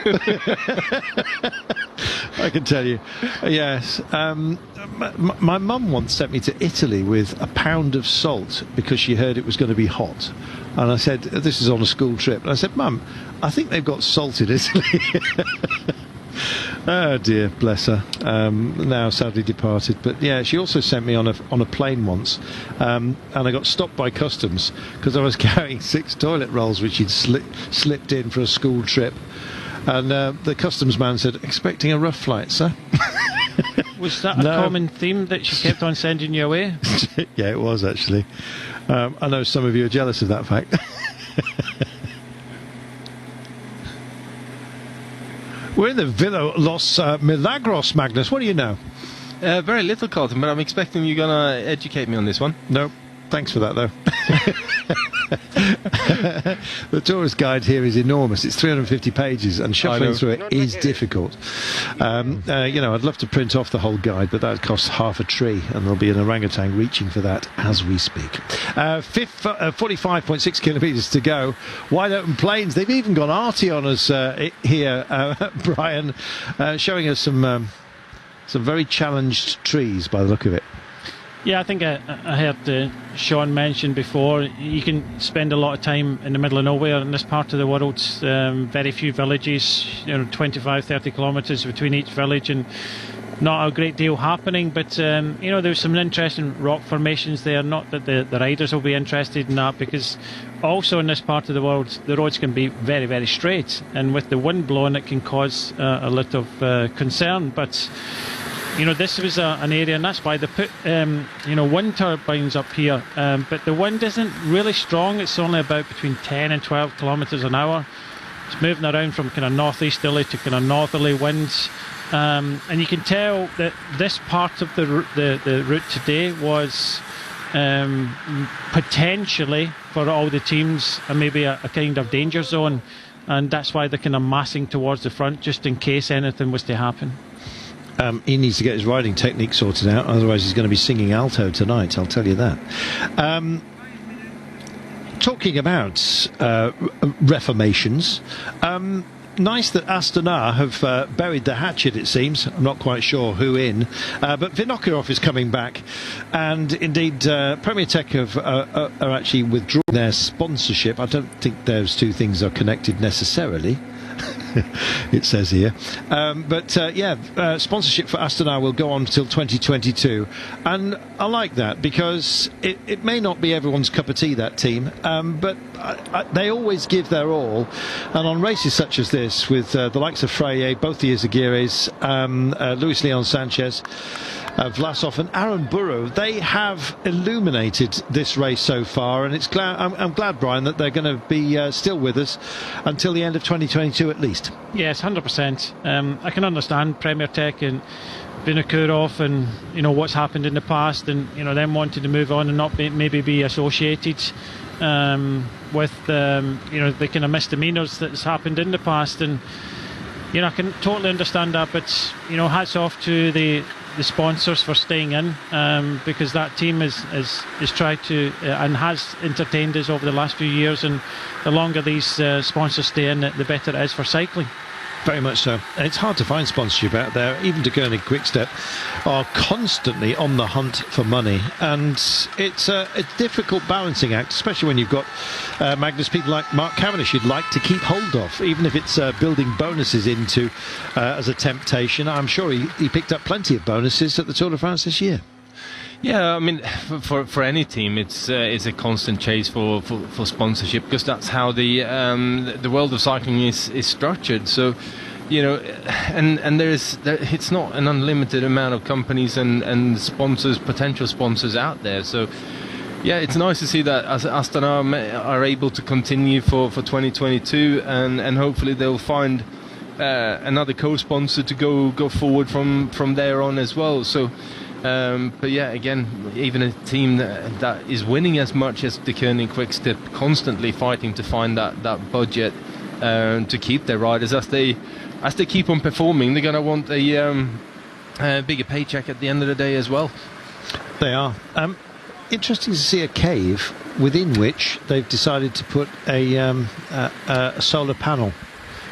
I can tell you. Yes. My mum once sent me to Italy with a pound of salt because she heard it was going to be hot. And I said, this is on a school trip. And I said, Mum, I think they've got salt in Italy. Oh dear, bless her. Now sadly departed. But yeah, she also sent me on a plane once, and I got stopped by customs because I was carrying 6 toilet rolls which he'd slipped in for a school trip. And the customs man said, expecting a rough flight, sir? Was that a common theme that she kept on sending you away? Yeah, it was actually. I know some of you are jealous of that fact. We're in the Villa Los Milagros, Magnus. What do you know? Very little, Carlton, but I'm expecting you're going to educate me on this one. No, thanks for that, though. The tourist guide here is enormous. It's 350 pages, and shuffling through it is difficult. I'd love to print off the whole guide, but that costs half a tree, and there'll be an orangutan reaching for that as we speak. 45.6 kilometres to go. Wide open plains. They've even gone arty on us here, Brian, showing us some very challenged trees by the look of it. Yeah, I think I heard Sean mention before, you can spend a lot of time in the middle of nowhere in this part of the world. Very few villages, 25, 30 kilometres between each village, and not a great deal happening. But there's some interesting rock formations there. Not that the riders will be interested in that, because also in this part of the world the roads can be very, very straight, and with the wind blowing it can cause a lot of concern. But this was an area, and that's why they put wind turbines up here, but the wind isn't really strong. It's only about between 10 and 12 kilometres an hour. It's moving around from kind of northeasterly to kind of northerly winds, and you can tell that this part of the route today was potentially, for all the teams, maybe a kind of danger zone, and that's why they're kind of massing towards the front just in case anything was to happen. He needs to get his riding technique sorted out, otherwise he's going to be singing alto tonight, I'll tell you that. Talking about reformations, nice that Astana have buried the hatchet, it seems. I'm not quite sure who in, but Vinokurov is coming back, and indeed Premier Tech are actually withdrawing their sponsorship. I don't think those two things are connected necessarily. It says here, sponsorship for Astana will go on until 2022, and I like that because it may not be everyone's cup of tea, that team, but they always give their all, and on races such as this with the likes of Freire, both the Izagirres, Luis Leon Sanchez, Vlasov and Aaron Burrow, they have illuminated this race so far, and I'm glad, Brian, that they're going to be still with us until the end of 2022 at least. Yes, 100%. I can understand Premier Tech and Vinokurov and what's happened in the past, and them wanting to move on and not maybe be associated with the kind of misdemeanors that's happened in the past, and I can totally understand that, but hats off to the sponsors for staying in, because that team is tried to and has entertained us over the last few years, and the longer these sponsors stay in, the better it is for cycling. Very much so. And it's hard to find sponsorship out there. Even De Koning Quickstep are constantly on the hunt for money, and it's a difficult balancing act, especially when you've got Magnus, people like Mark Cavendish you'd like to keep hold of, even if it's building bonuses into as a temptation. I'm sure he picked up plenty of bonuses at the Tour de France this year. Yeah, I mean, for any team, it's a constant chase for sponsorship, because that's how the world of cycling is structured. So, and it's not an unlimited amount of companies and sponsors, potential sponsors out there. So, yeah, it's nice to see that Astana are able to continue for 2022, and hopefully they'll find another co-sponsor to go forward from there on as well. So. But yeah, again, even a team that is winning as much as De Koning Quickstep, constantly fighting to find that budget to keep their riders as they keep on performing. They're going to want a bigger paycheck at the end of the day as well. They are. Interesting to see a cave within which they've decided to put a solar panel.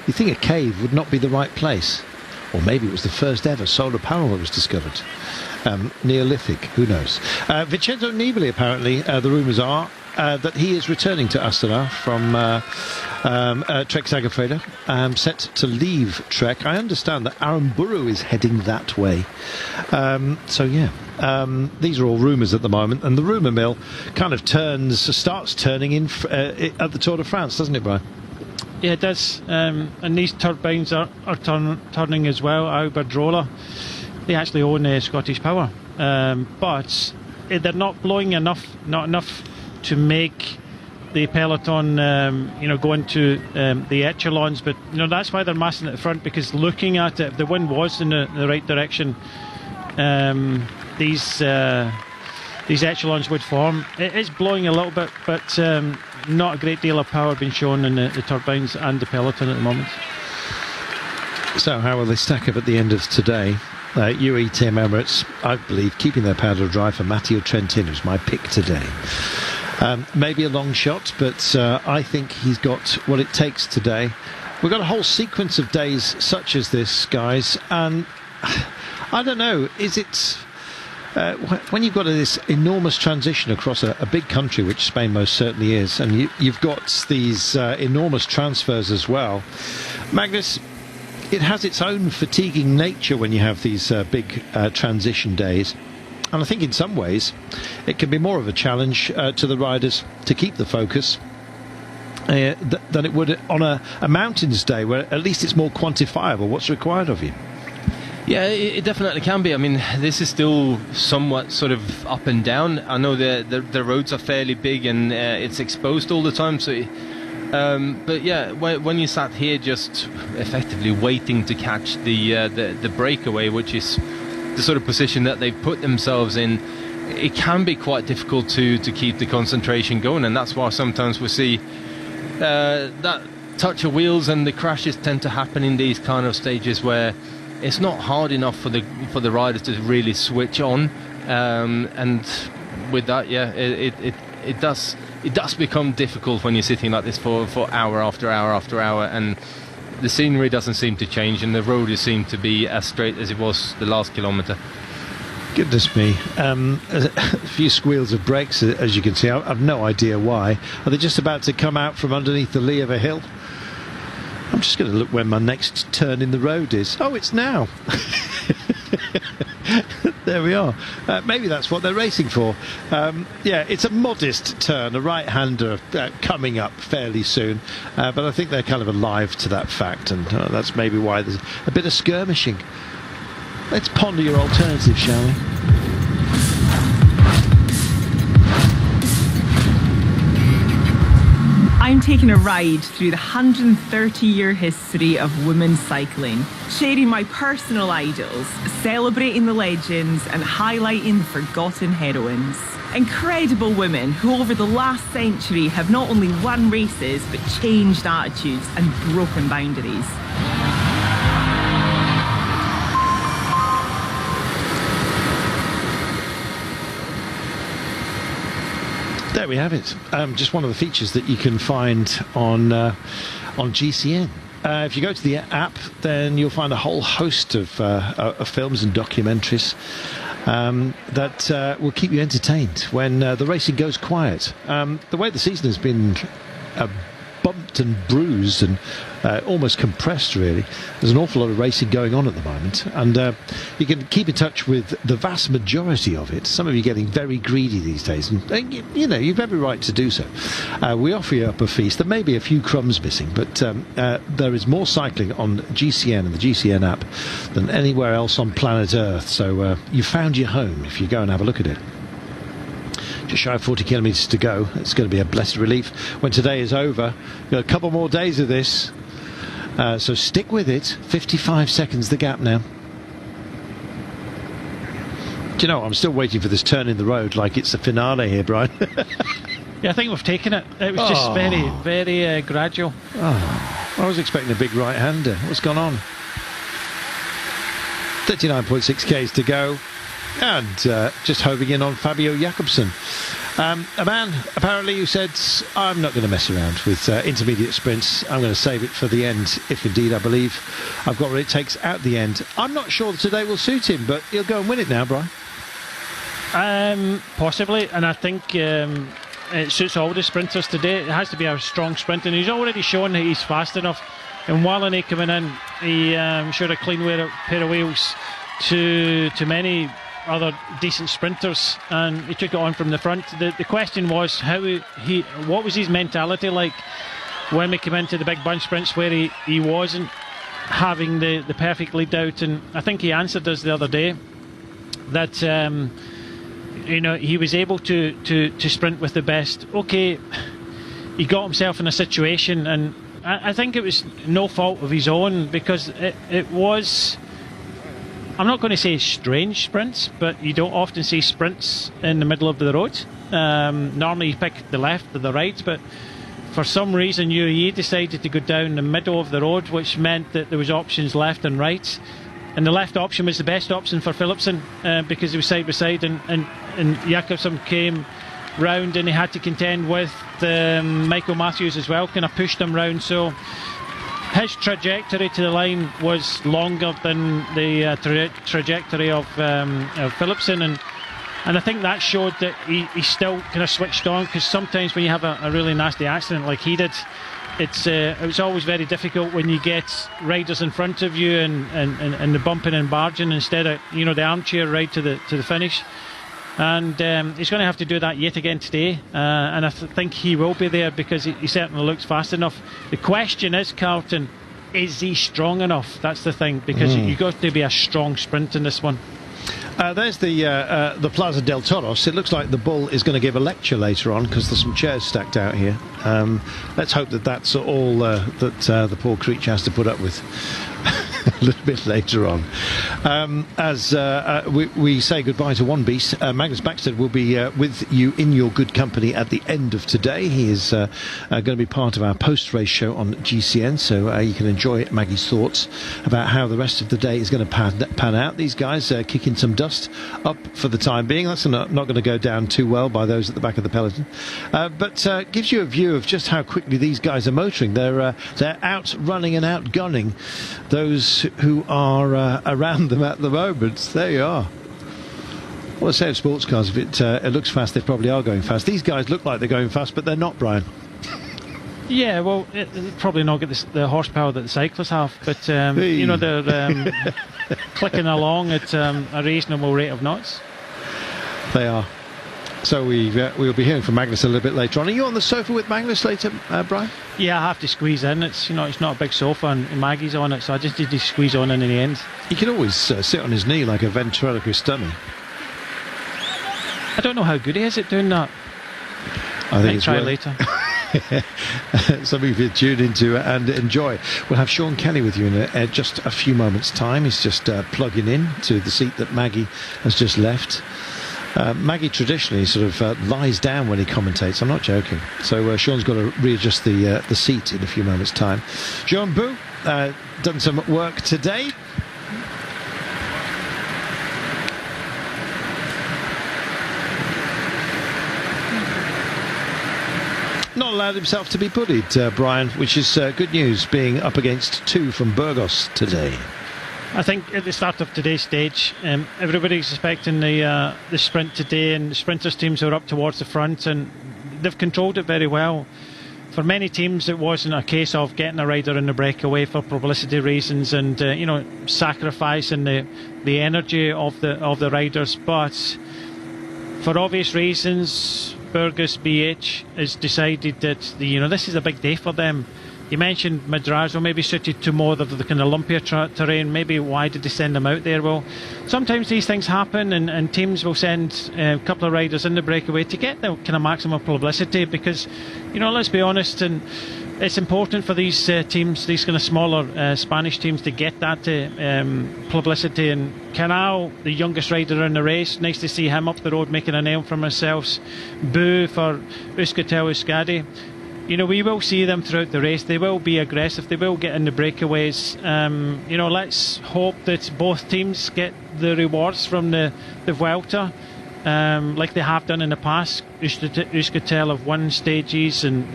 You think a cave would not be the right place, or maybe it was the first ever solar panel that was discovered. Neolithic, who knows. Vincenzo Nibali, apparently, the rumours are that he is returning to Astana from Trek Sagafredo, set to leave Trek. I understand that Aaron Burrow is heading that way. These are all rumours at the moment, and the rumour mill kind of starts turning in at the Tour de France, doesn't it, Brian? Yeah, it does. And these turbines are turning as well. Iberdrola, they actually own Scottish Power, but they're not blowing not enough to make the peloton, go into the echelons. But that's why they're massing at the front, because looking at it, if the wind was in the right direction, these echelons would form. It is blowing a little bit, but not a great deal of power being shown in the turbines and the peloton at the moment. So how will they stack up at the end of today? UAE Team Emirates, I believe, keeping their powder dry for Matteo Trentin, who's my pick today. Maybe a long shot, but I think he's got what it takes today. We've got a whole sequence of days such as this, guys, and I don't know, is it... when you've got this enormous transition across a big country, which Spain most certainly is, and you've got these enormous transfers as well, Magnus, it has its own fatiguing nature when you have these big transition days, and I think in some ways it can be more of a challenge to the riders to keep the focus than it would on a mountains day, where at least it's more quantifiable what's required of you. Yeah, it definitely can be. I mean, this is still somewhat sort of up and down. I know the roads are fairly big and it's exposed all the time. So, but yeah, when you sat here just effectively waiting to catch the breakaway, which is the sort of position that they've put themselves in, it can be quite difficult to keep the concentration going, and that's why sometimes we see that touch of wheels and the crashes tend to happen in these kind of stages where it's not hard enough for the riders to really switch on, and with that, it does become difficult when you're sitting like this for hour after hour after hour, and the scenery doesn't seem to change, and the road seems to be as straight as it was the last kilometre. Goodness me. A few squeals of brakes, as you can see. I've no idea why. Are they just about to come out from underneath the lee of a hill? I'm just going to look where my next turn in the road is. Oh, it's now. There we are. Maybe that's what they're racing for. Yeah, it's a modest turn, a right-hander coming up fairly soon. But I think they're kind of alive to that fact, and that's maybe why there's a bit of skirmishing. Let's ponder your alternative, shall we? I'm taking a ride through the 130-year history of women's cycling, sharing my personal idols, celebrating the legends and highlighting the forgotten heroines. Incredible women who over the last century have not only won races but changed attitudes and broken boundaries. There we have it. Just one of the features that you can find on GCN. If you go to the app, then you'll find a whole host of films and documentaries that will keep you entertained when the racing goes quiet. The way the season has been bumped and bruised and almost compressed, really. There's an awful lot of racing going on at the moment, and you can keep in touch with the vast majority of it. Some of you are getting very greedy these days, and you know, you've every right to do so. We offer you up a feast. There may be a few crumbs missing, but there is more cycling on GCN and the GCN app than anywhere else on planet Earth, so you found your home if you go and have a look at it. Just shy of 40 kilometres to go. It's going to be a blessed relief when today is over. We've got a couple more days of this, so stick with it. 55 seconds the gap now. Do you know, I'm still waiting for this turn in the road like it's the finale here, Brian. Yeah, I think we've taken it. It was just very, very gradual. Oh, I was expecting a big right-hander. What's gone on? 39.6 k's to go. And just hoving in on Fabio Jakobsen. A man, apparently, who said, I'm not going to mess around with intermediate sprints. I'm going to save it for the end, if indeed I believe I've got what it takes at the end. I'm not sure that today will suit him, but he'll go and win it now, Brian. Possibly, and I think it suits all the sprinters today. It has to be a strong sprint, and he's already shown that he's fast enough. And Walloney coming in, he showed a clean pair of wheels to many other decent sprinters, and he took it on from the front. The question was what was his mentality like when we came into the big bunch sprints where he wasn't having the perfect lead out, and I think he answered us the other day that you know, he was able to sprint with the best. Okay, he got himself in a situation, and I think it was no fault of his own, because it was, I'm not going to say strange sprints, but you don't often see sprints in the middle of the road. Normally you pick the left or the right, but for some reason UAE decided to go down the middle of the road, which meant that there was options left and right. And the left option was the best option for Philipsen, because he was side by side, and Jakobsen came round and he had to contend with Michael Matthews as well, kind of pushed him round. So his trajectory to the line was longer than the trajectory of Philipsen, and I think that showed that he still kind of switched on, because sometimes when you have a really nasty accident like he did, it was always very difficult when you get riders in front of you and the bumping and barging instead of, you know, the armchair ride to the finish. And he's going to have to do that yet again today, and I think he will be there, because he certainly looks fast enough. The question is, Carlton, is he strong enough? That's the thing, because you've got to be a strong sprint in this one. There's the Plaza del Toros. It looks like the bull is going to give a lecture later on because there's some chairs stacked out here. Let's hope that that's all that the poor creature has to put up with a little bit later on. As we say goodbye to one beast, Magnus Baxter will be with you in your good company at the end of today. He is going to be part of our post-race show on GCN, so you can enjoy Maggie's thoughts about how the rest of the day is going to pan out. These guys kicking some dust up for the time being. That's not going to go down too well by those at the back of the peloton, but gives you a view of just how quickly these guys are motoring. They're out running and out gunning those who are around them at the moment. There you are. Well, I say of sports cars, if it looks fast, they probably are going fast. These guys look like they're going fast, but they're not, Brian. Yeah, well, they'll probably not get the horsepower that the cyclists have, but you know, they're clicking along at a reasonable rate of knots. They are. So we'll be hearing from Magnus a little bit later on. Are you on the sofa with Magnus later, Brian? Yeah, I have to squeeze in. It's it's not a big sofa, and Maggie's on it, so I just need to squeeze on in the end. He can always sit on his knee like a ventriloquist dummy. I don't know how good he is at doing that. I think it's try later. Something to tune into and enjoy. We'll have Sean Kelly with you in just a few moments' time. He's just plugging in to the seat that Maggie has just left. Maggie traditionally sort of lies down when he commentates. I'm not joking. So Sean's got to readjust the seat in a few moments' time. Jean Bou done some work today. Not allowed himself to be bullied, Brian, which is good news, being up against 2 from Burgos today. I think at the start of today's stage, everybody's expecting the sprint today, and the sprinters teams are up towards the front, and they've controlled it very well. For many teams, it wasn't a case of getting a rider in the breakaway for publicity reasons and sacrificing the energy of the riders, but for obvious reasons, Burgos BH has decided that this is a big day for them. You mentioned Madrazo maybe suited to more of the kind of lumpier terrain. Maybe why did they send them out there? Well, sometimes these things happen, and teams will send a couple of riders in the breakaway to get the kind of maximum publicity, because, let's be honest, and it's important for these teams, these kind of smaller Spanish teams, to get that publicity. And Canal, the youngest rider in the race, nice to see him up the road making a name for himself. Boo for Euskaltel Euskadi. We will see them throughout the race. They will be aggressive. They will get in the breakaways. Let's hope that both teams get the rewards from the Vuelta, like they have done in the past. Euskaltel have won stages, and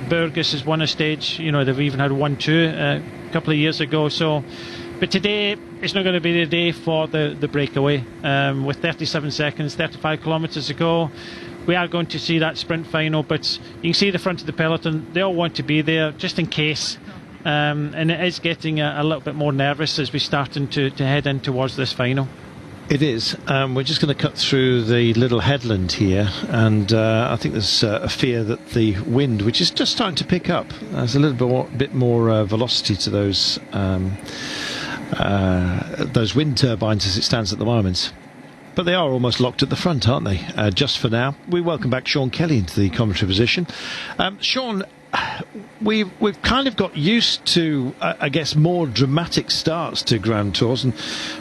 Burgos has won a stage. They've even had 1-2 a couple of years ago. But today it's not going to be the day for the breakaway. With 37 seconds, 35 kilometres to go. We are going to see that sprint final, but you can see the front of the peloton. They all want to be there just in case, and it is getting a little bit more nervous as we're starting to head in towards this final. It is. We're just going to cut through the little headland here, and I think there's a fear that the wind, which is just starting to pick up, there's a little bit more velocity to those wind turbines as it stands at the moment. But they are almost locked at the front, aren't they? Just for now. We welcome back Sean Kelly into the commentary position. Sean, we've kind of got used to, I guess, more dramatic starts to Grand Tours, and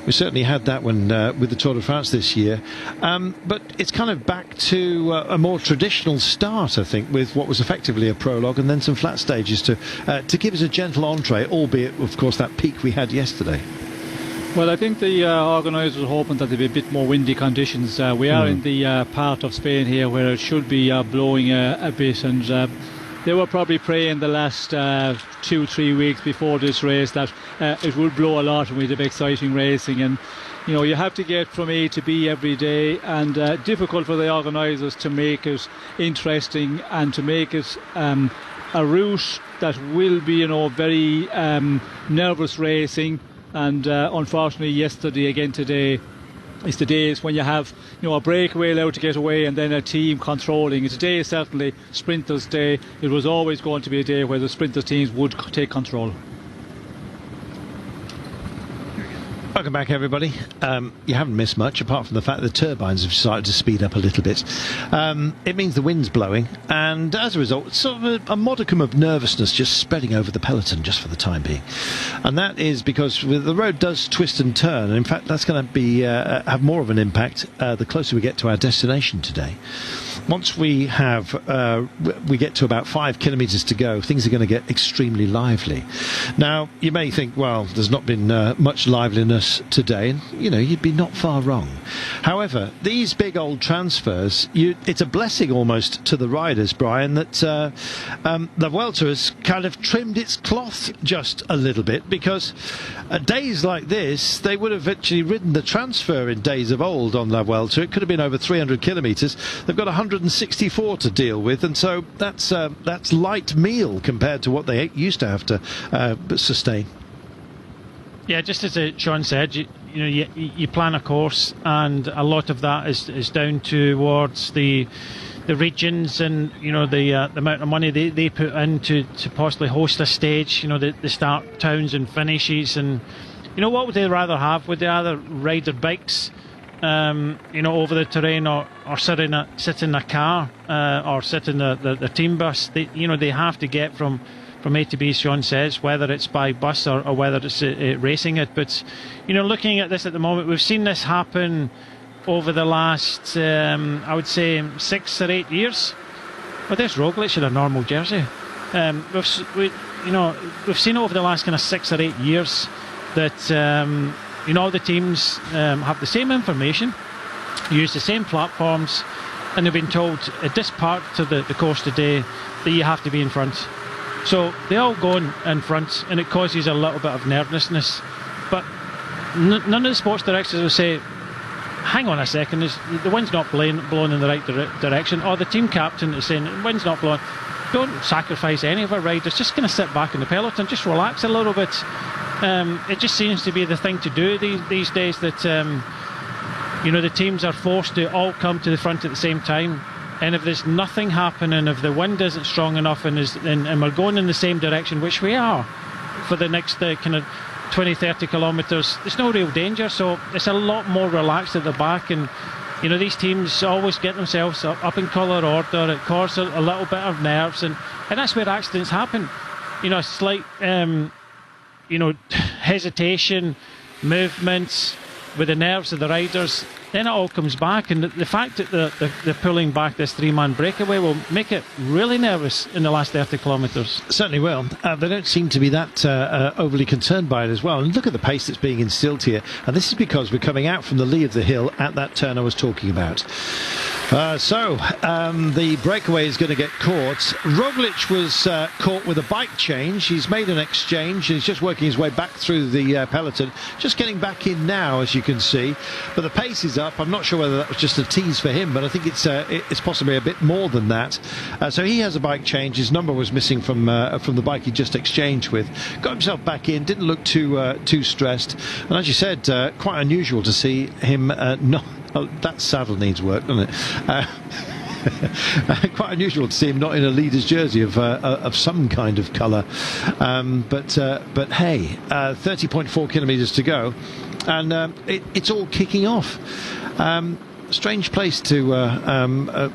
we certainly had that one with the Tour de France this year. But it's kind of back to a more traditional start, I think, with what was effectively a prologue and then some flat stages to give us a gentle entree, albeit, of course, that peak we had yesterday. Well, I think the organisers are hoping that there'll be a bit more windy conditions. We are in the part of Spain here where it should be blowing a bit, and they were probably praying the last 2-3 weeks before this race that it would blow a lot and we'd have exciting racing. And you have to get from A to B every day, and difficult for the organisers to make it interesting and to make it a route that will be very nervous racing. And unfortunately, yesterday, again today, is the days when you have a breakaway allowed to get away and then a team controlling. Today is certainly sprinters' day. It was always going to be a day where the sprinters teams would take control. Welcome back, everybody. You haven't missed much, apart from the fact that the turbines have decided to speed up a little bit. It means the wind's blowing, and as a result, it's sort of a modicum of nervousness just spreading over the peloton just for the time being. And that is because the road does twist and turn, and in fact, that's going to be have more of an impact the closer we get to our destination today. Once we get to about 5 kilometres to go, things are going to get extremely lively. Now, you may think, well, there's not been much liveliness today, and you'd be not far wrong. However, these big old transfers, it's a blessing almost to the riders, Brian, that the Vuelta has kind of trimmed its cloth just a little bit, because days like this, they would have actually ridden the transfer in days of old on La Vuelta. It could have been over 300 kilometres. They've got 164 to deal with, and so that's light meal compared to what they used to have to sustain. Yeah, just as Sean said, you plan a course, and a lot of that is down towards the regions and the amount of money they put in to possibly host a stage. The start towns and finishes, and what would they rather have? Would they rather ride their bikes over the terrain, or sit in a car, or sit in the team bus? They have to get from A to B, as Sean says, whether it's by bus or whether it's racing it. But looking at this at the moment, we've seen this happen over the last I would say 6 or 8 years. But there's Roglic in a normal jersey. We've seen it over the last kind of 6 or 8 years that the teams have the same information, use the same platforms, and they've been told at this part of the course today that you have to be in front. So they all go in front, and it causes a little bit of nervousness. But none of the sports directors will say, hang on a second, the wind's not blowing in the right direction, or the team captain is saying, the wind's not blowing. Don't sacrifice any of our riders, just going to sit back in the peloton, just relax a little bit. It just seems to be the thing to do these days, that the teams are forced to all come to the front at the same time. And if there's nothing happening, if the wind isn't strong enough and we're going in the same direction, which we are, for the next kind of 20-30 kilometres, there's no real danger. So it's a lot more relaxed at the back, and these teams always get themselves up in colour order. It causes a little bit of nerves, and that's where accidents happen. A slight hesitation, movements with the nerves of the riders, then it all comes back. And the fact that they're pulling back this 3-man breakaway will make it really nervous in the last 30 kilometres. Certainly will. They don't seem to be that overly concerned by it as well. And look at the pace that's being instilled here. And this is because we're coming out from the lee of the hill at that turn I was talking about. The breakaway is going to get caught. Roglic was caught with a bike change. He's made an exchange, and he's just working his way back through the peloton. Just getting back in now, as you can see. But the pace is up. I'm not sure whether that was just a tease for him, but I think it's possibly a bit more than that. So he has a bike change. His number was missing from the bike he just exchanged with. Got himself back in. Didn't look too stressed. And as you said, quite unusual to see him not. Oh, that saddle needs work, doesn't it? Quite unusual to see him not in a leader's jersey of some kind of colour. But hey, 30.4 kilometres to go, and it's all kicking off. Strange place to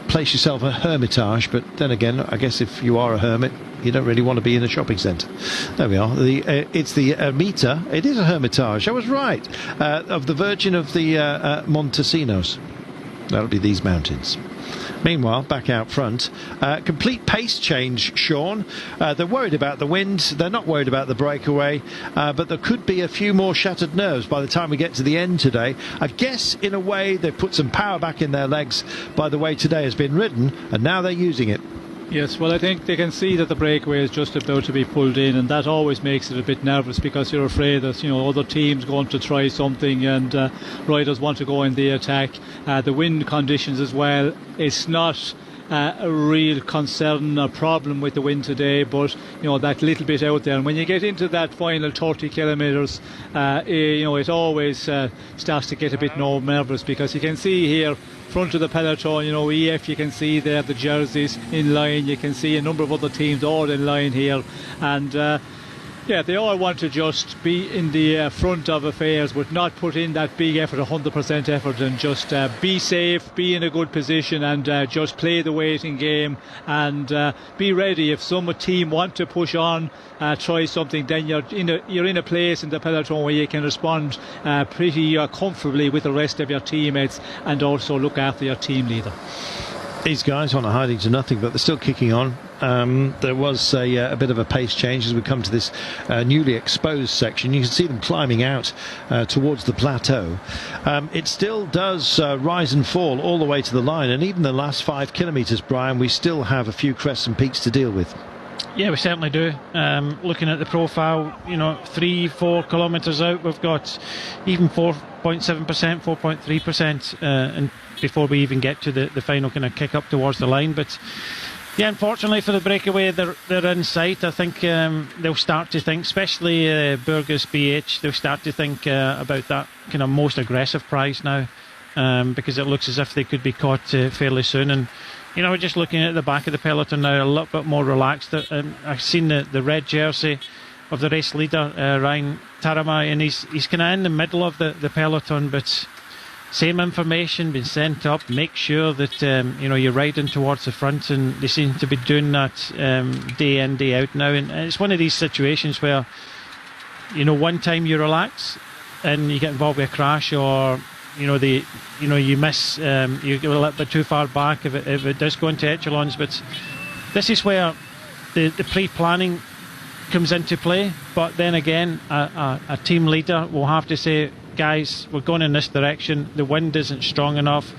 place yourself a hermitage, but then again, I guess if you are a hermit, you don't really want to be in a shopping centre. There we are. It's the ermita. It is a hermitage. I was right. Of the Virgin of the Montesinos. That'll be these mountains. Meanwhile, back out front, complete pace change, Sean. They're worried about the wind. They're not worried about the breakaway. But there could be a few more shattered nerves by the time we get to the end today. I guess, in a way, they've put some power back in their legs by the way today has been ridden, and now they're using it. Yes, well, I think they can see that the breakaway is just about to be pulled in, and that always makes it a bit nervous, because you're afraid that other teams going to try something, and riders want to go in the attack. The wind conditions as well. It's not a real concern or problem with the wind today, but that little bit out there, and when you get into that final 30 kilometres, it always starts to get a bit more nervous, because you can see here front of the peloton, EF, you can see there the jerseys in line, you can see a number of other teams all in line here, and Yeah, they all want to just be in the front of affairs, but not put in that big effort, 100% effort, and just be safe, be in a good position, and just play the waiting game, and be ready. If some team want to push on, try something, then you're in a place in the peloton where you can respond pretty comfortably with the rest of your teammates, and also look after your team leader. These guys aren't hiding to nothing, but they're still kicking on. There was a bit of a pace change as we come to this newly exposed section. You can see them climbing out towards the plateau. It still does rise and fall all the way to the line, and even the last 5 kilometres, Brian, we still have a few crests and peaks to deal with. Yeah, we certainly do. Looking at the profile, 3-4 kilometres out, we've got even 4.7%, 4.3%, and before we even get to the final kind of kick up towards the line. But yeah, unfortunately for the breakaway, they're in sight. I think they'll start to think, especially Burgos BH, they'll start to think about that kind of most aggressive prize now, because it looks as if they could be caught fairly soon. And we're just looking at the back of the peloton now, a little bit more relaxed. I've seen the red jersey of the race leader, Ryan Tarama, and he's kind of in the middle of the peloton, but same information been sent up. Make sure that you're riding towards the front, and they seem to be doing that day in, day out now. And it's one of these situations where one time you relax and you get involved with a crash, or you miss, you go a little bit too far back if it does go into echelons. But this is where the pre-planning comes into play. But then again, a team leader will have to say, guys, we're going in this direction, the wind isn't strong enough,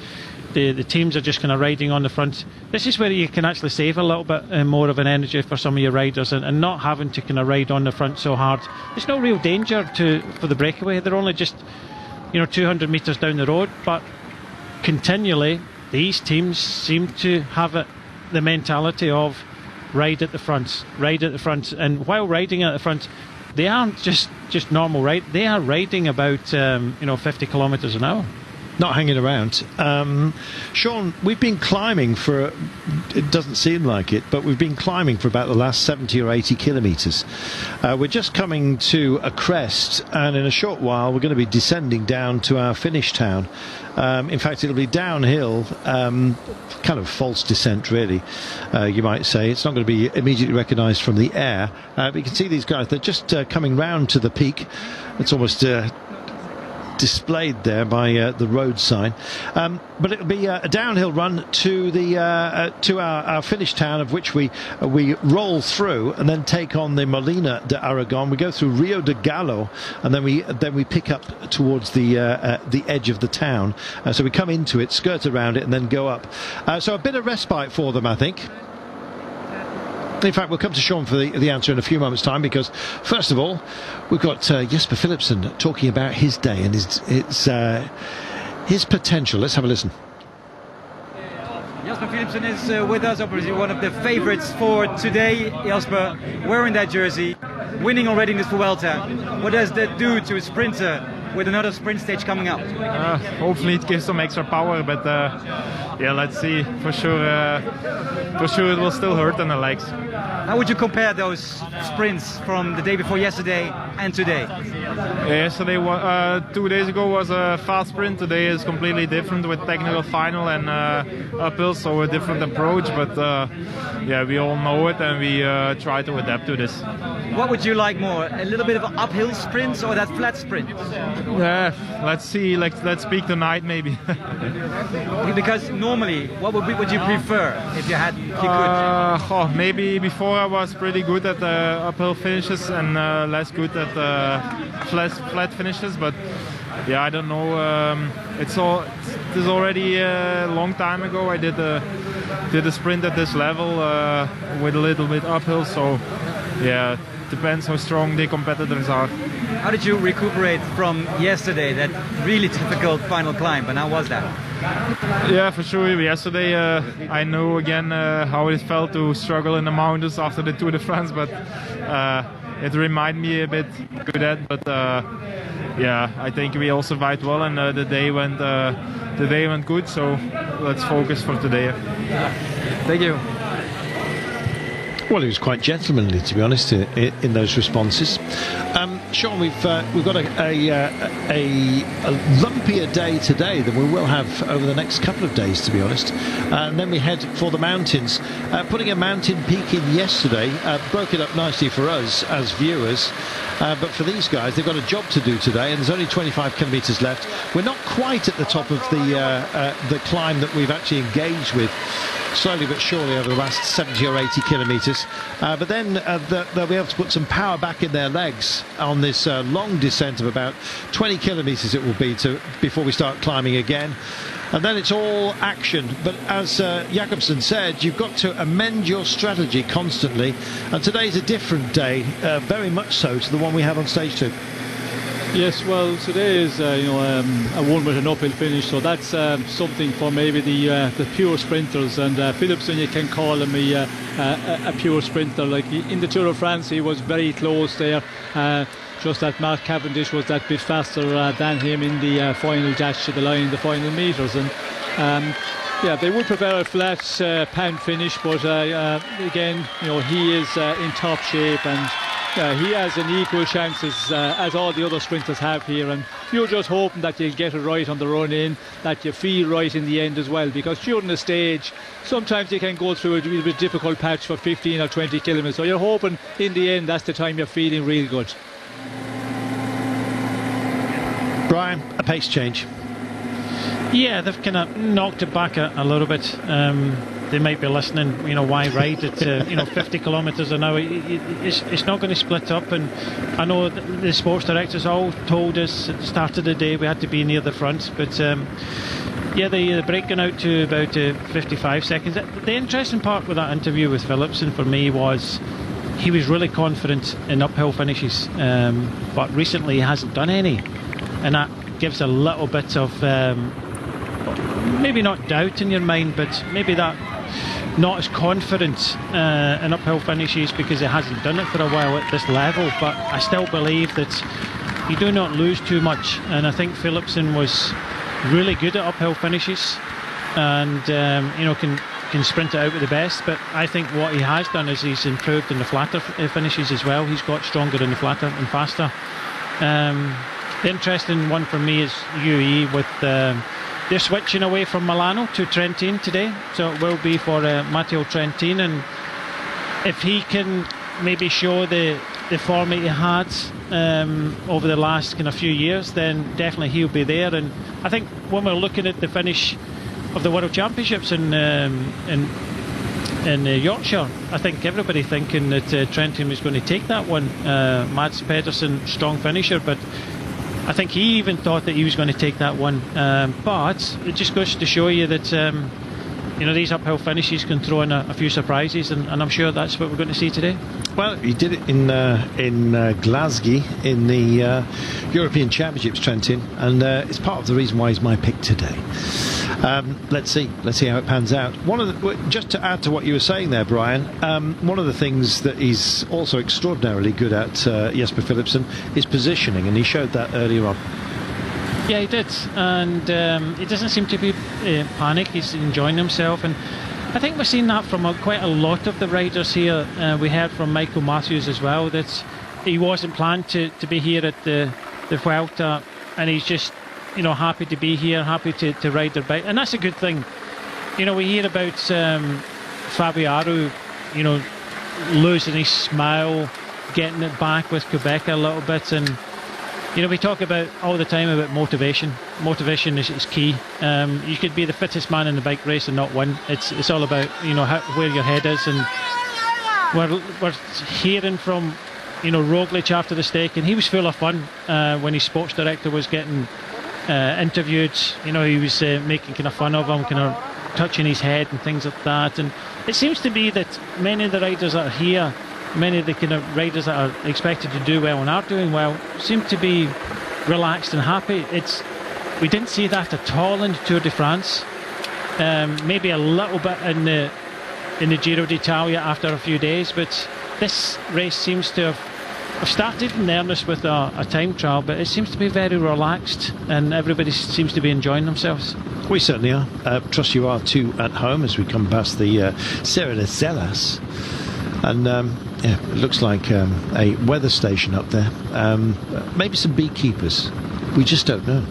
the teams are just kind of riding on the front. This is where you can actually save a little bit more of an energy for some of your riders, and not having to kind of ride on the front so hard. There's no real danger for the breakaway. They're only just 200 metres down the road, but continually these teams seem to have the mentality of ride at the front, and while riding at the front, they aren't just normal ride. They are riding about 50 kilometres an hour. Not hanging around. Sean, we've been climbing for, it doesn't seem like it, but we've been climbing for about the last 70 or 80 kilometres. We're just coming to a crest, and in a short while we're going to be descending down to our finish town. In fact, it'll be downhill, kind of false descent really, you might say. It's not going to be immediately recognised from the air, but you can see these guys, they're just coming round to the peak. It's almost displayed there by the road sign, but it'll be a downhill run to our finish town, of which we roll through and then take on the EMolina de Aragón. We go through Rio de Gallo, and then we pick up towards the edge of the town. So we come into it, skirt around it, and then go up. So a bit of respite for them, I think. In fact, we'll come to Sean for the answer in a few moments' time, because first of all, we've got Jesper Philipsen talking about his day and his potential. Let's have a listen. Jesper Philipsen is with us, obviously one of the favourites for today. Jesper, wearing that jersey, winning already in this Vuelta. What does that do to a sprinter with another sprint stage coming up? Hopefully it gives some extra power, but yeah, let's see. For sure it will still hurt on the legs. How would you compare those sprints from the day before yesterday and today? Yesterday, 2 days ago, was a fast sprint. Today is completely different with technical final and uphill, so a different approach. But yeah, we all know it, and we try to adapt to this. What would you like more? A little bit of an uphill sprint or that flat sprint? Let's see. Let's speak tonight, maybe. Because normally, what would you prefer if you could? Maybe before I was pretty good at uphill finishes and less good at flat finishes. But yeah, I don't know. It's already a long time ago. I did a sprint at this level with a little bit uphill. So yeah, depends how strong the competitors are. How did you recuperate from yesterday, that really difficult final climb, and how was that? Yeah, for sure. Yesterday I know again how it felt to struggle in the mountains after the Tour de France, but it reminded me a bit of that. But yeah, I think we all survived well, and the day went good. So let's focus for today. Thank you. Well, he was quite gentlemanly, to be honest, in those responses. Sean, we've got a lumpier day today than we will have over the next couple of days, to be honest. And then we head for the mountains. Putting a mountain peak in yesterday broke it up nicely for us as viewers. But for these guys, they've got a job to do today, and there's only 25 kilometres left. We're not quite at the top of the climb that we've actually engaged with, slowly but surely over the last 70 or 80 kilometres. But then they'll be able to put some power back in their legs on this long descent of about 20 kilometres it will be before we start climbing again. And then it's all action. But as Jakobsen said, you've got to amend your strategy constantly. And today's a different day, very much so, to the one we had on stage 2. Yes, well, today is a one with an uphill finish, so that's something for maybe the pure sprinters. And Philipsen, you can call him a pure sprinter. Like in the Tour de France, he was very close there. Just that Mark Cavendish was that bit faster than him in the final dash to the line, the final metres. And yeah, they would prefer a flat pan finish, but again, he is in top shape, and he has an equal chance as all the other sprinters have here. And you're just hoping that you'll get it right on the run in, that you feel right in the end as well, because during the stage sometimes you can go through a little bit difficult patch for 15 or 20 kilometres, so you're hoping in the end that's the time you're feeling real good. Brian, a pace change. Yeah, they've kind of knocked it back a little bit. They might be listening, why ride at 50 kilometres an hour? It's not going to split up. And I know the sports directors all told us at the start of the day we had to be near the front, but yeah, they're breaking out to about 55 seconds. The interesting part with that interview with Philipsen for me was he was really confident in uphill finishes, but recently he hasn't done any, and that gives a little bit of maybe not doubt in your mind, but maybe that not as confident in uphill finishes because he hasn't done it for a while at this level. But I still believe that you do not lose too much, and I think Philipsen was really good at uphill finishes, and can sprint it out with the best. But I think what he has done is he's improved in the flatter finishes as well. He's got stronger in the flatter and faster. The interesting one for me is UE with they're switching away from Milano to Trentin today, so it will be for Matteo Trentin, and if he can maybe show the form he had over the last kind of few years, then definitely he'll be there. And I think when we're looking at the finish of the World Championships in Yorkshire, I think everybody thinking that Trentin was going to take that one. Mads Pedersen, strong finisher, but I think he even thought that he was going to take that one. But it just goes to show you that these uphill finishes can throw in a few surprises, and I'm sure that's what we're going to see today. Well, he did it in Glasgow in the European Championships, Trentin, and it's part of the reason why he's my pick today. Let's see how it pans out. Just to add to what you were saying there, Brian, one of the things that he's also extraordinarily good at, Jesper Philipsen, is positioning, and he showed that earlier on. Yeah, he did, and he doesn't seem to be panic. He's enjoying himself, and I think we've seen that from quite a lot of the riders here. We heard from Michael Matthews as well that he wasn't planned to be here at the Vuelta, and he's just happy to be here, happy to ride their bike, and that's a good thing. We hear about Fabio Aru, losing his smile, getting it back with Quebec a little bit, and we talk about all the time about motivation. Motivation is key. You could be the fittest man in the bike race and not win. It's all about where your head is, and we're hearing from Roglic after the stake, and he was full of fun when his sports director was getting interviewed. He was making kind of fun of him, kind of touching his head and things like that. And it seems to be that many of the riders that are here, many of the kind of riders that are expected to do well and are doing well, seem to be relaxed and happy. We didn't see that at all in the Tour de France. Maybe a little bit in the Giro d'Italia after a few days, but this race seems to have started in earnest with a time trial, but it seems to be very relaxed, and everybody seems to be enjoying themselves. We certainly are. Trust you are too at home as we come past the Serra de Celas. And yeah, it looks like a weather station up there. Maybe some beekeepers. We just don't know.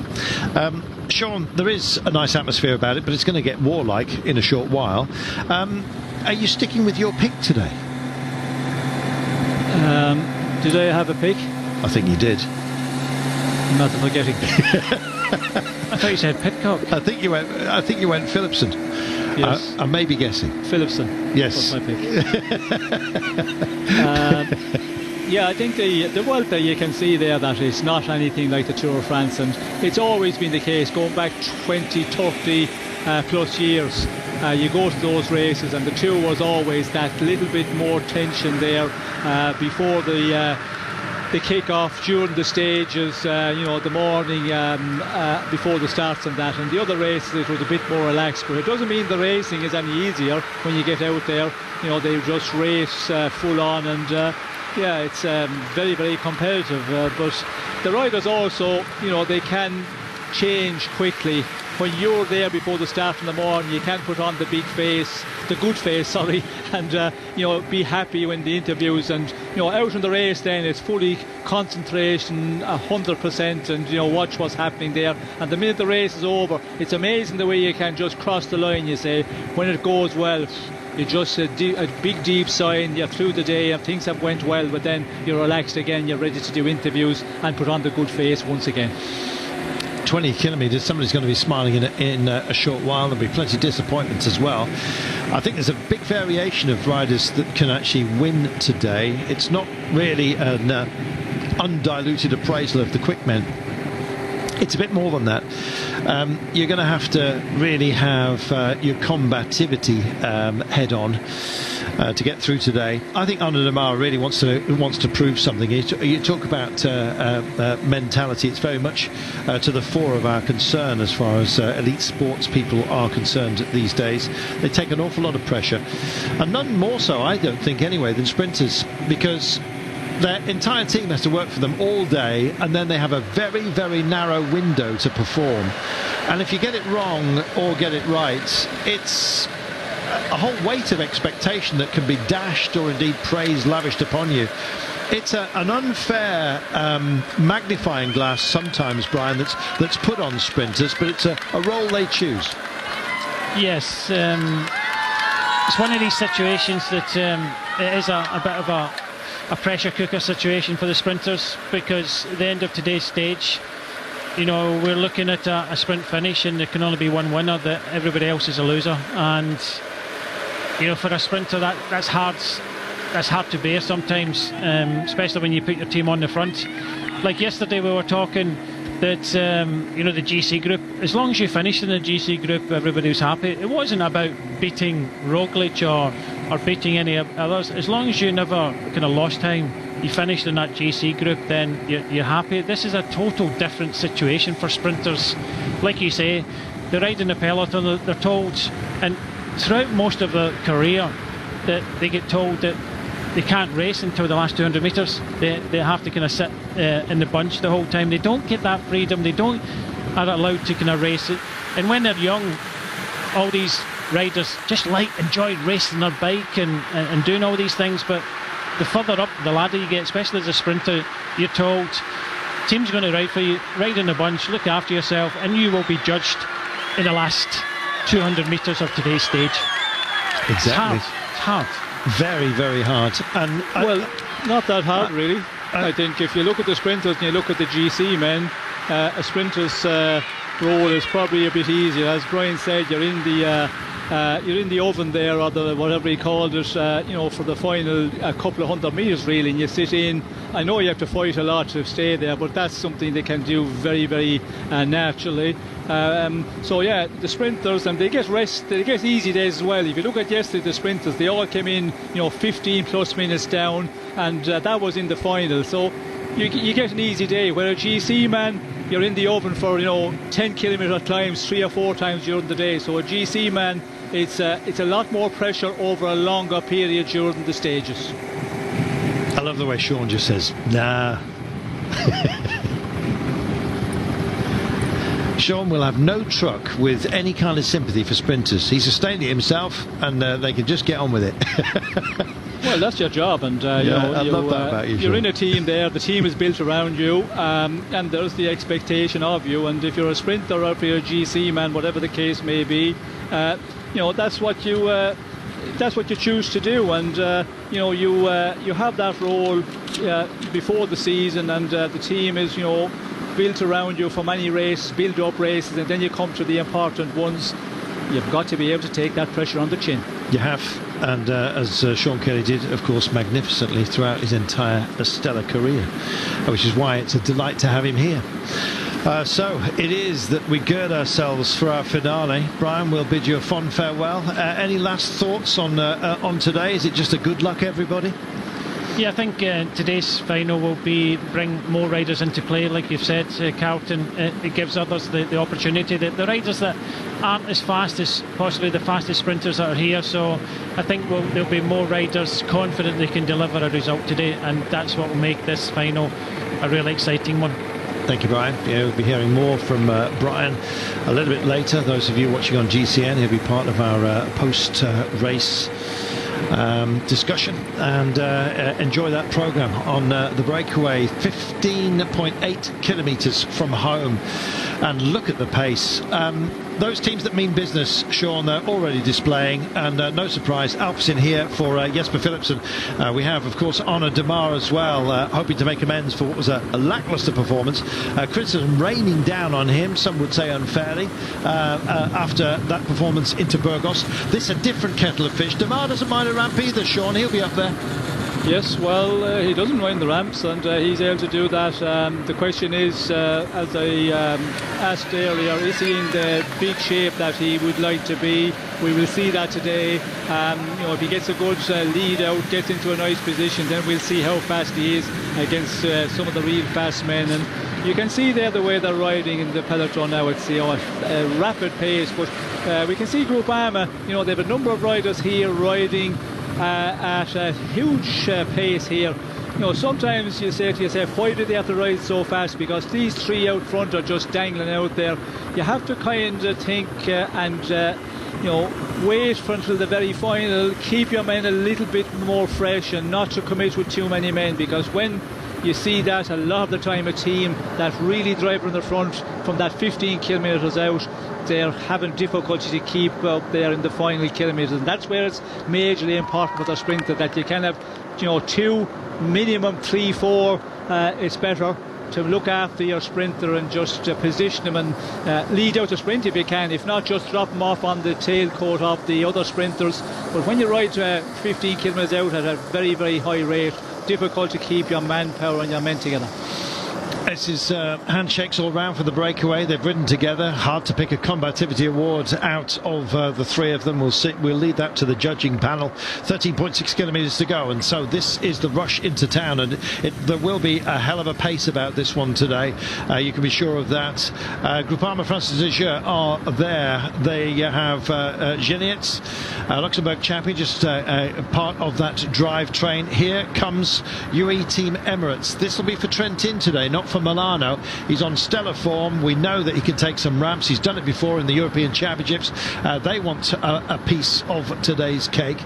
Sean, there is a nice atmosphere about it, but it's going to get warlike in a short while. Are you sticking with your pick today? Did I have a pick? I think you did. I'm not forgetting. I thought you said Pidcock. I think you went Philipson. Yes. I may be guessing. Philipson. Yes. Was my pick. Yeah, I think the Vuelta, you can see there that it's not anything like the Tour of France, and it's always been the case going back 20, 30 plus years. You go to those races, and the Tour was always that little bit more tension there before the kick-off, during the stages, you know, the morning before the starts and that. And the other races, it was a bit more relaxed, but it doesn't mean the racing is any easier when you get out there. You know, they just race full on, and yeah, it's very, very competitive. But the riders also, you know, they can change quickly. When you're there before the start in the morning, you can put on the big face, the good face, sorry, and you know, be happy when the interviews, and you know, out in the race then it's fully concentration, 100%, and you know, watch what's happening there. And the minute the race is over, it's amazing the way you can just cross the line, you say, when it goes well. You just a big deep sign, you're through the day and things have went well, but then you're relaxed again, you're ready to do interviews and put on the good face once again. 20 kilometres, somebody's going to be smiling in a short while. There'll be plenty of disappointments as well. I think there's a big variation of riders that can actually win today. It's not really an undiluted appraisal of the quick men. It's a bit more than that. You're going to have to really have your combativity head on to get through today. I think Arnaud Démare really wants to prove something. You talk about mentality. It's very much to the fore of our concern as far as elite sports people are concerned these days. They take an awful lot of pressure, and none more so, I don't think anyway, than sprinters, because their entire team has to work for them all day, and then they have a very, very narrow window to perform. And if you get it wrong or get it right, it's a whole weight of expectation that can be dashed or indeed praise lavished upon you. It's an unfair magnifying glass sometimes, Brian, that's put on sprinters, but it's a role they choose. Yes, it's one of these situations that it is a bit of a pressure cooker situation for the sprinters, because at the end of today's stage, you know, we're looking at a sprint finish and there can only be one winner, that everybody else is a loser. And you know, for a sprinter, that's hard to bear sometimes, especially when you put your team on the front. Like yesterday we were talking that you know, the GC group, as long as you finished in the GC group, everybody was happy. It wasn't about beating Roglic or beating any others. As long as you never kind of lost time, you finished in that GC group, then you're happy. This is a total different situation for sprinters. Like you say, they ride in the peloton, they're told, and throughout most of their career, that they get told that they can't race until the last 200 metres. They have to kind of sit in the bunch the whole time. They don't get that freedom. They are allowed to kind of race it. And when they're young, all these riders just enjoy racing their bike and doing all these things. But the further up the ladder you get, especially as a sprinter, you're told, team's going to ride for you, ride in the bunch, look after yourself, and you will be judged in the last 200 metres of today's stage. Exactly. It's hard. Very, very hard. And well, not that hard really. I think if you look at the sprinters and you look at the GC men, a sprinter's role is probably a bit easier. As Brian said, you're in the oven there, or whatever he called it, you know, for the final couple of 100 metres really, and you sit in. I know you have to fight a lot to stay there, but that's something they can do very, very naturally. So yeah, the sprinters, and they get rest, they get easy days as well. If you look at yesterday, the sprinters, they all came in, you know, 15 plus minutes down, and that was in the final. So you get an easy day. Where a GC man, you're in the oven for, you know, 10 kilometre climbs 3 or 4 times during the day. So a GC man, it's a lot more pressure over a longer period during the stages. I love the way Sean just says, nah. Sean will have no truck with any kind of sympathy for sprinters. He's sustained it himself, and they can just get on with it. Well, that's your job, and I love that about you. You're in a team there. The team is built around you, and there's the expectation of you. And if you're a sprinter or if you're a GC man, whatever the case may be, that's what you choose to do. And you have that role before the season, and the team is built around you for many races, build-up races, and then you come to the important ones. You've got to be able to take that pressure on the chin. You have, and as Sean Kelly did, of course, magnificently throughout his entire stellar career, which is why it's a delight to have him here. So it is that we gird ourselves for our finale. Brian, we'll bid you a fond farewell. Any last thoughts on today? Is it just a good luck, everybody? Yeah, I think today's final will bring more riders into play, like you've said, Carlton. It gives others the opportunity. The riders that aren't as fast as possibly the fastest sprinters that are here, so I think there'll be more riders confident they can deliver a result today, and that's what will make this final a really exciting one. Thank you, Brian. Yeah, we'll be hearing more from Brian a little bit later. Those of you watching on GCN, he'll be part of our post-race discussion, and enjoy that programme on the breakaway. 15.8 kilometres from home, and look at the pace. Those teams that mean business, Sean, they're already displaying, and no surprise, Alpecin here for Jesper Philipsen. We have, of course, Arnaud Démare as well, hoping to make amends for what was a lacklustre performance. Criticism raining down on him, some would say unfairly, after that performance into Burgos. This a different kettle of fish. Démare doesn't mind a ramp either, Sean. He'll be up there. Yes, well, he doesn't mind the ramps, and he's able to do that. The question is, as I asked earlier, is he in the big shape that he would like to be? We will see that today. If he gets a good lead out, gets into a nice position, then we'll see how fast he is against some of the real fast men. And you can see there the way they're riding in the peloton now. It's a rapid pace, but we can see Groupama. They have a number of riders here riding at a huge pace here. Sometimes you say to yourself, why do they have to ride so fast? Because these three out front are just dangling out there. You have to kind of think and wait for until the very final, keep your men a little bit more fresh and not to commit with too many men, because when you see that, a lot of the time a team that really drive in the front from that 15 kilometres out, they're having difficulty to keep up there in the final kilometres, and that's where it's majorly important for the sprinter that you can have two, minimum 3-4. It's better to look after your sprinter and just position him and lead out a sprint if you can. If not, just drop him off on the tailcoat of the other sprinters. But when you ride 15 kilometres out at a very, very high rate, difficult to keep your manpower and your men together. This is handshakes all round for the breakaway. They've ridden together. Hard to pick a combativity award out of the three of them. We'll lead that to the judging panel. 13.6 kilometres to go, and so this is the rush into town, and there will be a hell of a pace about this one today. You can be sure of that. Groupama Francis de Jeux are there. They have Genietz, Luxembourg champion, just part of that drive train. Here comes UAE Team Emirates. This will be for Trentin today, not for Milano. He's on stellar form. We know that he can take some ramps. He's done it before in the European Championships. They want a piece of today's cake.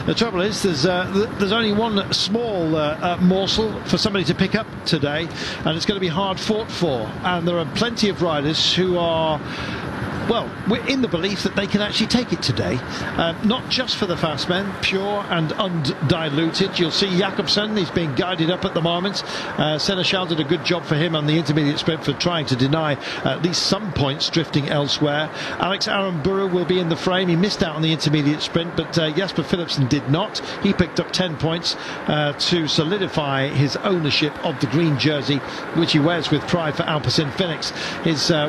The trouble is there's only one small morsel for somebody to pick up today, and it's going to be hard fought for. And there are plenty of riders who are, well, we're in the belief that they can actually take it today. Not just for the fast men, pure and undiluted. You'll see Jakobsen, he's being guided up at the moment. Seneschal did a good job for him on the intermediate sprint for trying to deny at least some points drifting elsewhere. Alex Aramburu will be in the frame. He missed out on the intermediate sprint, but Jesper Philipsen did not. He picked up 10 points to solidify his ownership of the green jersey, which he wears with pride for Alpecin-Fenix.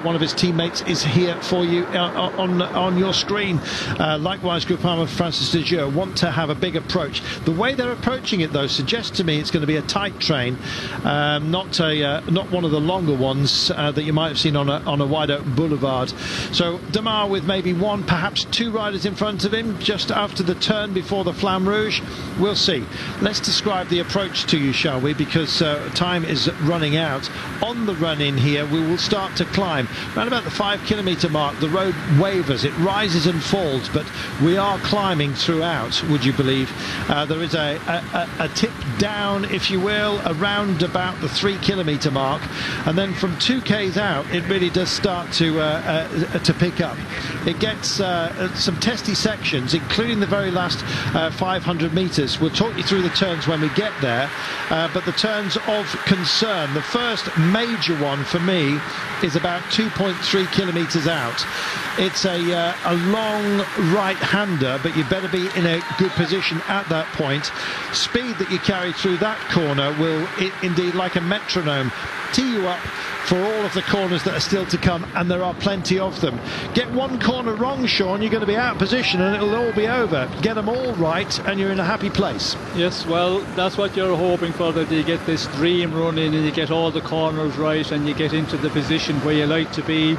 One of his teammates is here for you on your screen. Likewise, Groupama Francis de Jeux want to have a big approach. The way they're approaching it, though, suggests to me it's going to be a tight train, not one of the longer ones that you might have seen on a wider boulevard. So Démare with maybe one, perhaps two riders in front of him just after the turn before the Flamme Rouge. We'll see. Let's describe the approach to you, shall we, because time is running out. On the run in here, we will start to climb around about the 5 kilometre mark. start, the road wavers, it rises and falls, but we are climbing throughout, would you believe. There is a tip down, if you will, around about the 3 kilometre mark, and then from 2k's out it really does start to pick up. It gets some testy sections, including the very last 500 metres. We'll talk you through the turns when we get there, but the turns of concern, the first major one for me is about 2.3 kilometres out. It's a long right-hander, but you better be in a good position at that point. Speed that you carry through that corner will indeed, like a metronome, tee you up for all of the corners that are still to come, and there are plenty of them. Get one corner wrong, Sean, you're going to be out of position and it'll all be over. Get them all right and you're in a happy place. Yes, well, that's what you're hoping for, that you get this dream running and you get all the corners right and you get into the position where you like to be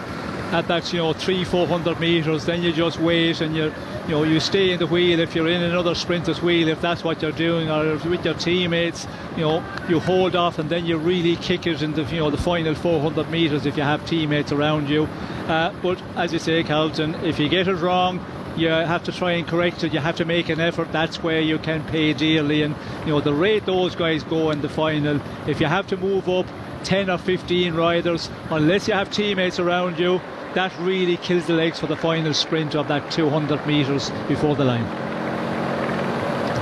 at that, 300-400 metres. Then you just wait and you stay in the wheel if you're in another sprinter's wheel, if that's what you're doing, or with your teammates, you hold off and then you really kick it in the the final 400 metres if you have teammates around you. But as you say, Carlton, if you get it wrong, you have to try and correct it. You have to make an effort. That's where you can pay dearly. And the rate those guys go in the final, if you have to move up 10 or 15 riders, unless you have teammates around you, that really kills the legs for the final sprint of that 200 metres before the line.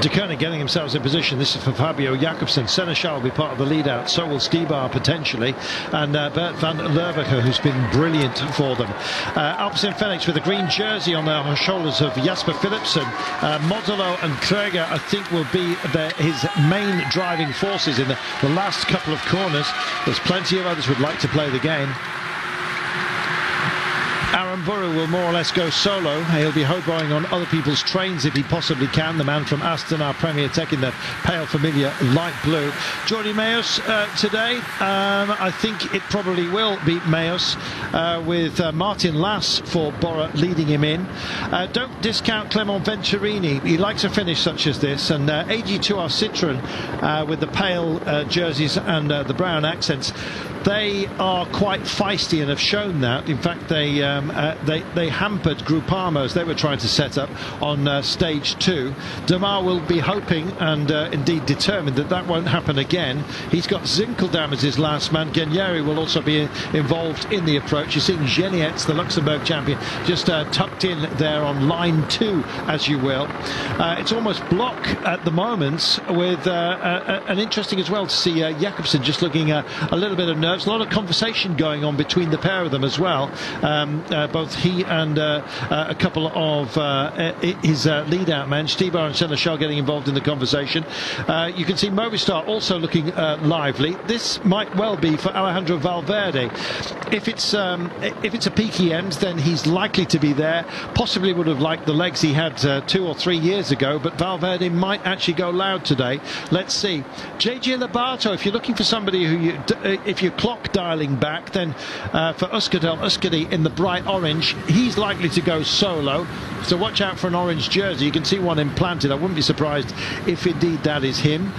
De Koning getting themselves in position. This is for Fabio Jakobsen. Seneschal will be part of the lead out, so will Skibar potentially, and Bert van Lerberger, who's been brilliant for them. Alpecin-Fenix with a green jersey on their shoulders of Jasper Philipsen. Modelo and Krieger, I think, will be his main driving forces in the last couple of corners. There's plenty of others who would like to play the game. Aramburu will more or less go solo. He'll be hoboing on other people's trains if he possibly can. The man from Aston, our Premier Tech, in the pale familiar light blue. Jordi Meus today. I think it probably will be Meus with Martin Lass for Bora leading him in. Don't discount Clement Venturini. He likes a finish such as this. And AG2R Citroën with the pale jerseys and the brown accents. They are quite feisty and have shown that. In fact, they hampered Groupama's they were trying to set up on stage 2. Demar will be hoping and indeed determined that won't happen again. He's got Zinkeldam as his last man. Guernieri will also be involved in the approach. You're seeing Genietz, the Luxembourg champion, just tucked in there on line 2, as you will. It's almost block at the moment, with an interesting as well to see Jakobsen just looking a little bit of nerves. A lot of conversation going on between the pair of them as well. Both he and a couple of his lead-out men, Stybar and Seneschal, getting involved in the conversation. You can see Movistar also looking lively. This might well be for Alejandro Valverde. If it's a peaky end, then he's likely to be there. Possibly would have liked the legs he had 2 or 3 years ago, but Valverde might actually go loud today. Let's see. JJ Lobato, if you're looking for somebody who if you're clock dialing back, then for Uskadi in the bright orange, he's likely to go solo, so watch out for an orange jersey. You can see one implanted. I wouldn't be surprised if indeed that is him.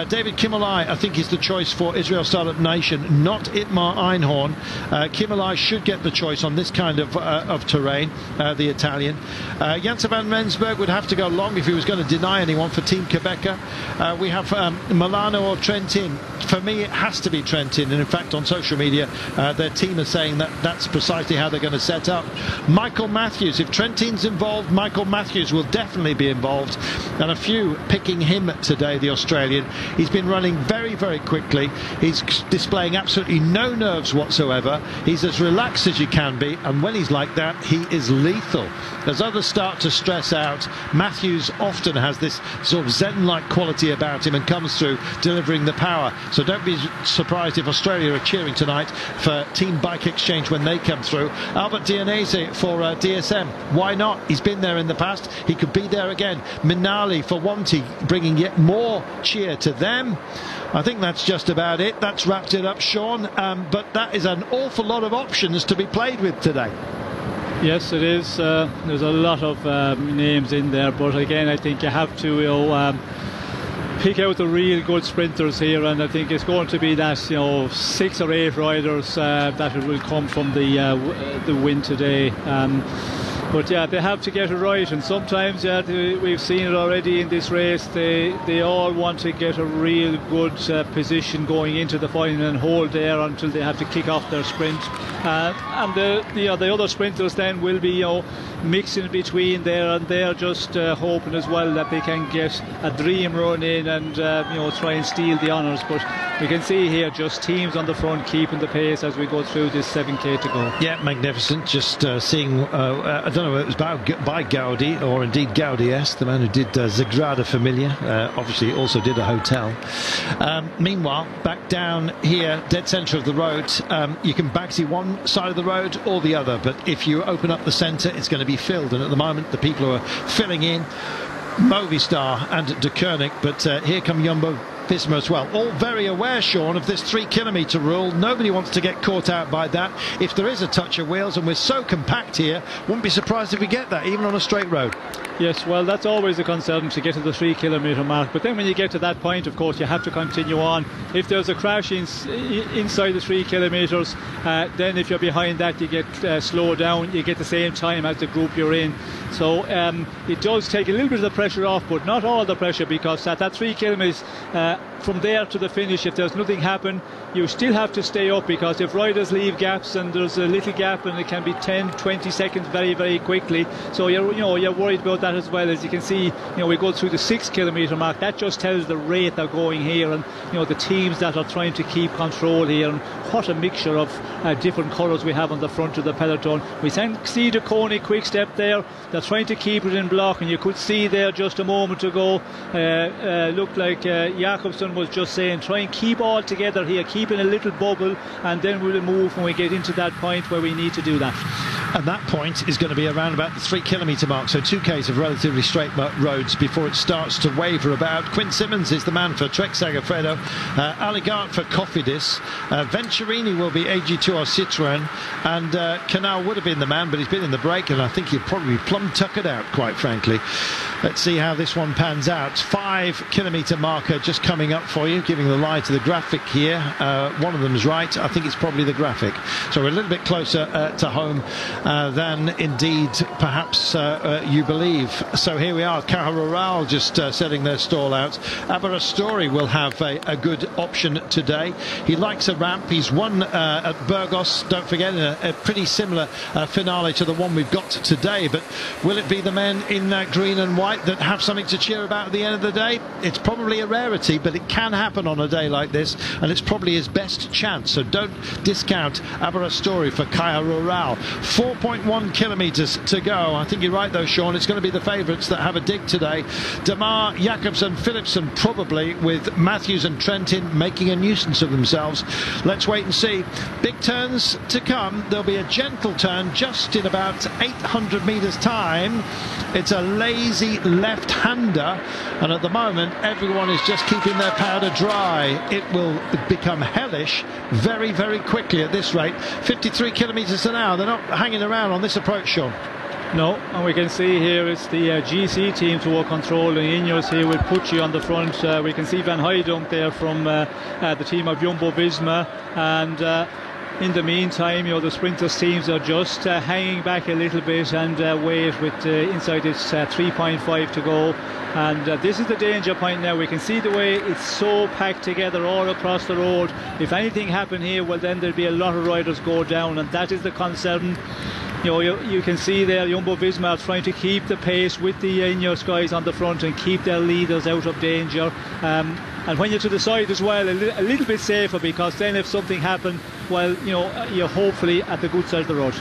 David Kimmelai, I think, is the choice for Israel Startup Nation, not Itmar Einhorn. Kimmelai should get the choice on this kind of terrain, the Italian. Janssen van Rensburg would have to go long if he was going to deny anyone for Team Quebecer. We have Milano or Trentin. For me, it has to be Trentin, and in fact on social media their team are saying that's precisely how they're going to set up. Michael Matthews, if Trentin's involved, Michael Matthews will definitely be involved, and a few picking him today, the Australian. He's been running very, very quickly. He's displaying absolutely no nerves whatsoever. He's as relaxed as you can be, and when he's like that, he is lethal. As others start to stress out, Matthews often has this sort of zen-like quality about him and comes through delivering the power. So don't be surprised if Australia are cheering tonight for Team Bike Exchange when they come through. Albert Dionese for DSM. Why not? He's been there in the past. He could be there again. Minali for Wanty, bringing yet more cheer to them. I think that's just about it. That's wrapped it up, Sean. But that is an awful lot of options to be played with today. Yes, it is. There's a lot of names in there, but again, I think you have to pick out the real good sprinters here, and I think it's going to be that 6 or 8 riders that will come from the win today. But yeah, they have to get it right, and sometimes we've seen it already in this race. They all want to get a real good position going into the final and hold there until they have to kick off their sprint. And the other sprinters then will be mixing between there, and they're just hoping as well that they can get a dream run in and try and steal the honours. But we can see here just teams on the front keeping the pace as we go through this 7k to go. Yeah, magnificent. Just seeing, I don't know whether it was by Gaudi or indeed Gaudi-S, the man who did Sagrada Familia, obviously also did a hotel. Meanwhile, back down here, dead centre of the road, you can backsy one side of the road or the other, but if you open up the centre, it's going to be filled, and at the moment the people who are filling in, Movistar and De Koenig, but here come Jumbo Visma as well, all very aware, Sean, of this 3 kilometre rule. Nobody wants to get caught out by that. If there is a touch of wheels, and we're so compact here, wouldn't be surprised if we get that even on a straight road. Yes, well, that's always a concern to get to the 3 kilometre mark, but then when you get to that point, of course, you have to continue on. If there's a crash inside the 3 kilometres, then if you're behind that, you get slowed down, you get the same time as the group you're in. So it does take a little bit of the pressure off, but not all the pressure, because at that 3 kilometres from there to the finish, if there's nothing happen, you still have to stay up, because if riders leave gaps and there's a little gap, and it can be 10-20 seconds very, very quickly, so you're worried about that as well. As you can see, we go through the 6 kilometre mark. That just tells the rate they're going here, and the teams that are trying to keep control here, and what a mixture of different colours we have on the front of the peloton. We see the Coney quick step there. They're trying to keep it in block, and you could see there just a moment ago, looked like Jakobsen was just saying, try and keep all together here, keep in a little bubble, and then we'll move when we get into that point where we need to do that. And that point is going to be around about the 3 kilometre mark, so 2k's of relatively straight roads before it starts to waver about. Quinn Simmons is the man for Trek Segafredo, Alligart for Cofidis, Venturini will be AG2 or Citroën, and Canal would have been the man, but he's been in the break, and I think he'll probably plumb tuckered out, quite frankly. Let's see how this one pans out. 5 kilometre marker just coming up for you, giving the lie to the graphic here. One of them's right. I think it's probably the graphic. So we're a little bit closer to home than indeed perhaps you believe. So here we are, Caja Rural just setting their stall out. Aberastori will have a good option today. He likes a ramp. He's won at Burgos, don't forget, in a pretty similar finale to the one we've got today. But will it be the men in green and white that have something to cheer about at the end of the day? It's probably a rarity, but it can happen on a day like this, and it's probably his best chance. So don't discount Aberastori for Caja Rural. 4.1 kilometres to go. I think you're right though, Sean, it's going to be the favourites that have a dig today. Demar, Jakobsen, Philipsen probably, with Matthews and Trentin making a nuisance of themselves. Let's wait and see. Big turns to come. There'll be a gentle turn just in about 800 metres time. It's a lazy left-hander, and at the moment everyone is just keeping their powder dry. It will become hellish very, very quickly at this rate. 53 kilometres an hour. They're not hanging around on this approach, Sean. No, and we can see here it's the GC teams who are controlling. Ineos here with Pucci on the front. We can see Van Hooydonk there from the team of Jumbo Visma, and in the meantime, the sprinters teams are just hanging back a little bit and wait with inside it's 3.5 to go. And this is the danger point now. We can see the way it's so packed together all across the road. If anything happened here, well, then there'll be a lot of riders go down, and that is the concern. You can see there Jumbo Visma are trying to keep the pace with the Ineos guys on the front and keep their leaders out of danger. And when you're to the side as well, a little bit safer, because then if something happened, well, you're hopefully at the good side of the road.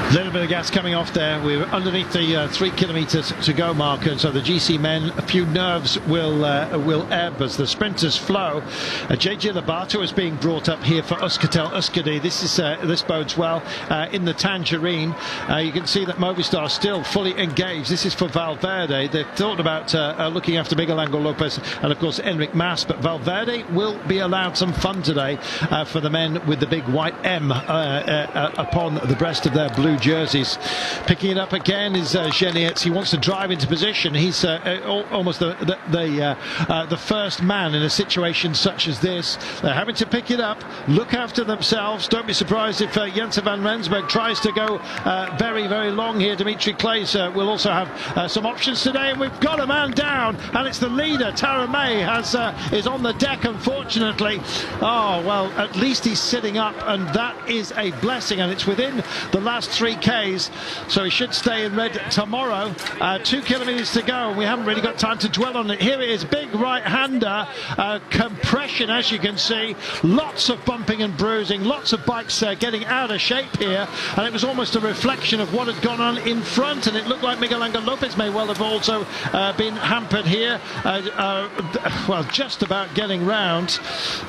A little bit of gas coming off there. We're underneath the 3 kilometres to go marker, and so the GC men, a few nerves will ebb as the sprinters flow. JJ Lobato is being brought up here for Euskaltel Euskadi. This bodes well in the Tangerine. You can see that Movistar still fully engaged. This is for Valverde. They've thought about looking after Miguel Angel Lopez and of course Enric Mas, but Valverde will be allowed some fun today for the men with the big white M upon the breast of their blue blue jerseys. Picking it up again is Genietz. He wants to drive into position. He's almost the first man in a situation such as this. They're having to pick it up, look after themselves. Don't be surprised if Jensen van Rensburg tries to go very, very long here. Dimitri Claes will also have some options today, and we've got a man down, and it's the leader. Tara May is on the deck, unfortunately. Oh, well, at least he's sitting up, and that is a blessing, and it's within the last 3 Ks, so he should stay in red tomorrow. 2 kilometres to go, and we haven't really got time to dwell on it. Here it is, big right-hander, compression, as you can see, lots of bumping and bruising, lots of bikes getting out of shape here, and it was almost a reflection of what had gone on in front, and it looked like Miguel Angel Lopez may well have also been hampered here. Well, just about getting round.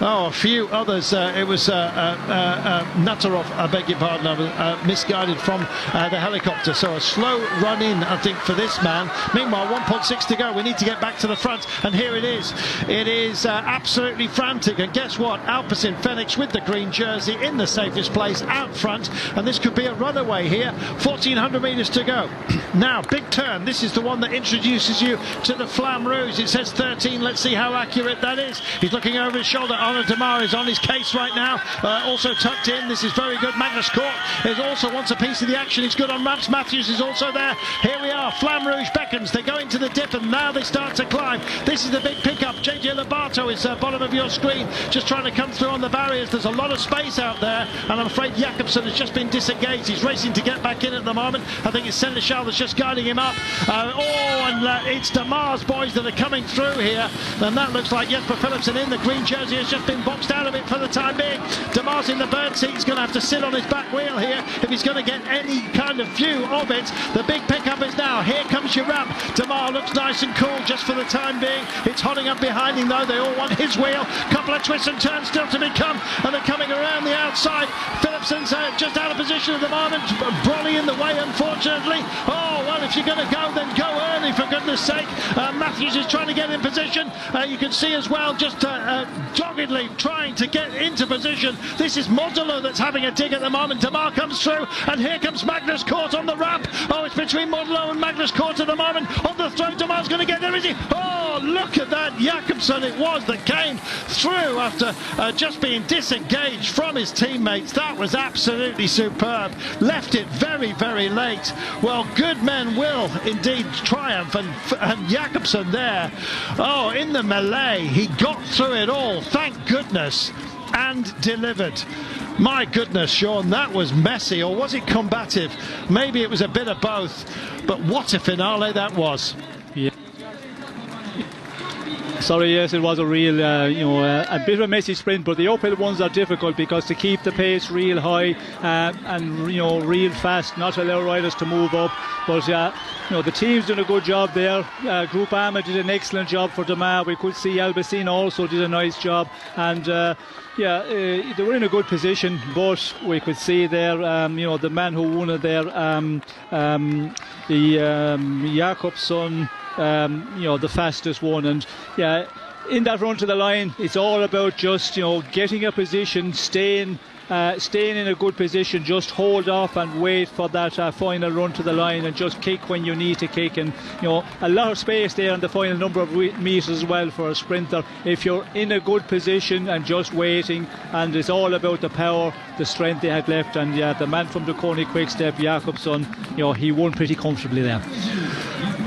Oh, a few others. It was Natarov, I beg your pardon, misguided from the helicopter. So a slow run in, I think, for this man. Meanwhile, 1.6 to go. We need to get back to the front, and here it is. It is absolutely frantic, and guess what? Alpecin-Fenix with the green jersey in the safest place out front, and this could be a runaway here. 1,400 metres to go. Now, big turn. This is the one that introduces you to the Flamme Rouge. It says 13. Let's see how accurate that is. He's looking over his shoulder. Arnaud Demar is on his case right now. Also tucked in. This is very good. Magnus Cort is also wants a piece of the action. He's good on ramps. Matthews is also there. Here we are. Flamme Rouge beckons. They go into the dip, and now they start to climb. This is the big pickup. JJ Lobato is bottom of your screen, just trying to come through on the barriers. There's a lot of space out there, and I'm afraid Jakobsen has just been disengaged. He's racing to get back in at the moment. I think it's Seneschal that's just guiding him up. It's Demar's boys that are coming through here, and that looks like Jesper Philipsen in the green jersey has just been boxed out of it for the time being. Demar's in the bird seat. He's going to have to sit on his back wheel here if he's going to get any kind of view of it. The big pickup is now. Here comes your ramp. Demar looks nice and cool just for the time being. It's hotting up behind him though. They all want his wheel. Couple of twists and turns still to become, and they're coming around the outside. Philipsen's just out of position at the moment. Brolly in the way, unfortunately. Oh, well, if you're going to go, then go early, for goodness sake. Matthews is trying to get in position. You can see as well, just doggedly trying to get into position. This is Modulo that's having a dig at the moment. Demar comes through, and here comes Magnus Cort on the ramp. Oh, it's between Modulo and Magnus Cort at the moment. On the throw, Demar's going to get there, is he? Oh, look at that. Jakobsen it was that came through after just being disengaged from his teammates. That was absolutely superb. Left it very, very late. Well, good men will indeed triumph, and Jakobsen there, oh, in the melee, he got through it all, thank goodness, and delivered. My goodness, Sean, that was messy, or was it combative? Maybe it was a bit of both, but what a finale that was. Yeah. Sorry, yes, it was a real, a bit of a messy sprint, but the uphill ones are difficult because to keep the pace real high and, real fast, not allow riders to move up. But, the team's done a good job there. Group Ama did an excellent job for Demar. We could see Alpecin also did a nice job. And, they were in a good position, but we could see there, the man who won it there, Jakobsen, the fastest one, and in that run to the line, it's all about just getting a position, staying in a good position, just hold off and wait for that final run to the line, and just kick when you need to kick. And a lot of space there on the final number of meters as well for a sprinter if you're in a good position and just waiting. And it's all about the power, the strength they had left. And the man from the Kony Quickstep, Jakobsen, he won pretty comfortably there.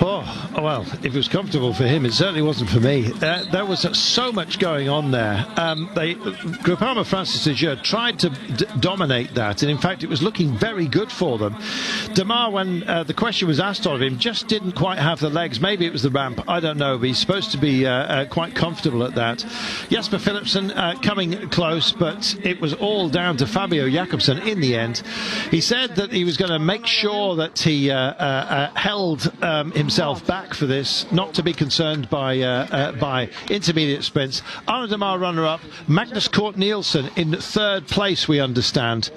Oh, well, if it was comfortable for him, it certainly wasn't for me. There was so much going on there. Groupama Francis Lejeune tried to dominate that, and in fact it was looking very good for them. Demar, when the question was asked of him, just didn't quite have the legs. Maybe it was the ramp, I don't know, but he's supposed to be quite comfortable at that. Jesper Philipsen coming close, but it was all down to Fabio Jakobsen in the end. He said that he was going to make sure that he held himself himself back for this, not to be concerned by intermediate sprints. Arnaud Démare runner-up, Magnus Cort Nielsen in third place, we understand.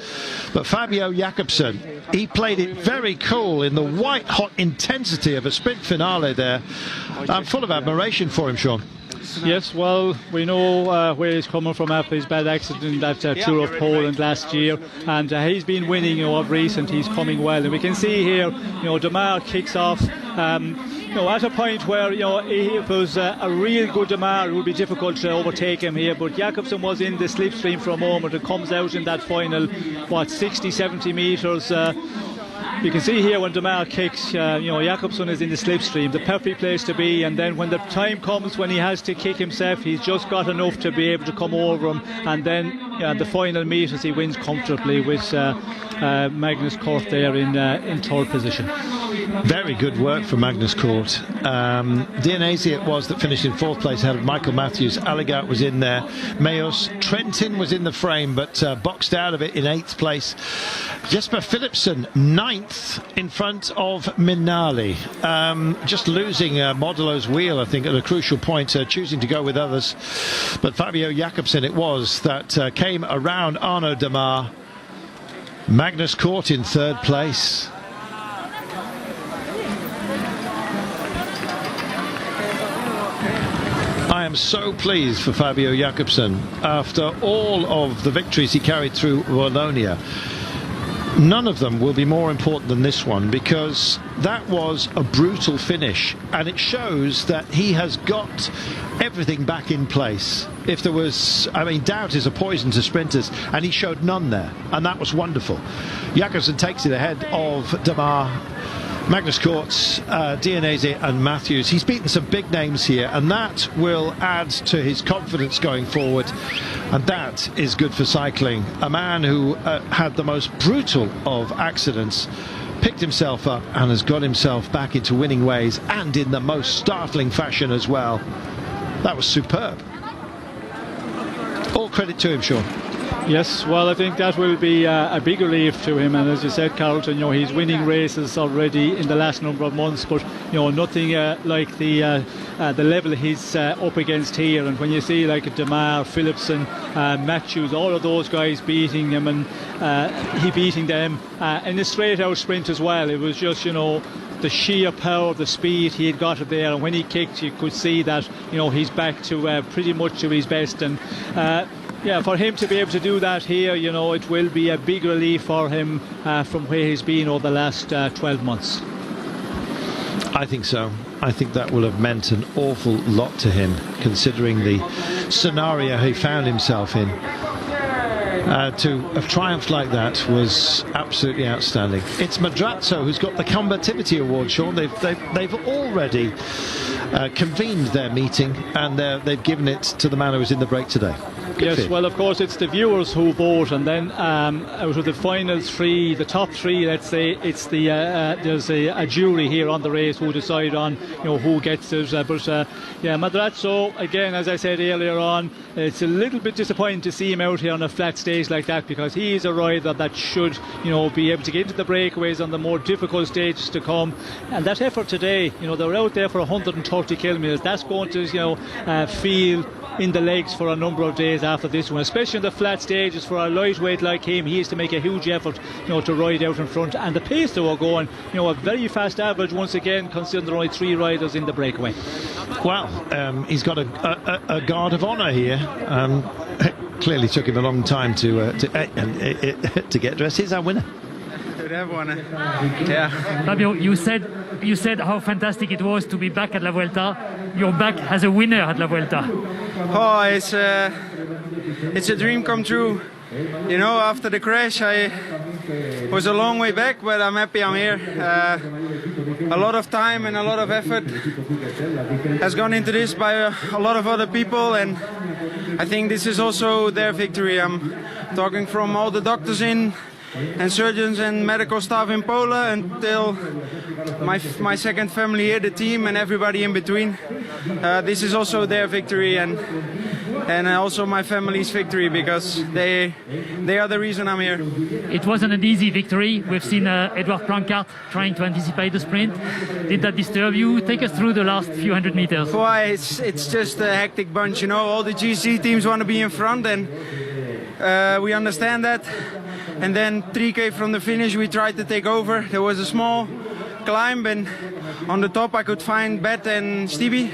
But Fabio Jakobsen, he played it very cool in the white-hot intensity of a sprint finale there. I'm full of admiration for him, Sean. Yes, well, we know where he's coming from after his bad accident in that Tour of Poland last year, and he's been winning, of recent. He's coming well, and we can see here, Démare kicks off. At a point where, if it was a real good Démare, it would be difficult to overtake him here, but Jakobsen was in the slipstream for a moment. It comes out in that final, 60-70 metres. You can see here when Démare kicks, Jakobsen is in the slipstream, the perfect place to be, and then when the time comes when he has to kick himself, he's just got enough to be able to come over him, and then the final meters he wins comfortably with Magnus Cort there in third position. Very good work from Magnus Cort. Dienese it was that finished in fourth place ahead of Michael Matthews. Allegaert was in there. Mayos Trentin was in the frame, but boxed out of it in eighth place. Jesper Philipsen, ninth in front of Minali. Just losing Modulo's wheel, I think, at a crucial point, choosing to go with others. But Fabio Jakobsen it was that came around Arnaud Démare. Magnus Cort in third place. I am so pleased for Fabio Jakobsen after all of the victories he carried through Wallonia. None of them will be more important than this one, because that was a brutal finish, and it shows that he has got everything back in place. If there was, doubt is a poison to sprinters, and he showed none there, and that was wonderful. Jakobsen takes it ahead of Démare, Magnus Cort, Dienese and Matthews. He's beaten some big names here, and that will add to his confidence going forward, and that is good for cycling. A man who had the most brutal of accidents picked himself up and has got himself back into winning ways, and in the most startling fashion as well. That was superb. All credit to him, Sean. Yes, well, I think that will be a big relief to him, and as you said, Carlton, he's winning races already in the last number of months, but nothing like the level he's up against here. And when you see like Démare, Philipsen, Matthews, all of those guys beating him, and he beating them in a straight out sprint as well, it was just the sheer power, the speed he had got up there, and when he kicked, you could see that he's back to pretty much to his best. And for him to be able to do that here, it will be a big relief for him from where he's been over the last 12 months. I think so. I think that will have meant an awful lot to him, considering the scenario he found himself in. To have triumphed like that was absolutely outstanding. It's Madrazo who's got the combativity award, Sean. They've already convened their meeting, and they've given it to the man who was in the break today. Yes, well, of course, it's the viewers who vote, and then out of the final three, the top three, let's say, it's the there's a jury here on the race who decide on who gets it. Madrazo, again, as I said earlier on, it's a little bit disappointing to see him out here on a flat stage like that, because he is a rider that should be able to get into the breakaways on the more difficult stages to come. And that effort today, they're out there for 130 kilometres. That's going to feel in the legs for a number of days after this one, especially in the flat stages. For a lightweight like him, he has to make a huge effort to ride out in front, and the pace they were going, a very fast average once again, considering there are only 3 riders in the breakaway. Well, he's got a guard of honour here. Clearly took him a long time to get dressed. Here's our winner. Yeah. Fabio, you said how fantastic it was to be back at La Vuelta. You're back as a winner at La Vuelta. Oh, it's a dream come true. After the crash, I was a long way back, but I'm happy I'm here. A lot of time and a lot of effort has gone into this by a lot of other people, and I think this is also their victory. I'm talking from all the doctors and surgeons and medical staff in Poland until my second family here, the team, and everybody in between. This is also their victory, and and also my family's victory, because they are the reason I'm here. It wasn't an easy victory. We've seen Edward Plancart trying to anticipate the sprint. Did that disturb you? Take us through the last few hundred meters. Why, it's just a hectic bunch, you know. All the GC teams want to be in front, and we understand that. And then 3K from the finish, we tried to take over. There was a small climb, and on the top I could find Bet and Stevie.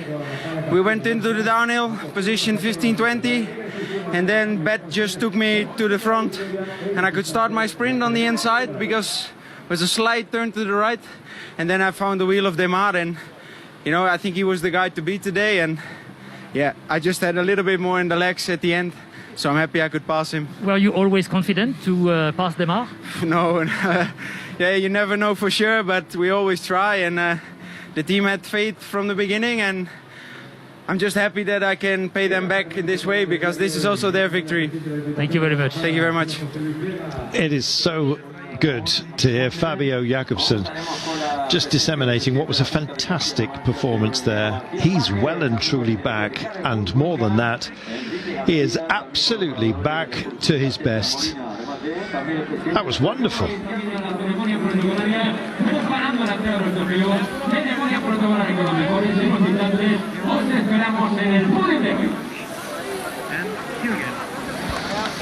We went into the downhill, position 15-20, and then Bet just took me to the front, and I could start my sprint on the inside because it was a slight turn to the right, and then I found the wheel of Demar, and you know, I think he was the guy to beat today, and yeah, I just had a little bit more in the legs at the end, so I'm happy I could pass him. Were you always confident to pass Demar? No, yeah, you never know for sure, but we always try, and the team had faith from the beginning, and I'm just happy that I can pay them back in this way, because this is also their victory. Thank you very much. Thank you very much. It is so good to hear Fabio Jakobsen just disseminating what was a fantastic performance there. He's well and truly back, and more than that, he is absolutely back to his best. That was wonderful. Esperamos en el podio.